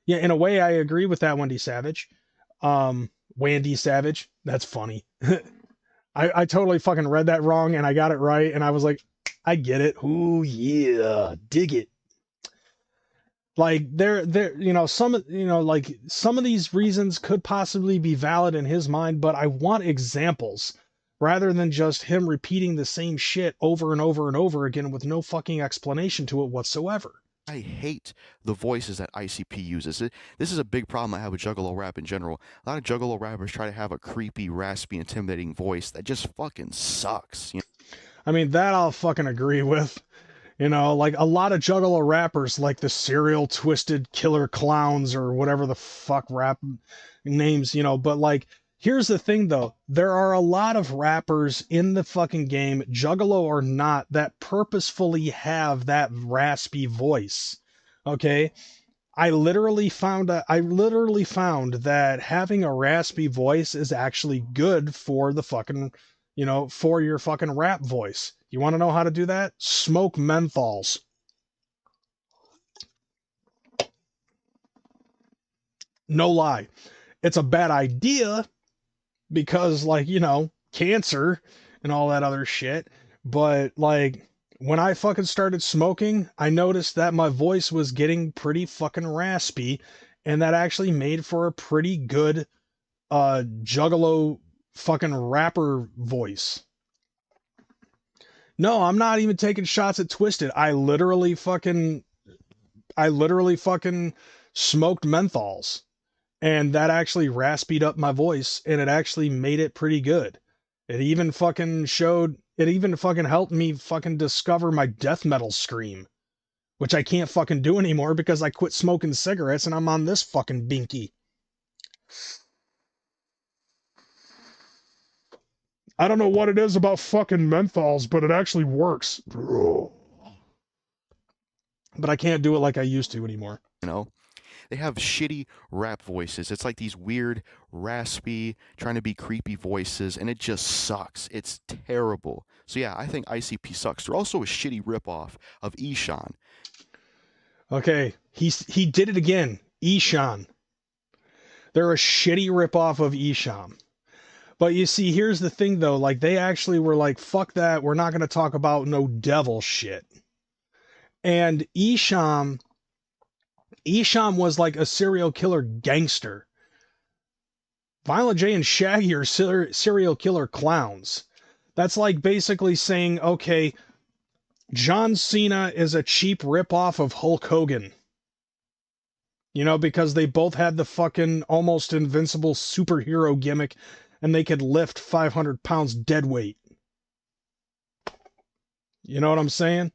Yeah, in a way, I agree with that, Wendy Savage. Wandy Savage. That's funny. I totally fucking read that wrong, and I got it right, and I was like, I get it. Ooh, yeah. Dig it. Like, some of these reasons could possibly be valid in his mind, but I want examples rather than just him repeating the same shit over and over and over again with no fucking explanation to it whatsoever. I hate the voices that ICP uses. This is a big problem I have with Juggalo rap in general. A lot of Juggalo rappers try to have a creepy, raspy, intimidating voice that just fucking sucks. You know? I mean, that I'll fucking agree with. You know, like a lot of Juggalo rappers, like the Serial Twisted Killer Clowns or whatever the fuck rap names, you know, but like, here's the thing though, there are a lot of rappers in the fucking game, Juggalo or not, that purposefully have that raspy voice. Okay? I literally found that having a raspy voice is actually good for the fucking, you know, for your fucking rap voice. You want to know how to do that? Smoke menthols. No lie. It's a bad idea because, like, you know, cancer and all that other shit. But, like, when I fucking started smoking, I noticed that my voice was getting pretty fucking raspy, and that actually made for a pretty good Juggalo fucking rapper voice. No, I'm not even taking shots at Twisted. I literally fucking I literally fucking smoked menthols, and that actually raspied up my voice, and it actually made it pretty good. It even fucking helped me fucking discover my death metal scream, which I can't fucking do anymore because I quit smoking cigarettes and I'm on this fucking binky. I don't know what it is about fucking menthols, but it actually works. But I can't do it like I used to anymore. You know, they have shitty rap voices. It's like these weird, raspy, trying to be creepy voices, and it just sucks. It's terrible. So yeah, I think ICP sucks. They're also a shitty ripoff of Ishan. Okay, he did it again. Ishan. They're a shitty ripoff of Isham. But you see, here's the thing though, like they actually were like, fuck that, we're not going to talk about no devil shit. And Isham was like a serial killer gangster. Violent J and Shaggy are serial killer clowns. That's like basically saying, okay, John Cena is a cheap ripoff of Hulk Hogan. You know, because they both had the fucking almost invincible superhero gimmick and they could lift 500 pounds dead weight. You know what I'm saying?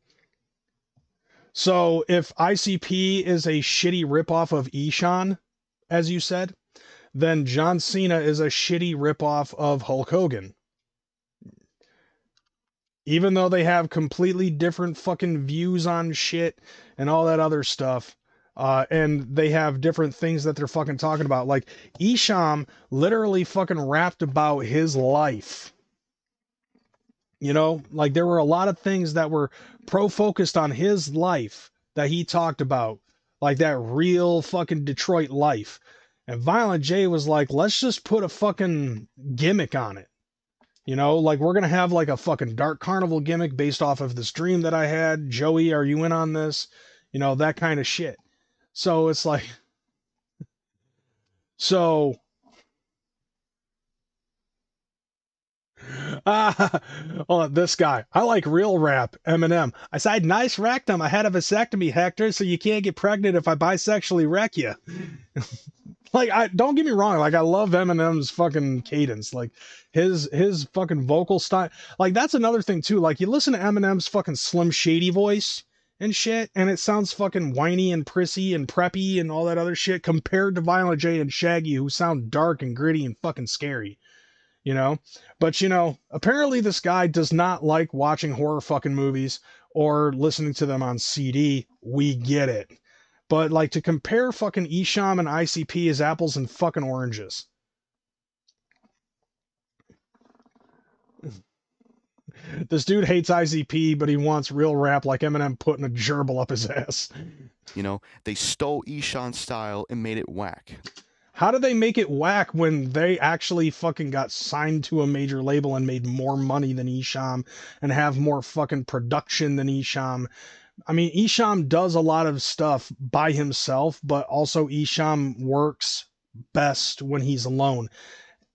So if ICP is a shitty ripoff of Ishan, as you said, then John Cena is a shitty ripoff of Hulk Hogan. Even though they have completely different fucking views on shit and all that other stuff, and they have different things that they're fucking talking about. Like, Isham literally fucking rapped about his life. You know, like there were a lot of things that were pro-focused on his life that he talked about. Like that real fucking Detroit life. And Violent J was like, let's just put a fucking gimmick on it. You know, like we're going to have like a fucking Dark Carnival gimmick based off of this dream that I had. Joey, are you in on this? You know, that kind of shit. So it's like, so, oh, this guy. I like real rap, Eminem. I said, nice rectum. I had a vasectomy, Hector, so you can't get pregnant if I bisexually wreck you. Like, don't get me wrong. Like, I love Eminem's fucking cadence. Like, his fucking vocal style. Like, that's another thing, too. Like, you listen to Eminem's fucking Slim Shady voice and shit, and it sounds fucking whiny and prissy and preppy and all that other shit compared to Violent J and Shaggy, who sound dark and gritty and fucking scary. You know? But, you know, apparently this guy does not like watching horror fucking movies or listening to them on CD. We get it. But, like, to compare fucking Isham and ICP is apples and fucking oranges. This dude hates ICP, but he wants real rap like Eminem putting a gerbil up his ass. You know, they stole Ishan's style and made it whack. How did they make it whack when they actually fucking got signed to a major label and made more money than Isham and have more fucking production than Isham? I mean, Isham does a lot of stuff by himself, but also Isham works best when he's alone.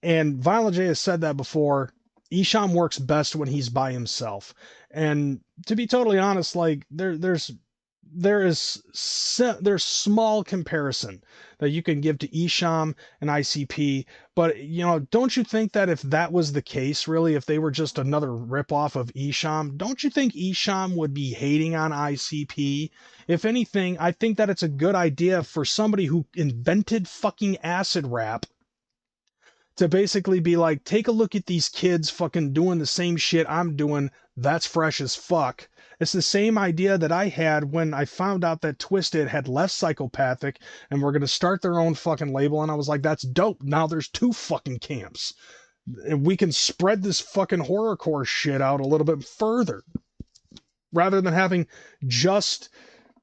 And Violent J has said that before. Isham works best when he's by himself. And to be totally honest, like there's small comparison that you can give to Isham and ICP, but you know, don't you think that if that was the case, really, if they were just another ripoff of Isham, don't you think Isham would be hating on ICP? If anything, I think that it's a good idea for somebody who invented fucking acid rap to basically be like, take a look at these kids fucking doing the same shit I'm doing. That's fresh as fuck. It's the same idea that I had when I found out that Twisted had left Psychopathic and were going to start their own fucking label. And I was like, that's dope. Now there's two fucking camps. And we can spread this fucking horrorcore shit out a little bit further. Rather than having just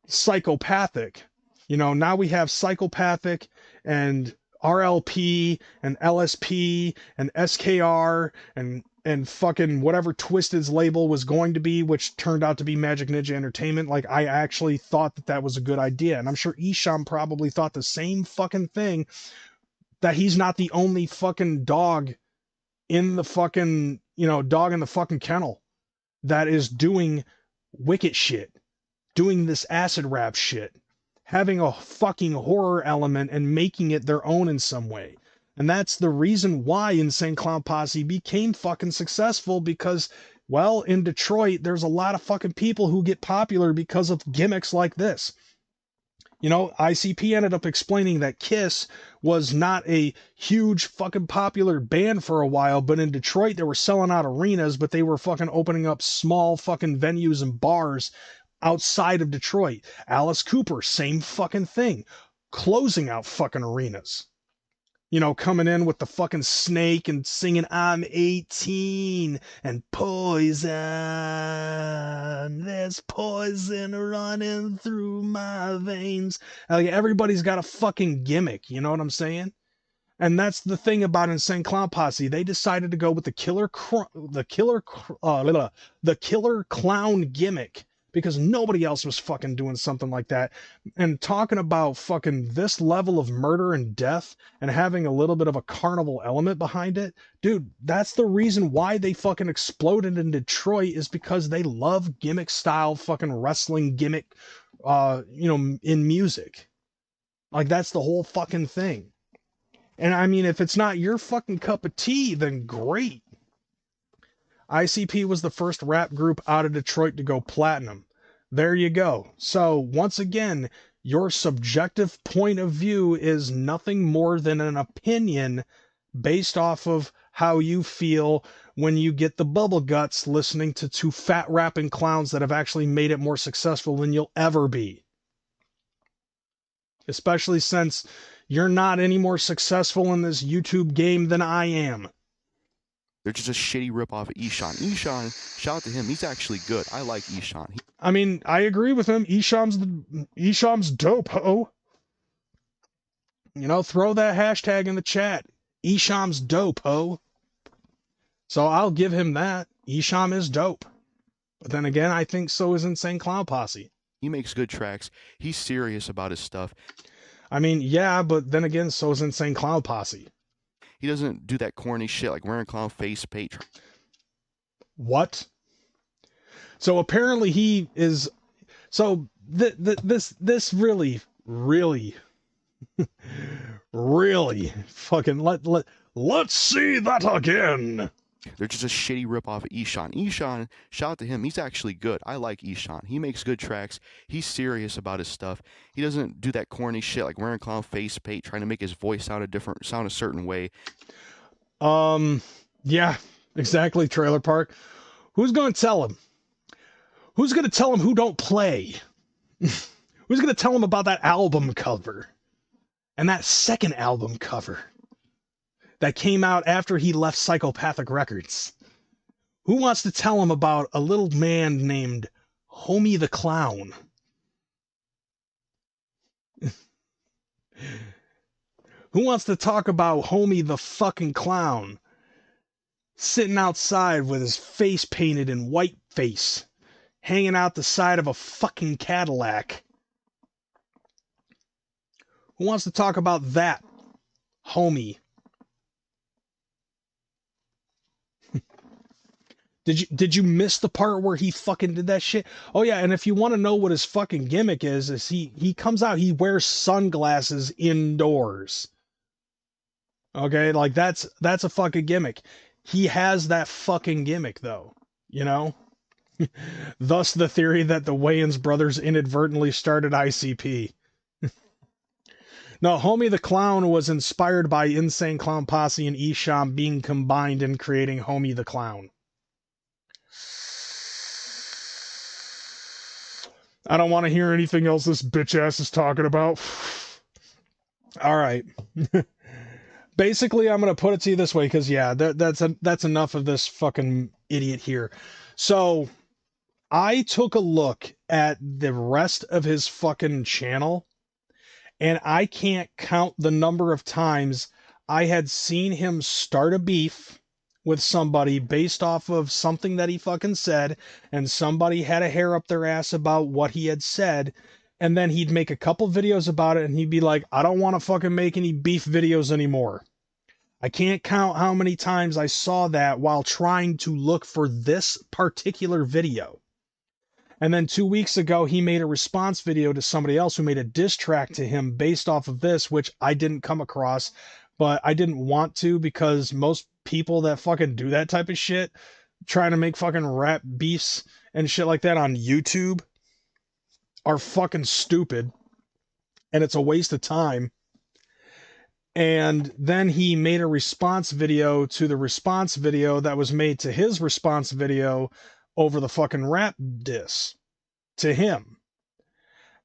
Psychopathic. You know, now we have Psychopathic and RLP and LSP and SKR and fucking whatever Twisted's label was going to be, which turned out to be Magic Ninja Entertainment. Like, I actually thought that that was a good idea. And I'm sure Isham probably thought the same fucking thing, that he's not the only fucking dog in the fucking, you know, dog in the fucking kennel that is doing wicked shit, doing this acid rap shit. having a fucking horror element and making it their own in some way. And that's the reason why Insane Clown Posse became fucking successful, because, well, in Detroit, there's a lot of fucking people who get popular because of gimmicks like this. You know, ICP ended up explaining that Kiss was not a huge fucking popular band for a while, but in Detroit they were selling out arenas, but they were fucking opening up small fucking venues and bars outside of Detroit. Alice Cooper, same fucking thing. Closing out fucking arenas. You know, coming in with the fucking snake and singing I'm 18 and poison. There's poison running through my veins. Like, everybody's got a fucking gimmick, you know what I'm saying? And that's the thing about Insane Clown Posse. They decided to go with the killer clown gimmick, because nobody else was fucking doing something like that. And talking about fucking this level of murder and death and having a little bit of a carnival element behind it, dude, that's the reason why they fucking exploded in Detroit, is because they love gimmick style fucking wrestling gimmick, you know, in music. Like, that's the whole fucking thing. And I mean, if it's not your fucking cup of tea, then great. ICP was the first rap group out of Detroit to go platinum. There you go. So, once again, your subjective point of view is nothing more than an opinion based off of how you feel when you get the bubble guts listening to two fat rapping clowns that have actually made it more successful than you'll ever be. Especially since you're not any more successful in this YouTube game than I am. They're just a shitty ripoff of Eshan. Eshan, shout out to him. He's actually good. I like Eshan. I mean, I agree with him. Esham's dope, ho. You know, throw that hashtag in the chat. Esham's dope, ho. So I'll give him that. Esham is dope. But then again, I think so is Insane Clown Posse. He makes good tracks. He's serious about his stuff. I mean, yeah, but then again, so is Insane Clown Posse. He doesn't do that corny shit like wearing clown face paint. What? So apparently he is. So this really fucking let's see that again. They're just a shitty ripoff of Eshan. Eshan, shout out to him. He's actually good. I like Eshan. He makes good tracks. He's serious about his stuff. He doesn't do that corny shit like wearing clown face paint, trying to make his voice sound a certain way. Yeah, exactly, Trailer Park. Who's going to tell him? Who's going to tell him who don't play? Who's going to tell him about that album cover? And that second album cover that came out after he left Psychopathic Records? Who wants to tell him about a little man named Homie the Clown? Who wants to talk about Homie the fucking Clown sitting outside with his face painted in white face, hanging out the side of a fucking Cadillac? Who wants to talk about that homie? Did you miss the part where he fucking did that shit? Oh yeah, and if you want to know what his fucking gimmick is he comes out, he wears sunglasses indoors. Okay, like that's a fucking gimmick. He has that fucking gimmick though, you know? Thus the theory that the Wayans brothers inadvertently started ICP. No, Homie the Clown was inspired by Insane Clown Posse and Esham being combined in creating Homie the Clown. I don't want to hear anything else this bitch ass is talking about. All right. Basically, I'm going to put it to you this way, because yeah, that's enough of this fucking idiot here. So I took a look at the rest of his fucking channel, and I can't count the number of times I had seen him start a beef with somebody based off of something that he fucking said, and somebody had a hair up their ass about what he had said, and then he'd make a couple videos about it, and he'd be like, I don't want to fucking make any beef videos anymore. I can't count how many times I saw that while trying to look for this particular video. And then 2 weeks ago, he made a response video to somebody else who made a diss track to him based off of this, which I didn't come across, but I didn't want to because most people that fucking do that type of shit, trying to make fucking rap beefs and shit like that on YouTube, are fucking stupid. And it's a waste of time. And then he made a response video to the response video that was made to his response video over the fucking rap diss to him.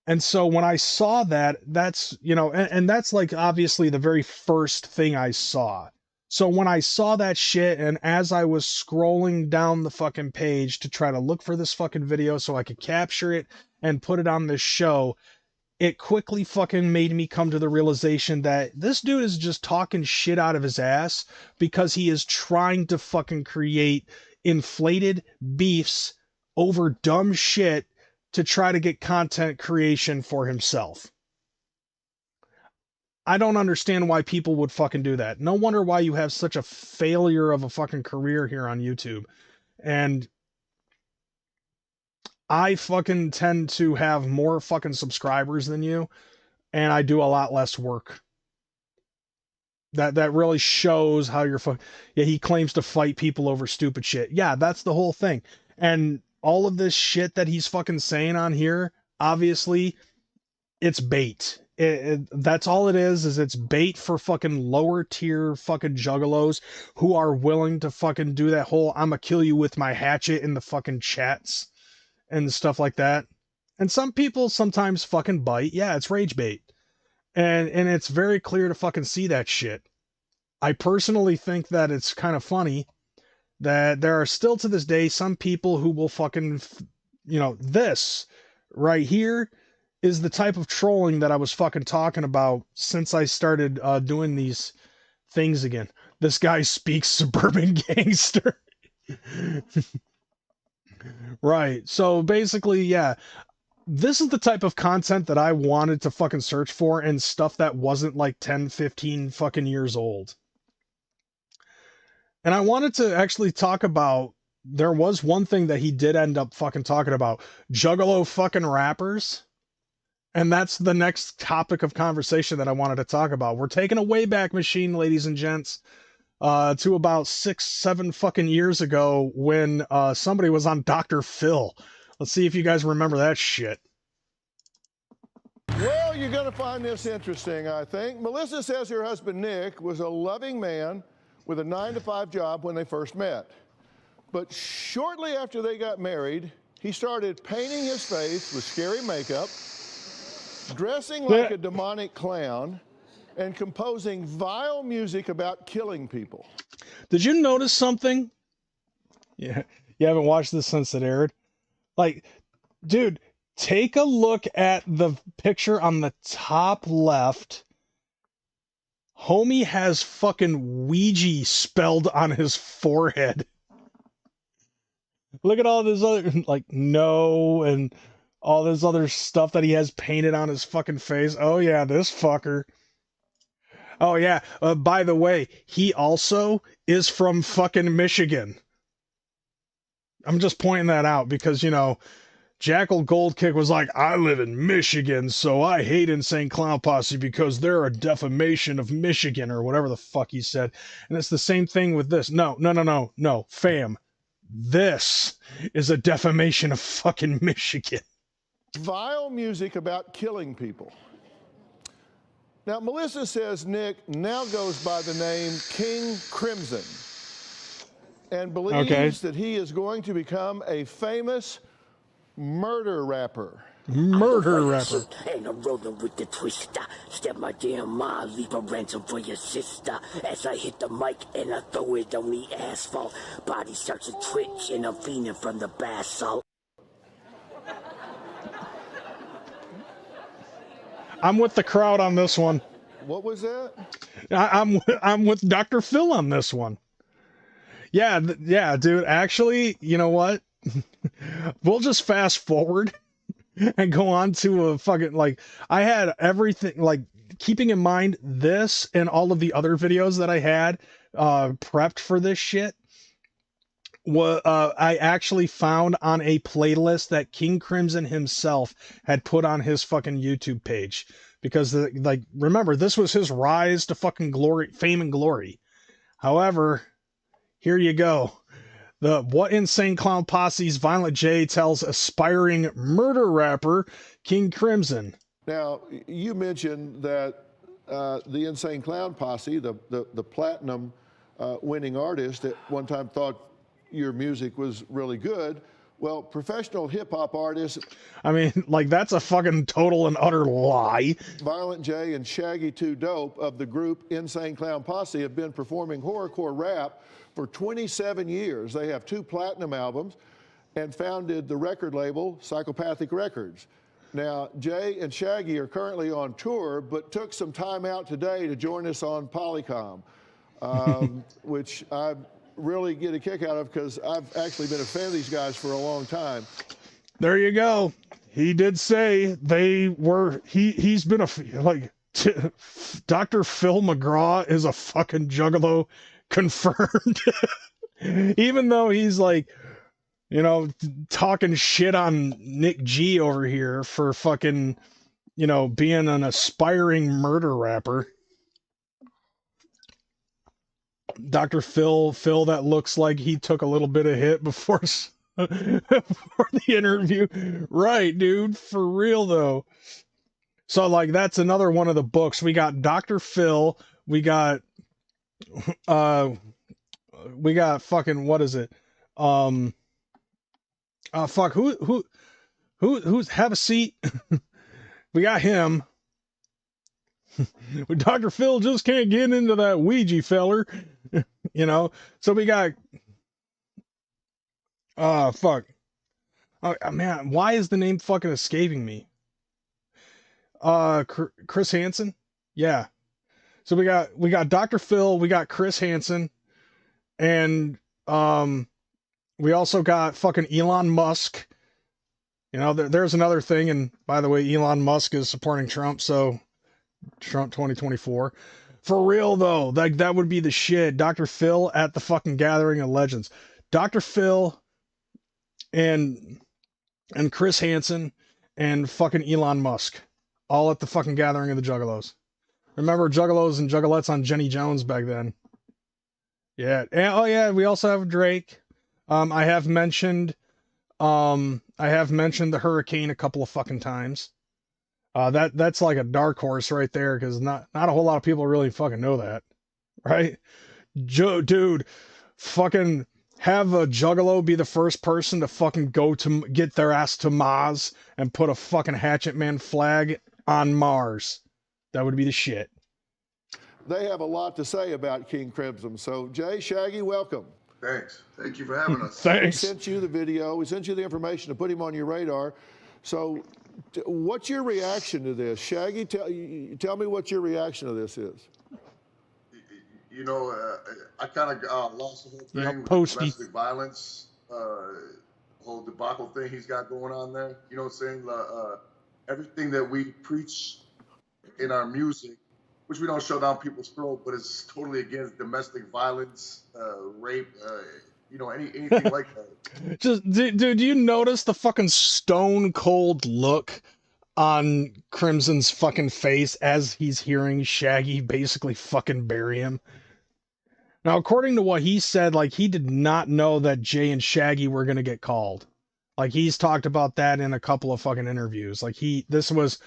And so when I saw that, that's, you know, and that's like obviously the very first thing I saw. So when I saw that shit, and as I was scrolling down the fucking page to try to look for this fucking video so I could capture it and put it on this show, it quickly fucking made me come to the realization that this dude is just talking shit out of his ass because he is trying to fucking create inflated beefs over dumb shit to try to get content creation for himself. I don't understand why people would fucking do that. No wonder why you have such a failure of a fucking career here on YouTube. And I fucking tend to have more fucking subscribers than you, and I do a lot less work. That really shows how you're yeah, he claims to fight people over stupid shit. Yeah, that's the whole thing. And all of this shit that he's fucking saying on here, obviously, it's bait. That's all it is it's bait for fucking lower tier fucking juggalos who are willing to fucking do that whole I'ma kill you with my hatchet in the fucking chats and stuff like that. And some people sometimes fucking bite. Yeah, it's rage bait. And it's very clear to fucking see that shit. I personally think that it's kind of funny that there are still to this day some people who will fucking, you know, this right here is the type of trolling that I was fucking talking about since I started doing these things again. This guy speaks suburban gangster. Right. So basically, yeah, this is the type of content that I wanted to fucking search for, and stuff that wasn't like 10, 15 fucking years old. And I wanted to actually talk about, there was one thing that he did end up fucking talking about, Juggalo fucking rappers. And that's the next topic of conversation that I wanted to talk about. We're taking a Wayback Machine, ladies and gents, to about 6, 7 fucking years ago when somebody was on Dr. Phil. Let's see if you guys remember that shit. Well, you're going to find this interesting, I think. Melissa says her husband, Nick, was a loving man with a 9-to-5 job when they first met. But shortly after they got married, he started painting his face with scary makeup, dressing like a demonic clown, and composing vile music about killing people. Did you notice something? Yeah, you haven't watched this since it aired? Like, dude, take a look at the picture on the top left. Homie has fucking Ouija spelled on his forehead. Look at all this other, like, no, and all this other stuff that he has painted on his fucking face. Oh, yeah, this fucker. Oh, yeah, by the way, he also is from fucking Michigan. I'm just pointing that out because, you know, Jackal Goldkick was like, I live in Michigan, so I hate Insane Clown Posse because they're a defamation of Michigan, or whatever the fuck he said. And it's the same thing with this. No, fam. This is a defamation of fucking Michigan. Vile music about killing people. Now, Melissa says Nick now goes by the name King Krimzon and believes that he is going to become a famous murder rapper. Murder rapper. And I'm rolling with the twister. Step my damn mind, leave a ransom for your sister. As I hit the mic and I throw it on the asphalt. Body starts to twitch and I'm fiending from the bath salt. I'm with the crowd on this one. What was that? I'm with Dr. Phil on this one. Yeah, yeah, dude. Actually, you know what? We'll just fast forward and go on to a fucking, like, I had everything, like, keeping in mind this and all of the other videos that I had prepped for this shit. I actually found on a playlist that King Krimzon himself had put on his fucking YouTube page, because like, remember, this was his rise to fucking glory, fame and glory. However, here you go. The What Insane Clown Posse's Violent J tells aspiring murder rapper King Krimzon. Now, you mentioned that the Insane Clown Posse, the platinum winning artist, at one time thought your music was really good. Well, professional hip-hop artists... I mean, like, that's a fucking total and utter lie. Violent J and Shaggy 2 Dope of the group Insane Clown Posse have been performing horrorcore rap for 27 years. They have 2 platinum albums and founded the record label Psychopathic Records. Now, Jay and Shaggy are currently on tour, but took some time out today to join us on Polycom, which I really get a kick out of, because I've actually been a fan of these guys for a long time. There you go. He did say they were, he's been Dr. Phil McGraw is a fucking Juggalo confirmed. Even though he's like, you know, talking shit on Nick G over here for fucking, you know, being an aspiring murder rapper. Dr. Phil that looks like he took a little bit of hit before before the interview. Right, dude, for real though. So like, that's another one of the books. We got Dr. Phil, we got fucking, what is it? Fuck, who's have a seat? We got him. Dr. Phil just can't get into that Ouija feller. You know, so we got fuck. Oh man, why is the name fucking escaping me? Chris Hansen? Yeah. So we got Dr. Phil, we got Chris Hansen, and we also got fucking Elon Musk. You know, there's another thing, and by the way, Elon Musk is supporting Trump, so Trump 2024. For real though, like, that would be the shit. Dr. Phil at the fucking Gathering of Legends. Dr. Phil and Chris Hansen and fucking Elon Musk, all at the fucking Gathering of the Juggalos. Remember Juggalos and Juggalettes on Jenny Jones back then? Yeah. And, oh yeah, we also have Drake. I have mentioned the Hurricane a couple of fucking times. That's like a dark horse right there, because not a whole lot of people really fucking know that, right? Dude, fucking have a Juggalo be the first person to fucking go to get their ass to Mars and put a fucking Hatchet Man flag on Mars. That would be the shit. They have a lot to say about King Krimzon. So, Jay, Shaggy, welcome. Thanks. Thank you for having us. Thanks. We sent you the video. We sent you the information to put him on your radar. So, what's your reaction to this? Shaggy, tell me what your reaction to this is. You know, I kind of lost the whole thing with domestic violence, whole debacle thing he's got going on there. You know what I'm saying? Everything that we preach in our music, which we don't show down people's throat, but it's totally against domestic violence, rape, you know, anything like that. Just, dude, you notice the fucking stone cold look on Krimzon's fucking face as he's hearing Shaggy basically fucking bury him? Now, according to what he said, like, he did not know that Jay and Shaggy were gonna get called. Like, he's talked about that in a couple of fucking interviews. Like, this was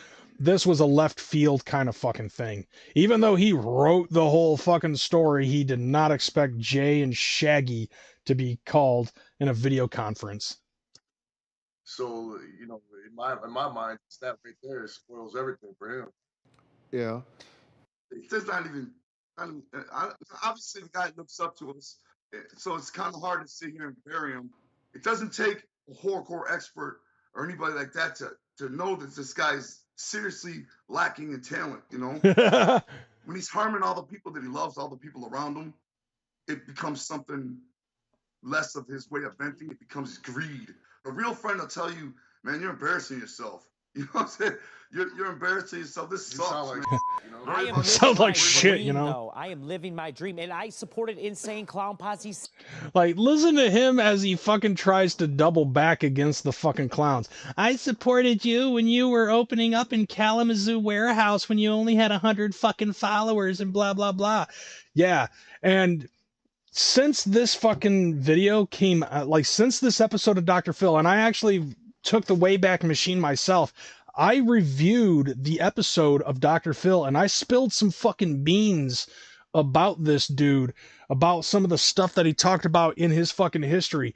a left field kind of fucking thing. Even though he wrote the whole fucking story, he did not expect Jay and Shaggy to be called in a video conference. So, you know, in my mind, that right there spoils everything for him. Yeah. It's just not even obviously the guy looks up to us, so it's kind of hard to sit here and bury him. It doesn't take a horrorcore expert or anybody like that to know that this guy's seriously lacking in talent, you know? When he's harming all the people that he loves, all the people around him, it becomes something less of his way of venting. It becomes greed. A real friend will tell you, man, you're embarrassing yourself. You know what I'm saying? You're embarrassing yourself. This sucks, man. I am Sounds like shit, dream, you know? Though. I am living my dream, and I supported Insane Clown Posse. Like, listen to him as he fucking tries to double back against the fucking clowns. I supported you when you were opening up in Kalamazoo warehouse when you only had 100 fucking followers and blah, blah, blah. Yeah, and since this fucking video came out, like, since this episode of Dr. Phil, and I actually took the Wayback Machine myself, I reviewed the episode of Dr. Phil, and I spilled some fucking beans about this dude, about some of the stuff that he talked about in his fucking history,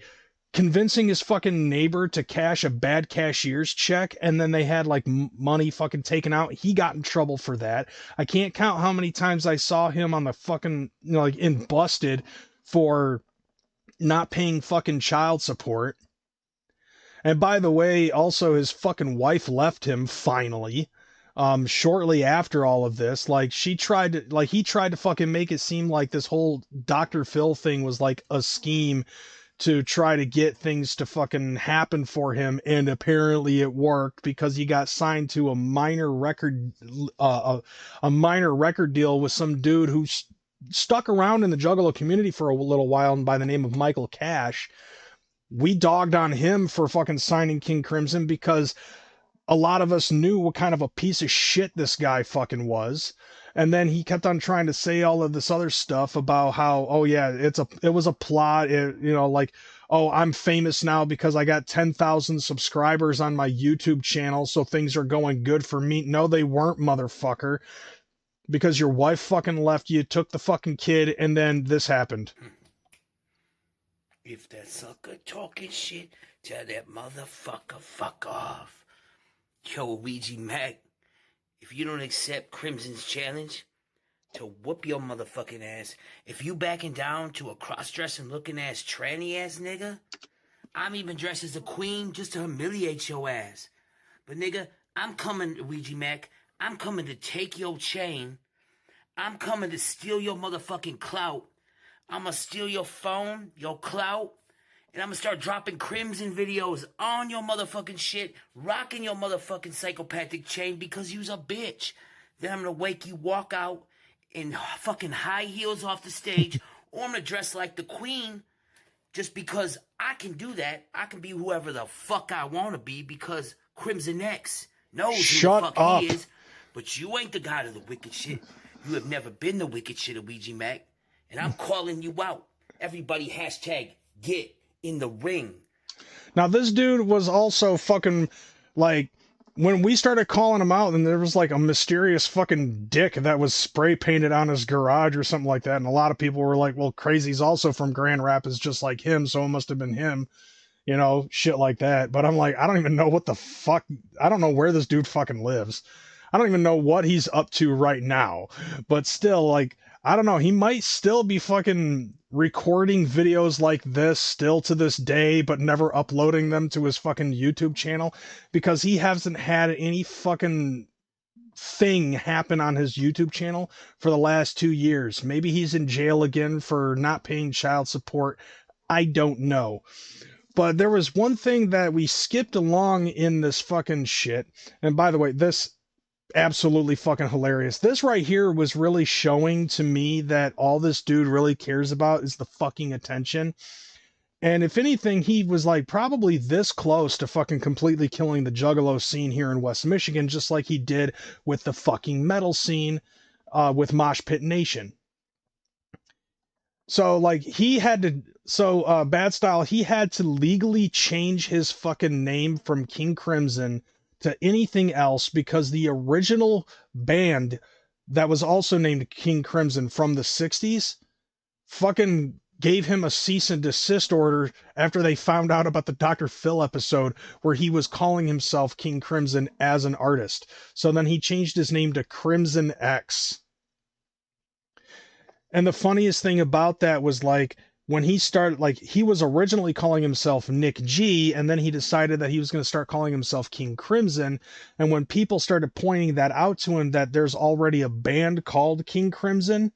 convincing his fucking neighbor to cash a bad cashier's check, and then they had like money fucking taken out. He got in trouble for that. I can't count how many times I saw him on the fucking, you know, like in busted for not paying fucking child support. And by the way, also his fucking wife left him finally. Shortly after all of this, like he tried to fucking make it seem like this whole Dr. Phil thing was like a scheme to try to get things to fucking happen for him, and apparently it worked because he got signed to a minor record deal with some dude who stuck around in the Juggalo community for a little while, and by the name of Michael Cash. We dogged on him for fucking signing King Crimson because a lot of us knew what kind of a piece of shit this guy fucking was. And then he kept on trying to say all of this other stuff about how, oh yeah, it was a plot. You know, like, oh, I'm famous now because I got 10,000 subscribers on my YouTube channel, so things are going good for me. No, they weren't, motherfucker. Because your wife fucking left you, took the fucking kid, and then this happened. If that sucker talking shit, tell that motherfucker fuck off. Yo, Ouija Mac, if you don't accept Crimson's challenge to whoop your motherfucking ass, if you backing down to a cross-dressing looking ass tranny ass nigga, I'm even dressed as a queen just to humiliate your ass. But nigga, I'm coming, Ouija Mac, I'm coming to take your chain. I'm coming to steal your motherfucking clout. I'm gonna steal your phone, your clout, and I'm gonna start dropping Crimson videos on your motherfucking shit, rocking your motherfucking psychopathic chain because you's a bitch. Then I'm gonna wake you walk out in fucking high heels off the stage, or I'm gonna dress like the queen just because I can do that. I can be whoever the fuck I wanna be because Crimson X knows who the fuck he is, but you ain't the god of the wicked shit. You have never been the wicked shit of Ouija Mac. And I'm calling you out. Everybody hashtag get in the ring. Now, this dude was also fucking, like, when we started calling him out, and there was, like, a mysterious fucking dick that was spray painted on his garage or something like that, and a lot of people were like, well, Crazy's also from Grand Rapids just like him, so it must have been him, you know, shit like that. But I'm like, I don't even know what the fuck, I don't know where this dude fucking lives. I don't even know what he's up to right now. But still, like, I don't know, he might still be fucking recording videos like this still to this day, but never uploading them to his fucking YouTube channel because he hasn't had any fucking thing happen on his YouTube channel for the last 2 years. Maybe he's in jail again for not paying child support. I don't know. But there was one thing that we skipped along in this fucking shit. And by the way, this absolutely fucking hilarious. This right here was really showing to me that all this dude really cares about is the fucking attention. And if anything, he was like probably this close to fucking completely killing the Juggalo scene here in West Michigan, just like he did with the fucking metal scene with Mosh Pit Nation. So like he had to, Bad Style, he had to legally change his fucking name from King Crimson to anything else because the original band that was also named King Crimson from the 60s fucking gave him a cease and desist order after they found out about the Dr. Phil episode where he was calling himself King Crimson as an artist. So then he changed his name to Crimson X. And the funniest thing about that was like, when he started, like, he was originally calling himself Nick G, and then he decided that he was going to start calling himself King Crimson. And when people started pointing that out to him, that there's already a band called King Crimson,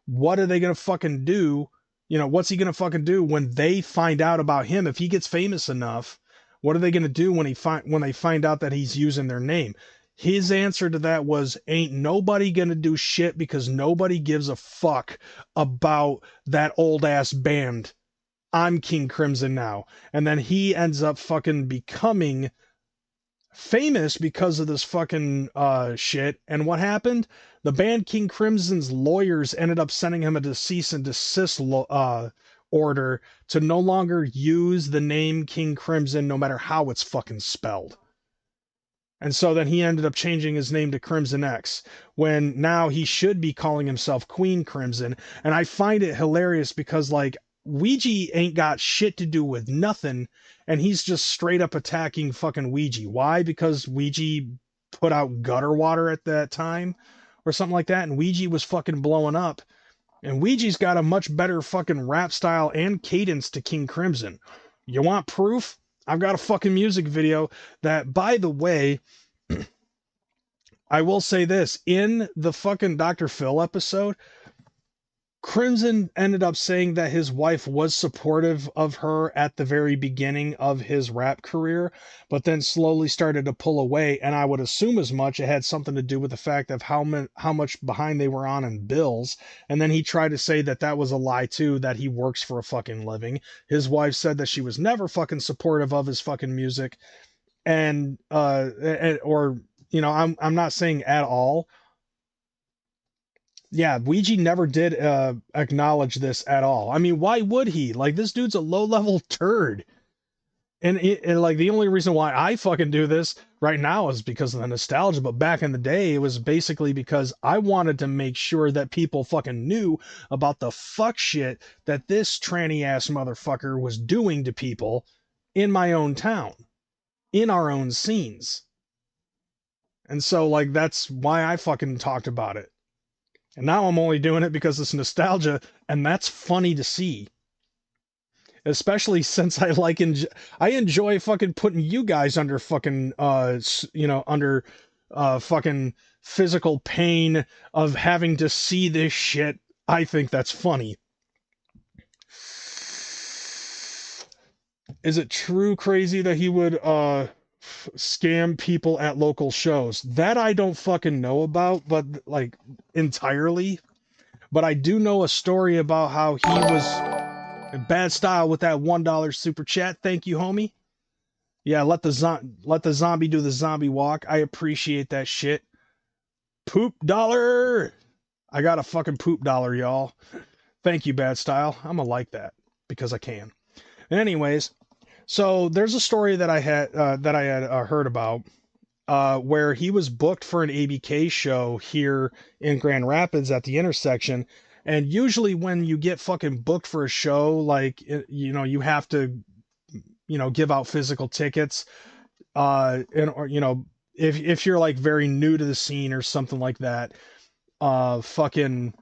what are they going to fucking do? You know, what's he going to fucking do when they find out about him? If he gets famous enough, What are they going to do when they find out that he's using their name? His answer to that was, ain't nobody going to do shit because nobody gives a fuck about that old ass band. I'm King Krimzon now. And then he ends up fucking becoming famous because of this fucking shit. And what happened? The band King Krimzon's lawyers ended up sending him a cease and desist order to no longer use the name King Krimzon, no matter how it's fucking spelled. And so then he ended up changing his name to Crimson X, when now he should be calling himself Queen Krimzon. And I find it hilarious because, like, Ouija ain't got shit to do with nothing, and he's just straight up attacking fucking Ouija. Why? Because Ouija put out gutter water at that time or something like that, and Ouija was fucking blowing up. And Ouija's got a much better fucking rap style and cadence to King Krimzon. You want proof? I've got a fucking music video that, by the way, I will say this. In the fucking Dr. Phil episode, Krimzon ended up saying that his wife was supportive of her at the very beginning of his rap career, but then slowly started to pull away, and I would assume as much. It had something to do with the fact of how much behind they were on in bills, and then he tried to say that that was a lie too, that he works for a fucking living. His wife said that she was never fucking supportive of his fucking music, and or, you know, I'm not saying at all. Yeah, Ouija never did acknowledge this at all. I mean, why would he? Like, this dude's a low-level turd. And like, the only reason why I fucking do this right now is because of the nostalgia. But back in the day, it was basically because I wanted to make sure that people fucking knew about the fuck shit that this tranny-ass motherfucker was doing to people in my own town, in our own scenes. And so, like, that's why I fucking talked about it. And now I'm only doing it because it's nostalgia, and that's funny to see. Especially since I enjoy fucking putting you guys under fucking, under fucking physical pain of having to see this shit. I think that's funny. Is it true, Crazy, that he would scam people at local shows? That I don't fucking know about, but like entirely. But I do know a story about how he was in bad style with that $1 super chat. Thank you, homie. Yeah, let the zombie do the zombie walk. I appreciate that shit. Poop dollar. I got a fucking poop dollar, y'all. Thank you, Bad Style. I'm gonna like that because I can. Anyways, so there's a story that I had heard about where he was booked for an ABK show here in Grand Rapids at the intersection. And usually when you get fucking booked for a show, like, you know, you have to, you know, give out physical tickets. Or, you know, if you're like very new to the scene or something like that, fucking,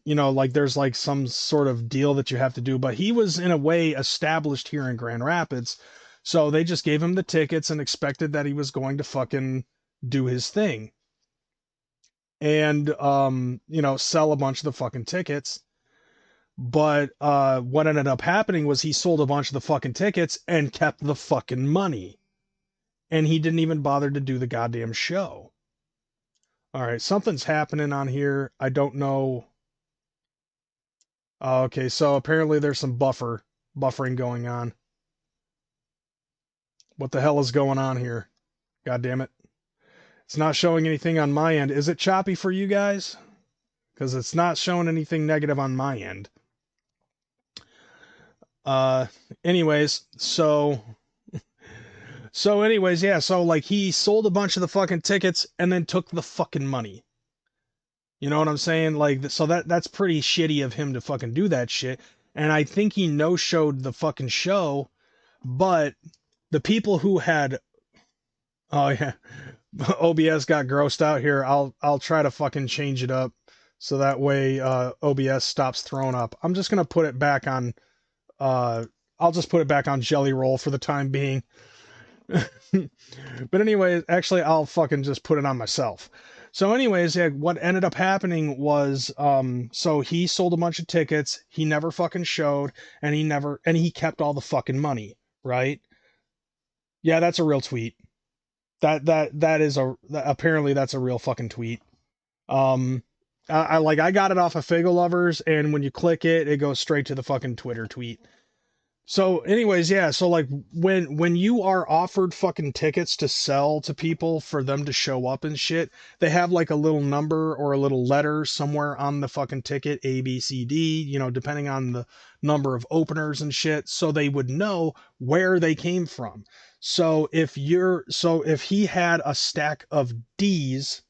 you know, like there's like some sort of deal that you have to do. But he was in a way established here in Grand Rapids. So they just gave him the tickets and expected that he was going to fucking do his thing. And, you know, sell a bunch of the fucking tickets. But what ended up happening was he sold a bunch of the fucking tickets and kept the fucking money. And he didn't even bother to do the goddamn show. All right, something's happening on here. I don't know. Okay, so apparently there's some buffering going on. What the hell is going on here? God damn it. It's not showing anything on my end. Is it choppy for you guys? Because it's not showing anything negative on my end. Anyways, anyways, yeah, so like he sold a bunch of the fucking tickets and then took the fucking money. You know what I'm saying? Like, so that's pretty shitty of him to fucking do that shit. And I think he no-showed the fucking show, but the people who had, oh yeah, OBS got grossed out here. I'll try to fucking change it up so that way OBS stops throwing up. I'm just gonna put it back on. I'll just put it back on Jelly Roll for the time being. But anyway, actually, I'll fucking just put it on myself. So anyways, yeah, what ended up happening was, so he sold a bunch of tickets. He never fucking showed, and he kept all the fucking money, right? Yeah, that's a real tweet. That is apparently that's a real fucking tweet. I got it off of Faygoluvers, and when you click it, it goes straight to the fucking Twitter tweet. So anyways, yeah, so like when you are offered fucking tickets to sell to people for them to show up and shit, they have like a little number or a little letter somewhere on the fucking ticket, A, B, C, D, you know, depending on the number of openers and shit, so they would know where they came from. So if he had a stack of D's,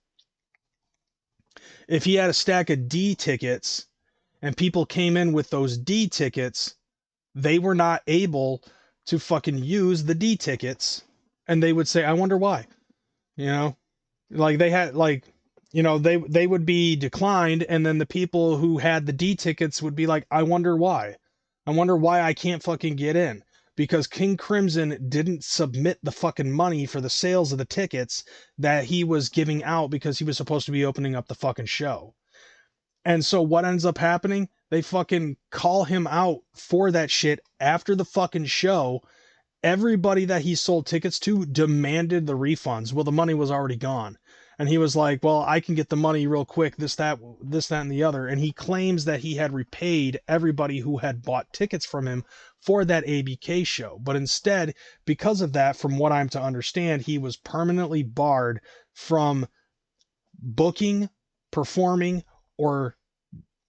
if he had a stack of D tickets and people came in with those D tickets, they were not able to fucking use the D tickets, and they would say, I wonder why, you know, like they had like, you know, they would be declined. And then the people who had the D tickets would be like, I wonder why I can't fucking get in, because King Krimzon didn't submit the fucking money for the sales of the tickets that he was giving out because he was supposed to be opening up the fucking show. And so what ends up happening? They fucking call him out for that shit after the fucking show. Everybody that he sold tickets to demanded the refunds. Well, the money was already gone. And he was like, well, I can get the money real quick, this, that, and the other. And he claims that he had repaid everybody who had bought tickets from him for that ABK show. But instead, because of that, from what I'm to understand, he was permanently barred from booking, performing, or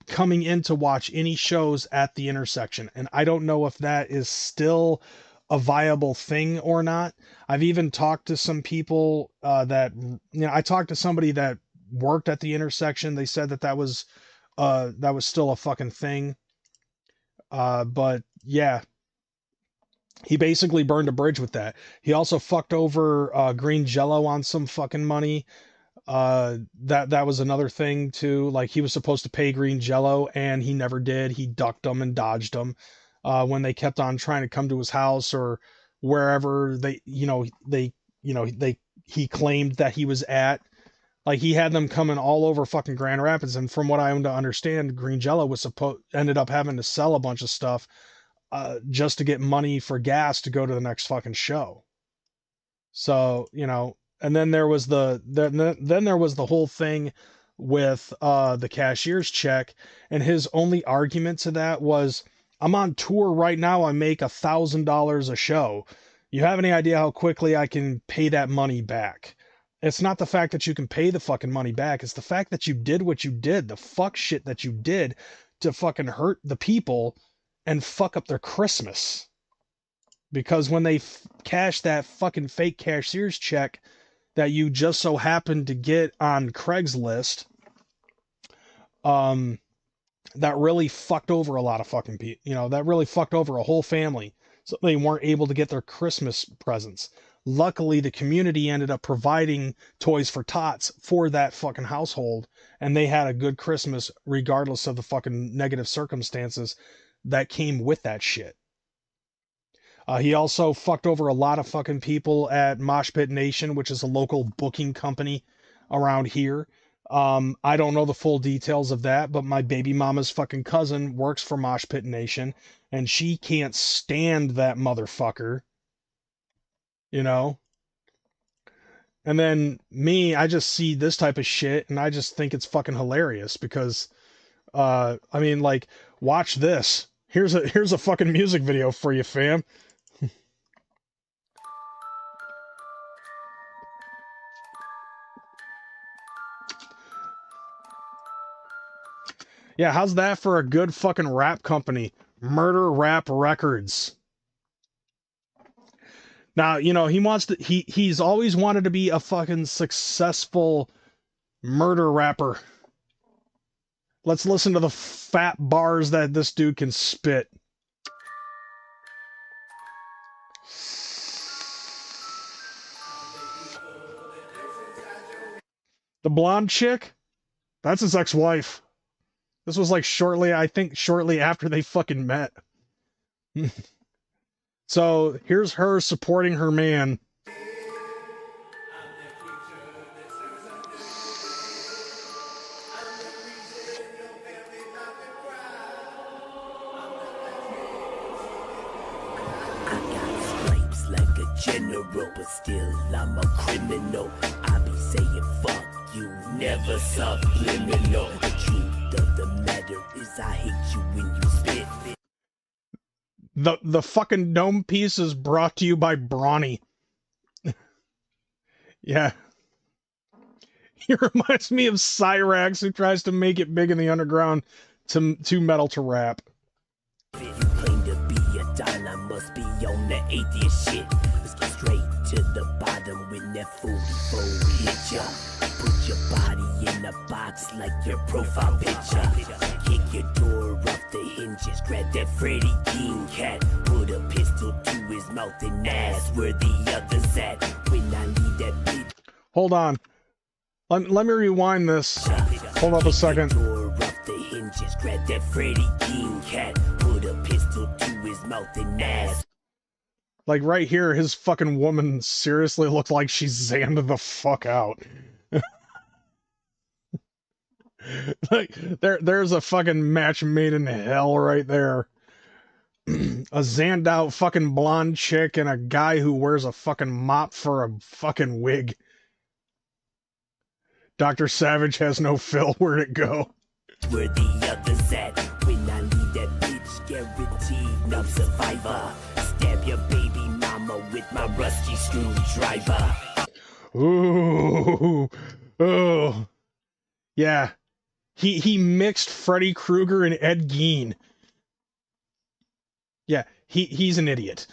coming in to watch any shows at the intersection. And I don't know if that is still a viable thing or not. I've even talked to some people that, you know, I talked to somebody that worked at the intersection. They said that was still a fucking thing. But yeah, he basically burned a bridge with that. He also fucked over Green Jello on some fucking money. That was another thing too. Like, he was supposed to pay Green Jello and he never did. He ducked them and dodged them when they kept on trying to come to his house or wherever he claimed that he was at. Like, he had them coming all over fucking Grand Rapids, and from what I understand, Green Jello ended up having to sell a bunch of stuff just to get money for gas to go to the next fucking show. So, you know. And then there was the whole thing with the cashier's check, and his only argument to that was, I'm on tour right now, I make $1,000 a show. You have any idea how quickly I can pay that money back? It's not the fact that you can pay the fucking money back, it's the fact that you did what you did, the fuck shit that you did to fucking hurt the people and fuck up their Christmas. Because when they cash that fucking fake cashier's check that you just so happened to get on Craigslist, that really fucked over a lot of fucking people. You know, that really fucked over a whole family. So they weren't able to get their Christmas presents. Luckily, the community ended up providing Toys for Tots for that fucking household, and they had a good Christmas regardless of the fucking negative circumstances that came with that shit. He also fucked over a lot of fucking people at Mosh Pit Nation, which is a local booking company around here. I don't know the full details of that, but my baby mama's fucking cousin works for Mosh Pit Nation, and she can't stand that motherfucker. You know? And then me, I just see this type of shit, and I just think it's fucking hilarious because, I mean, like, watch this. Here's a fucking music video for you, fam. Yeah, how's that for a good fucking rap company? Murder Rap Records. Now, you know, he's always wanted to be a fucking successful murder rapper. Let's listen to the fat bars that this dude can spit. The blonde chick? That's his ex-wife. This was like shortly after they fucking met. So here's her supporting her man. general, but still I'm a criminal. I be saying fuck you, never subliminal. The truth of the matter is I hate you when you spit. The fucking dome piece is brought to you by Brawny. Yeah. He reminds me of Cyrax, who tries to make it big in the underground too metal to rap. You claim to be a don, I must be on the atheist shit. Let's get straight to the bottom when that 44 hit ya. Put your body in a box like your profile picture. Kick your door off the hinges, grab that Freddie King cat. Put a pistol to his mouth and ask where the others at. When I leave that bitch. Hold on. Let me rewind this. Hold up a second. Door off the hinges, grab that Freddie King cat. Put a pistol to his mouth and ask. Like right here, his fucking woman seriously looked like she zanned the fuck out. Like there's a fucking match made in hell right there. A zanned out fucking blonde chick and a guy who wears a fucking mop for a fucking wig. Dr. Savage has no fill. Where'd it go? Where the others at? When I leave that bitch, guaranteed no survivor. Stab your baby mama with my rusty screwdriver. Ooh, oh, yeah. He mixed Freddy Krueger and Ed Gein. Yeah, he's an idiot.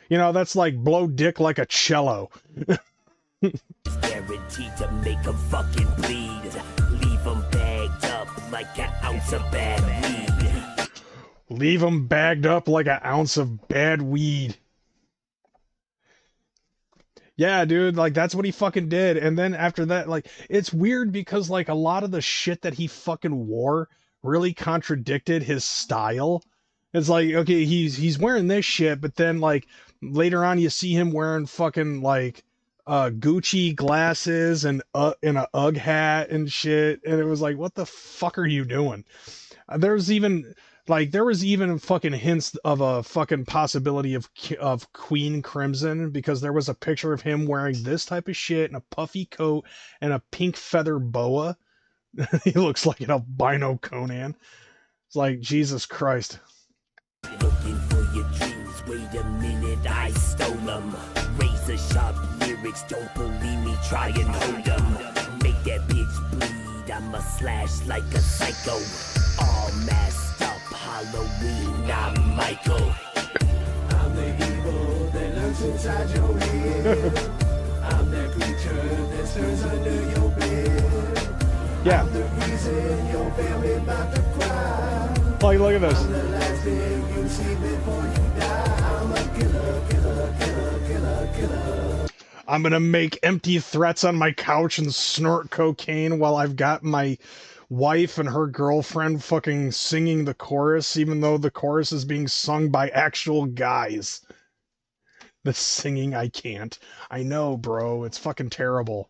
You know, that's like blow dick like a cello. Guaranteed to make them fucking bleed. Leave them bagged up like an ounce of bad weed. Leave them bagged up like an ounce of bad weed. Yeah, dude, like, that's what he fucking did. And then after that, like, it's weird because, like, a lot of the shit that he fucking wore really contradicted his style. It's like, okay, he's wearing this shit, but then, like, later on you see him wearing fucking, like, Gucci glasses and an UGG hat and shit. And it was like, what the fuck are you doing? There was even fucking hints of a fucking possibility of Queen Krimzon, because there was a picture of him wearing this type of shit and a puffy coat and a pink feather boa. He looks like an albino Conan. It's like, Jesus Christ. Looking for your dreams, wait a minute, I stole them. Razor sharp lyrics, don't believe me, try and hold them. Make that bitch bleed, I'ma slash like a psycho. All masked up, Halloween, I'm Michael. I'm the evil that lurks inside your head. I'm that creature that stirs under your bed. Yeah. I'm the reason your family about to cry. Like, look at this. I'm the last thing you see before you die. I'm a killer, killer, killer, killer, killer. I'm gonna make empty threats on my couch and snort cocaine while I've got my wife and her girlfriend fucking singing the chorus, even though the chorus is being sung by actual guys. The singing, I can't. I know, bro. It's fucking terrible.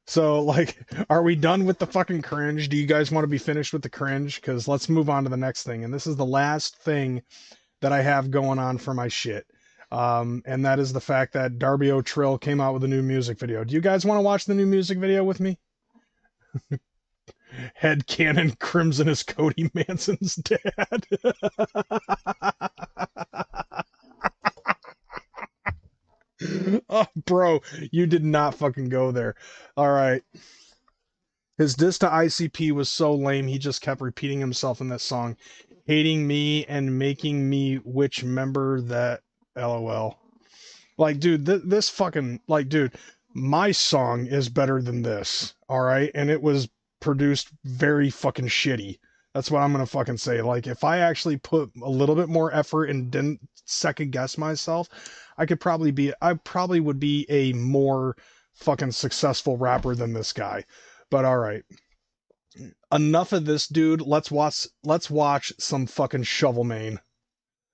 So, like, are we done with the fucking cringe? Do you guys want to be finished with the cringe? Because let's move on to the next thing. And this is the last thing that I have going on for my shit. And that is the fact that Darby O'Trill came out with a new music video. Do you guys want to watch the new music video with me? Headcanon Krimzon is Cody Manson's dad. Oh, bro, you did not fucking go there. All right. His diss to ICP was so lame, he just kept repeating himself in that song. Hating me and making me which member that LOL. Like, dude, this fucking, like, dude, my song is better than this, all right? And it was produced very fucking shitty. That's what I'm gonna fucking say. Like, if I actually put a little bit more effort and didn't second guess myself, I probably would be a more fucking successful rapper than this guy. But all right. Enough of this, dude. Let's watch some fucking Shovelmane.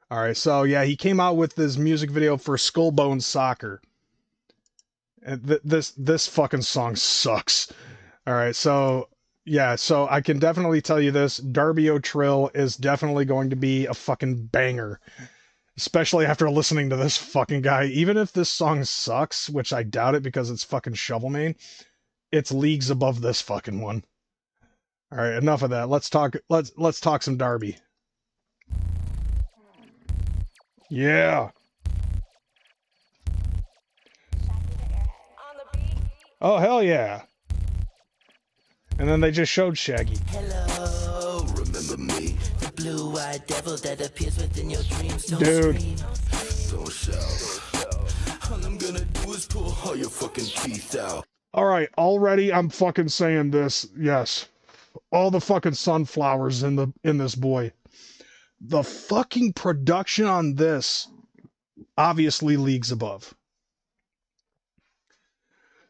All right. So yeah, he came out with this music video for Skullbone Soccer. And this fucking song sucks. All right. So yeah, so I can definitely tell you this. Darby O'Trill is definitely going to be a fucking banger. Especially after listening to this fucking guy. Even if this song sucks, which I doubt it because it's fucking Shovelmane, it's leagues above this fucking one. All right, enough of that. Let's talk some Darby. Yeah. Oh, hell yeah. And then they just showed Shaggy. Hello, remember me? The blue-eyed devil that appears within your dreams. Dude. Don't shout. All I'm gonna do is pull all your fucking teeth out. Alright, already I'm fucking saying this. Yes. All the fucking sunflowers in this boy. The fucking production on this, obviously leagues above.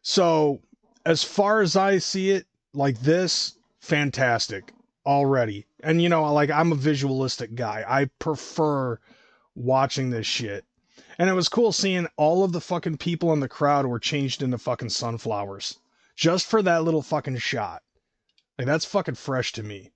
So, as far as I see it, like this, fantastic already. And you know, like I'm a visualistic guy. I prefer watching this shit. And it was cool seeing all of the fucking people in the crowd were changed into fucking sunflowers. Just for that little fucking shot. Like that's fucking fresh to me.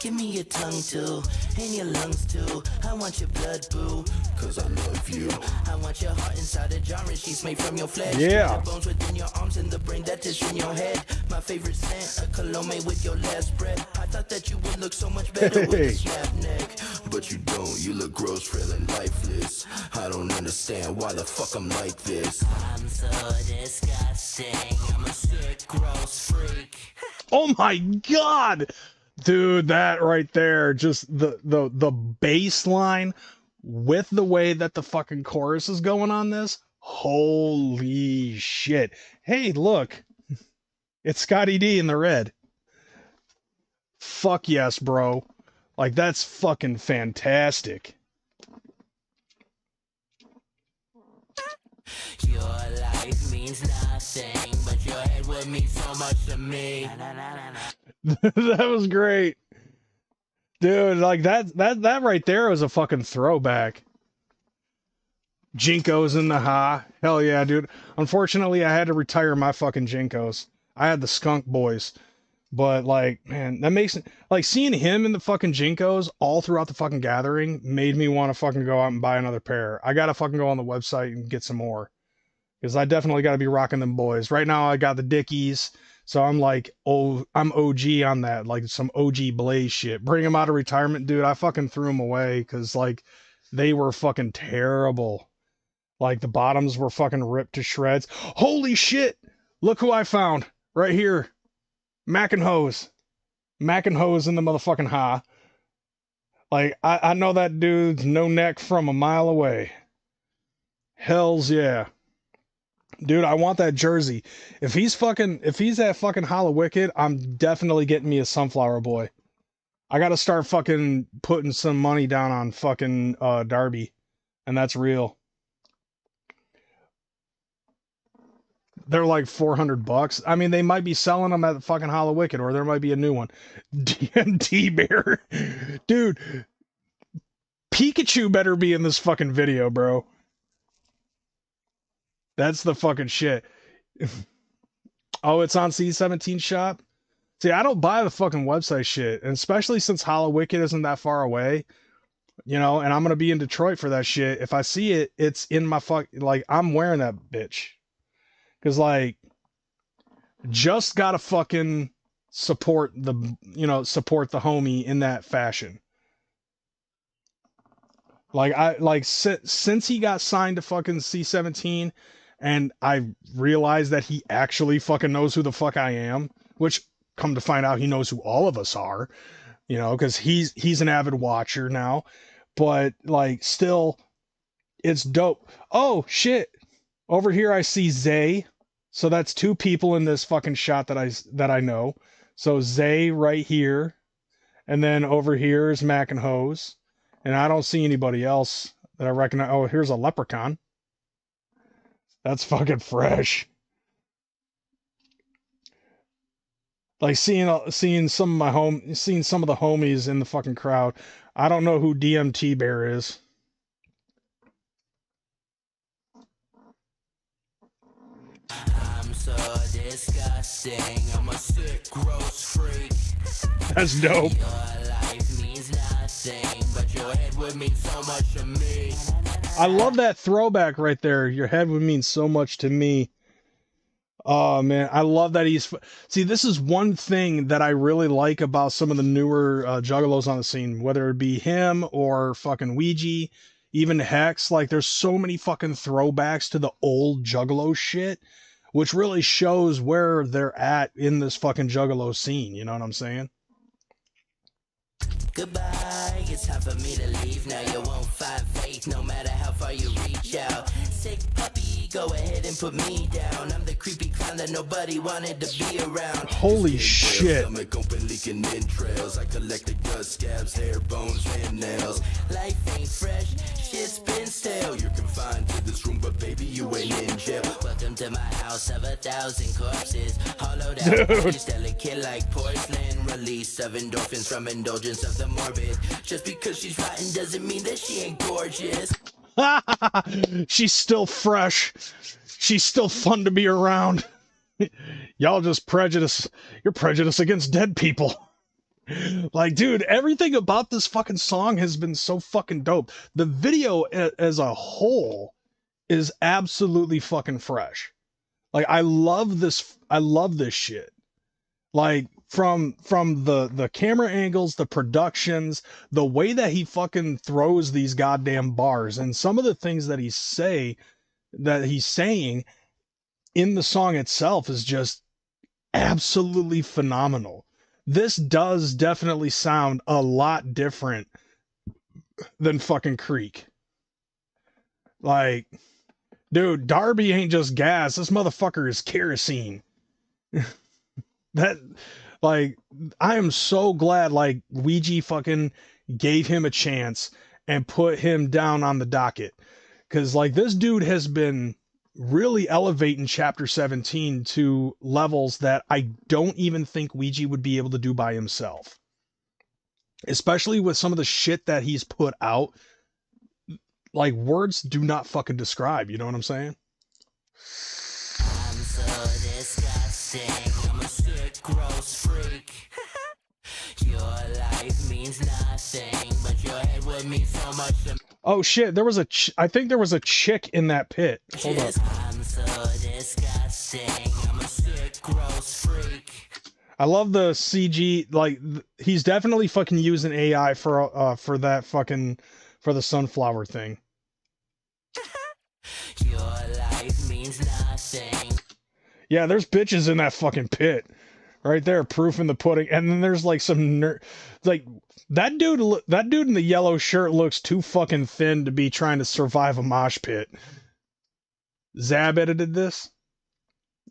Give me your tongue too, and your lungs too. I want your blood, boo, cause I love you. I want your heart inside a jar and she's made from your flesh. Yeah. The bones within your arms and the brain that is in your head. My favorite scent, a cologne made with your last breath. I thought that you would look so much better with a snap neck. But you don't, you look gross, frail and lifeless. I don't understand why the fuck I'm like this. I'm so disgusting, I'm a sick, gross freak. Oh my god! Dude, that right there, just the bass line with the way that the fucking chorus is going on this. Holy shit. Hey, look. It's Scotty D in the red. Fuck yes, bro. Like, that's fucking fantastic. Your life means nothing, but your head would mean so much to me. That was great. Dude, like that right there was a fucking throwback. Jinkos in the ha. Hell yeah, dude. Unfortunately, I had to retire my fucking Jinkos. I had the skunk boys. But like, man, that makes like seeing him in the fucking Jinkos all throughout the fucking gathering made me want to fucking go out and buy another pair. I gotta fucking go on the website and get some more. Because I definitely gotta be rocking them boys. Right now I got the Dickies. So I'm like, oh, I'm OG on that, like some OG Blaze shit. Bring them out of retirement, dude. I fucking threw them away because like they were fucking terrible. Like the bottoms were fucking ripped to shreds. Holy shit! Look who I found right here. Mac and Hose. Mac and Hose in the motherfucking ha. Like I know that dude's no neck from a mile away. Hells yeah. Dude, I want that jersey. If he's at fucking Hollow Wicked, I'm definitely getting me a Sunflower Boy. I gotta start fucking putting some money down on fucking Darby. And that's real. They're like $400. I mean, they might be selling them at fucking Hollow Wicked, or there might be a new one. DMT Bear. Dude, Pikachu better be in this fucking video, bro. That's the fucking shit. Oh, it's on C17 shop? See, I don't buy the fucking website shit. And especially since Hollow Wicked isn't that far away. You know, and I'm going to be in Detroit for that shit. If I see it, it's in my like, I'm wearing that bitch. Because, like, just got to fucking support the homie in that fashion. Like, since he got signed to fucking C17, and I realized that he actually fucking knows who the fuck I am, which, come to find out, he knows who all of us are, you know, because he's an avid watcher now. But, like, still, it's dope. Oh, shit. Over here I see Zay. So that's two people in this fucking shot that I know. So Zay right here. And then over here is Mac and Hose. And I don't see anybody else that I recognize. Oh, here's a Leprechaun. That's fucking fresh. Like seeing some of the homies in the fucking crowd. I don't know who DMT Bear is. I'm so disgusting. I'm a sick, gross freak. That's dope. Your life means nothing, but your head would would mean so much to me. I love that throwback right there. Your head would mean so much to me. Oh man, I love that he's. See, this is one thing that I really like about some of the newer Juggalos on the scene, whether it be him or fucking Ouija, even Hex. Like, there's so many fucking throwbacks to the old Juggalo shit, which really shows where they're at in this fucking Juggalo scene. You know what I'm saying? Goodbye, it's time for me to leave now. You won't find faith no matter how far you reach out. Sick puppy, go ahead and put me down. I'm the creepy clown that nobody wanted to be around. Holy shit. Stomach open, leaking entrails. I collect the dust, scabs, hair, bones, and nails. Life ain't fresh, shit's been stale. You're confined to this room, but baby, you ain't in jail. Welcome to my house of 1,000 corpses. Hollowed out, delicate like porcelain. Release of endorphins from indulgence of the morbid. Just because she's rotten doesn't mean that she ain't gorgeous. She's still fresh. She's still fun to be around. Y'all just you're prejudiced against dead people. Like, dude, everything about this fucking song has been so fucking dope. The video as a whole is absolutely fucking fresh. Like, I love this shit. Like, from the camera angles, the productions, the way that he fucking throws these goddamn bars, and some of the things that he's saying in the song itself is just absolutely phenomenal. This does definitely sound a lot different than fucking Creek. Like, dude, Darby ain't just gas. This motherfucker is kerosene. Like, I am so glad, like, Ouija fucking gave him a chance and put him down on the docket. Because, like, this dude has been really elevating Chapter 17 to levels that I don't even think Ouija would be able to do by himself. Especially with some of the shit that he's put out. Like, words do not fucking describe, you know what I'm saying? I'm so disgusting. I'm a sick, gross freak. Your life means nothing, but your head would mean so much to me. Oh shit, there was I think there was a chick in that pit. Hold up. I'm so disgusting. I'm a sick, gross freak. I love the CG. Like, he's definitely fucking using AI for that fucking, for the sunflower thing. Your life means nothing. Yeah, there's bitches in that fucking pit. Right there, proof in the pudding. And then there's like some like, that dude in the yellow shirt looks too fucking thin to be trying to survive a mosh pit. Zab edited this?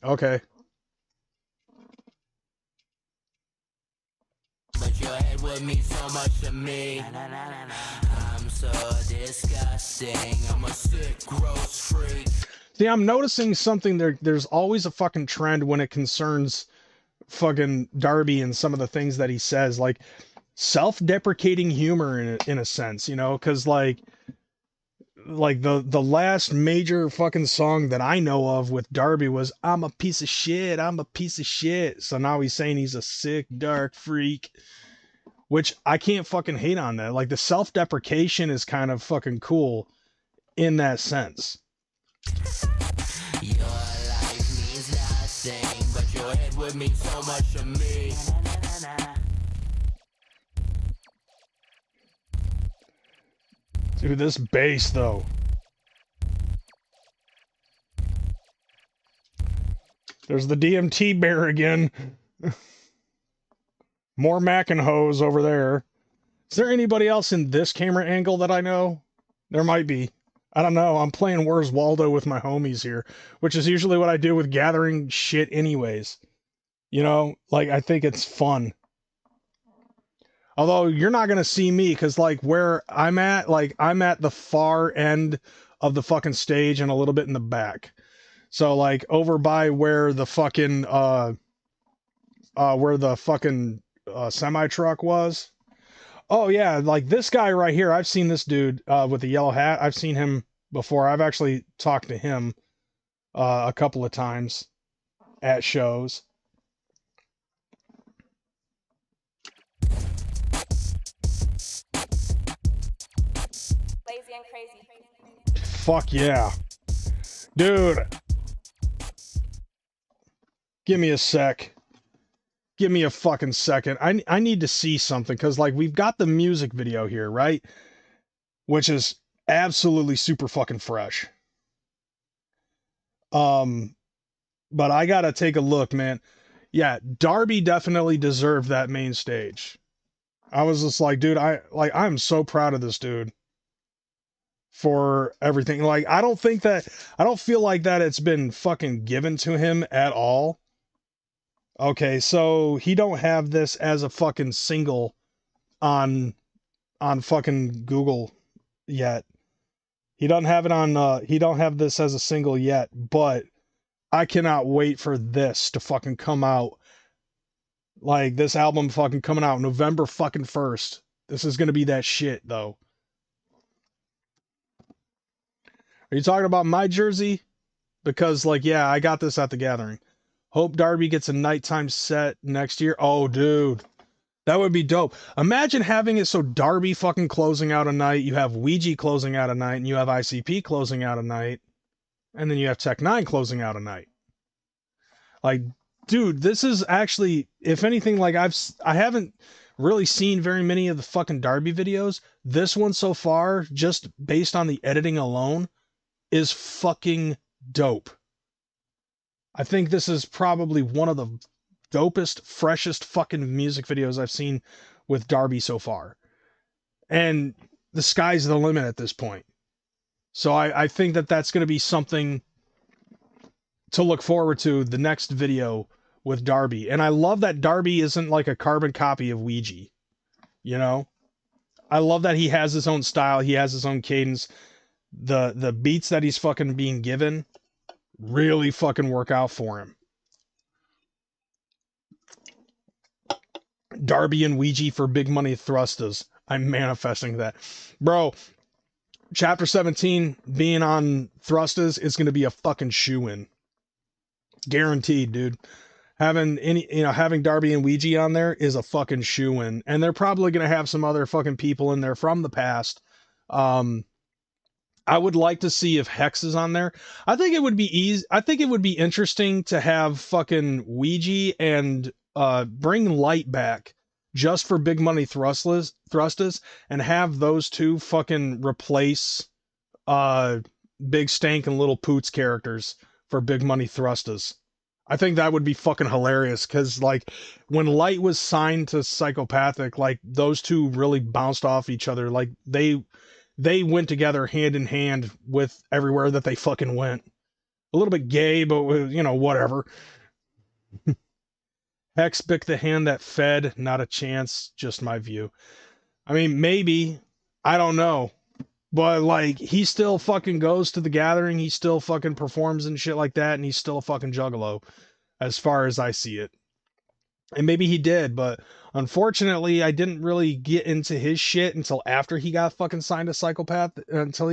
Okay. But your head would mean so much to me. I'm so disgusting. I'm a sick, gross freak. See, I'm noticing something there. There's always a fucking trend when it concerns fucking Darby and some of the things that he says, like self-deprecating humor in a sense, you know, because like the last major fucking song that I know of with Darby was I'm a piece of shit, I'm a piece of shit. So now he's saying he's a sick, dark freak, which I can't fucking hate on that. Like, the self-deprecation is kind of fucking cool in that sense. Your life means nothing, but your head would mean so much to me. Dude, this bass though. There's the DMT bear again. More Mac and Hose over there. Is there anybody else in this camera angle that I know? There might be. I don't know. I'm playing Where's Waldo with my homies here, which is usually what I do with gathering shit anyways. You know, like, I think it's fun. Although you're not going to see me because, like, where I'm at, like, I'm at the far end of the fucking stage and a little bit in the back. So, like, over by where the fucking, semi-truck was. Oh, yeah, like, this guy right here, I've seen this dude with the yellow hat. I've seen him before. I've actually talked to him a couple of times at shows. and crazy. Fuck yeah. Dude. Give me a sec. Give me a fucking second. I need to see something, because, like, we've got the music video here, right? Which is absolutely super fucking fresh. But I gotta take a look, man. Yeah, Darby definitely deserved that main stage. I was just like, dude, I'm so proud of this dude for everything. Like, I don't feel like that it's been fucking given to him at all. Okay, so he don't have this as a fucking single on fucking Google yet. He doesn't have it on he don't have this as a single yet, but I cannot wait for this to fucking come out. Like, this album fucking coming out November fucking 1st. This is gonna be that shit, though. Are you talking about my jersey? Because, like, yeah, I got this at the gathering. Hope Darby gets a nighttime set next year. Oh, dude. That would be dope. Imagine having it so Darby fucking closing out a night, you have Ouija closing out a night, and you have ICP closing out a night, and then you have Tech 9 closing out a night. Like, dude, this is actually, if anything, like, I haven't really seen very many of the fucking Darby videos. This one so far, just based on the editing alone, is fucking dope. I think this is probably one of the dopest, freshest fucking music videos I've seen with Darby so far. And the sky's the limit at this point. So I think that that's going to be something to look forward to, the next video with Darby. And I love that Darby isn't like a carbon copy of Ouija. You know? I love that he has his own style. He has his own cadence. The beats that he's fucking being given really fucking work out for him. Darby and Ouija for big money thrusters. I'm manifesting that. Bro, Chapter 17 being on thrusters is going to be a fucking shoo-in. Guaranteed, dude. Having Darby and Ouija on there is a fucking shoo-in. And they're probably going to have some other fucking people in there from the past. I would like to see if Hex is on there. I think it would be easy. I think it would be interesting to have fucking Ouija and bring Light back just for big money thrusters and have those two fucking replace Big Stank and Little Poots characters for big money thrusters. I think that would be fucking hilarious, because, like, when Light was signed to Psychopathic, like, those two really bounced off each other. Like, they went together hand in hand with everywhere that they fucking went. A little bit gay, but, you know, whatever. Hex picked the hand that fed, not a chance, just my view. I mean, maybe, I don't know. But, like, he still fucking goes to the gathering, he still fucking performs and shit like that, and he's still a fucking Juggalo, as far as I see it. And maybe he did, but unfortunately, I didn't really get into his shit until after he got fucking signed to Psychopath, until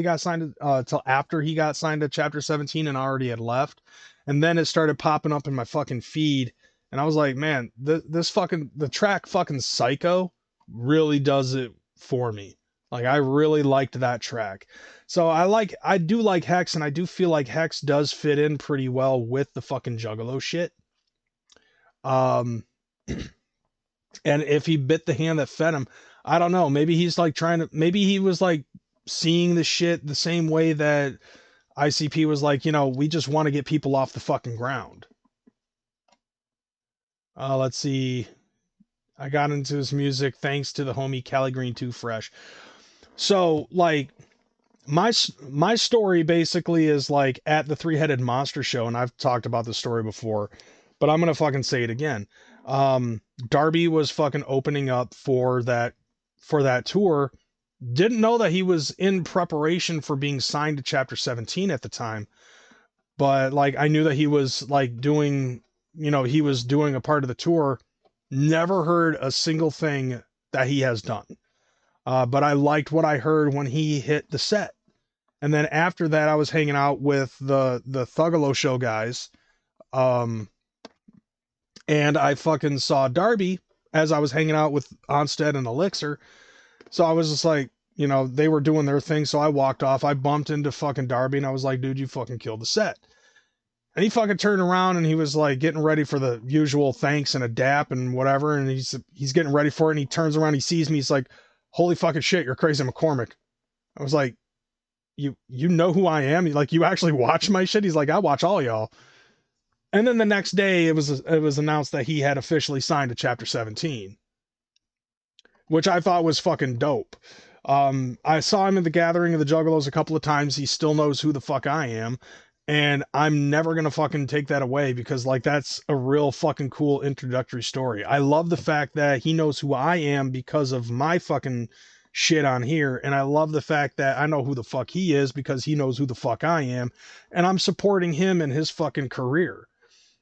after he got signed to Chapter 17 and already had left. And then it started popping up in my fucking feed, and I was like, man, the track fucking Psycho really does it for me. Like, I really liked that track. So I do like Hex, and I do feel like Hex does fit in pretty well with the fucking Juggalo shit. And if he bit the hand that fed him, I don't know. Maybe he's like maybe he was like seeing the shit the same way that ICP was like, you know, we just want to get people off the fucking ground. Let's see. I got into his music thanks to the homie Cali Green 2 Fresh. So, like, my story basically is like at the Three-Headed Monster show, and I've talked about this story before, but I'm gonna fucking say it again. Darby was fucking opening up for that tour. Didn't know that he was in preparation for being signed to Chapter 17 at the time, but, like, I knew that he was, like, doing, you know, he was doing a part of the tour. Never heard a single thing that he has done. But I liked what I heard when he hit the set. And then after that, I was hanging out with the Thuggalo show guys. And I fucking saw Darby as I was hanging out with Onstead and Elixir. So I was just like, you know, they were doing their thing, so I walked off. I bumped into fucking Darby, and I was like, dude, you fucking killed the set. And he fucking turned around, and he was like getting ready for the usual thanks and a dap and whatever, and he's getting ready for it, and he turns around, he sees me, he's like, holy fucking shit, you're Crazy McKormik. I was like, you know who I am? Like, you actually watch my shit? He's like, I watch all y'all. And then the next day, it was announced that he had officially signed to Chapter 17, which I thought was fucking dope. I saw him at the gathering of the Juggalos a couple of times. He still knows who the fuck I am, and I'm never gonna fucking take that away, because like that's a real fucking cool introductory story. I love the fact that he knows who I am because of my fucking shit on here, and I love the fact that I know who the fuck he is because he knows who the fuck I am, and I'm supporting him in his fucking career.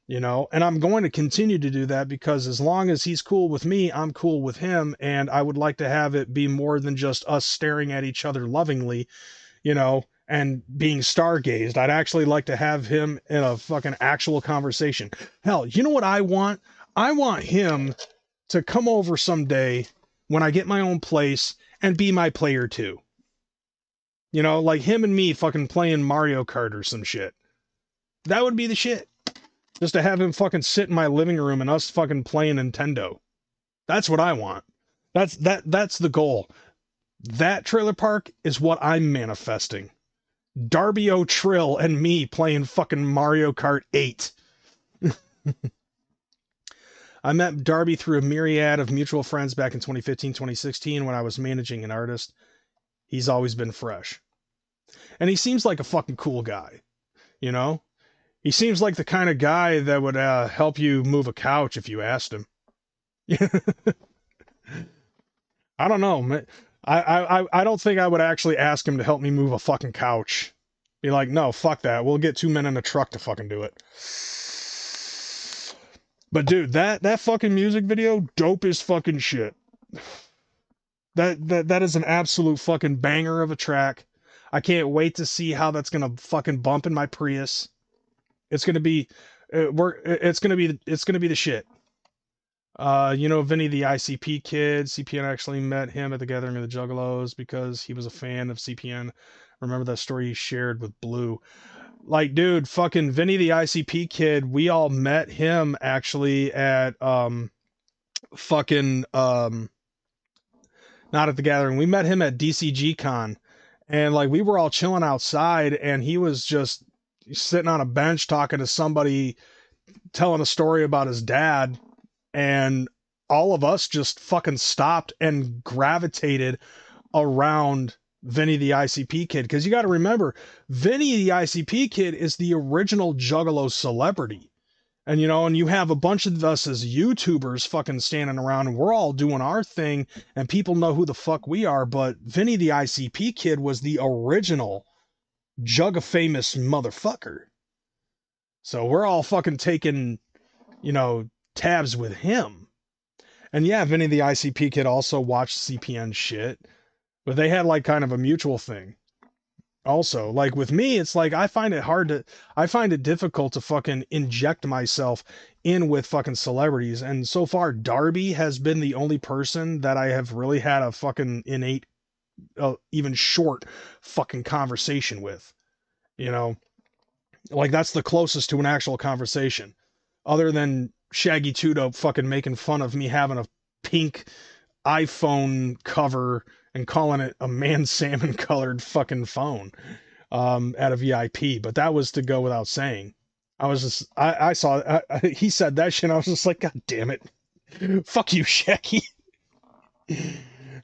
You know, and I'm going to continue to do that, because as long as he's cool with me, I'm cool with him, and I would like to have it be more than just us staring at each other lovingly, you know, and being stargazed. I'd actually like to have him in a fucking actual conversation. Hell, you know what I want? I want him to come over someday when I get my own place and be my player too. You know, like him and me fucking playing Mario Kart or some shit. That would be the shit. Just to have him fucking sit in my living room and us fucking playing Nintendo. That's what I want. That's the goal. That trailer park is what I'm manifesting. Darby O'Trill and me playing fucking Mario Kart 8. I met Darby through a myriad of mutual friends back in 2015, 2016 when I was managing an artist. He's always been fresh. And he seems like a fucking cool guy, you know? He seems like the kind of guy that would help you move a couch if you asked him. I don't know, man. I don't think I would actually ask him to help me move a fucking couch. Be like, no, fuck that. We'll get 2 men in a truck to fucking do it. But dude, that fucking music video, dope as fucking shit. That is an absolute fucking banger of a track. I can't wait to see how that's gonna fucking bump in my Prius. It's gonna be, it's gonna be the shit. You know, Vinny the ICP kid. CPN actually met him at the gathering of the Juggalos because he was a fan of CPN. Remember that story he shared with Blue? Like, dude, fucking Vinny the ICP kid. We all met him actually at fucking not at the gathering. We met him at DCG Con, and like we were all chilling outside, and he was just sitting on a bench talking to somebody, telling a story about his dad, and all of us just fucking stopped and gravitated around Vinny the ICP kid, because you got to remember, Vinny the ICP kid is the original Juggalo celebrity. And you know, and you have a bunch of us as YouTubers fucking standing around, and we're all doing our thing, and people know who the fuck we are, but Vinny the ICP kid was the original Jugga-famous motherfucker. So we're all fucking taking, you know, tabs with him. And yeah, Vinny the ICP kid also watched CPN shit, but they had like kind of a mutual thing. Also, like with me, it's like I find it difficult to fucking inject myself in with fucking celebrities. And so far, Darby has been the only person that I have really had a fucking innate, even short fucking conversation with. You know, like that's the closest to an actual conversation, other than Shaggy 2-Dope fucking making fun of me having a pink iPhone cover and calling it a man salmon colored fucking phone at a VIP. But that was to go without saying. I was just, I saw, he said that shit, and I was just like, God damn it. Fuck you, Shaggy.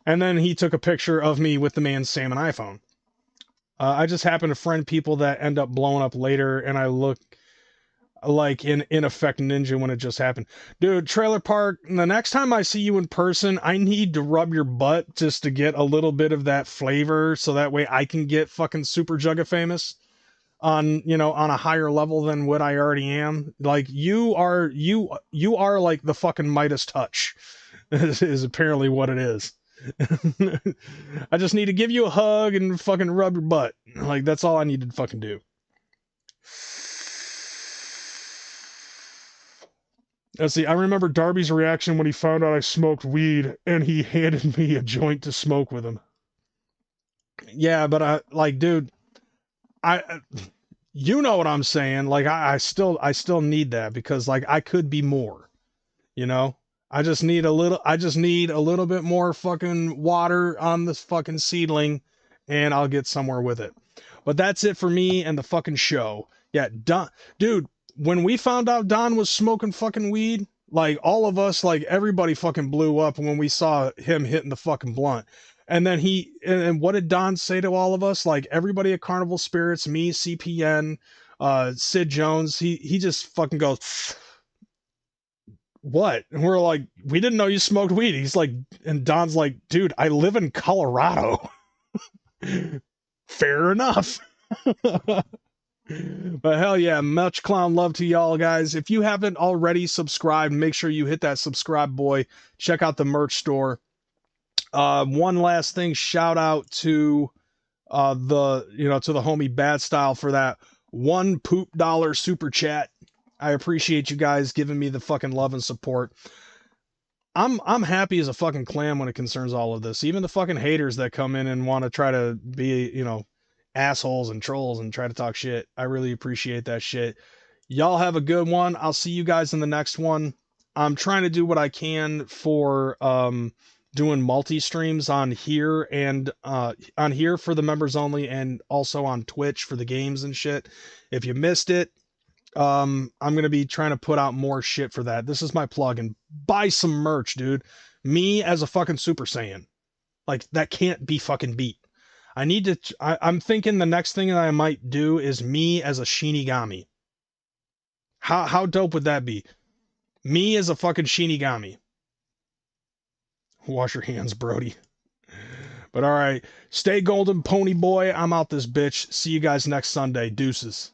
And then he took a picture of me with the man salmon iPhone. I just happen to friend people that end up blowing up later, and I look like in Effect Ninja when it just happened. Dude, Trailer Park, the next time I see you in person, I need to rub your butt just to get a little bit of that flavor, so that way I can get fucking super Jugga famous on, you know, on a higher level than what I already am. Like, you are like the fucking Midas touch, is apparently what it is. I just need to give you a hug and fucking rub your butt. Like, that's all I need to fucking do. Let's see, I remember Darby's reaction when he found out I smoked weed, and he handed me a joint to smoke with him. Yeah, but I like, dude, you know what I'm saying? Like, I still need that because like I could be more, you know? I just need a little bit more fucking water on this fucking seedling and I'll get somewhere with it. But that's it for me and the fucking show. Yeah, Don, dude, when we found out Don was smoking fucking weed, like all of us, like everybody fucking blew up when we saw him hitting the fucking blunt. And then and what did Don say to all of us? Like everybody at Carnival Spirits, me, CPN, Sid Jones, he just fucking goes, what? And we're like, we didn't know you smoked weed. He's like, and Don's like, dude, I live in Colorado. Fair enough. But hell yeah, much clown love to y'all guys. If you haven't already subscribed, make sure you hit that subscribe boy. Check out the merch store. One last thing, shout out to to the homie Bad Style for that $1 poop dollar super chat. I appreciate you guys giving me the fucking love and support. I'm happy as a fucking clam when it concerns all of this. Even the fucking haters that come in and want to try to be, assholes and trolls and try to talk shit. I really appreciate that shit. Y'all have a good one. I'll see you guys in the next one. I'm trying to do what I can for doing multi-streams on here and on here for the members only and also on Twitch for the games and shit. If you missed it, I'm going to be trying to put out more shit for that. This is my plug, and buy some merch, dude. Me as a fucking Super Saiyan. Like, that can't be fucking beat. I'm thinking the next thing that I might do is me as a Shinigami. How dope would that be? Me as a fucking Shinigami. Wash your hands, Brody. But alright, stay golden, pony boy. I'm out this bitch. See you guys next Sunday. Deuces.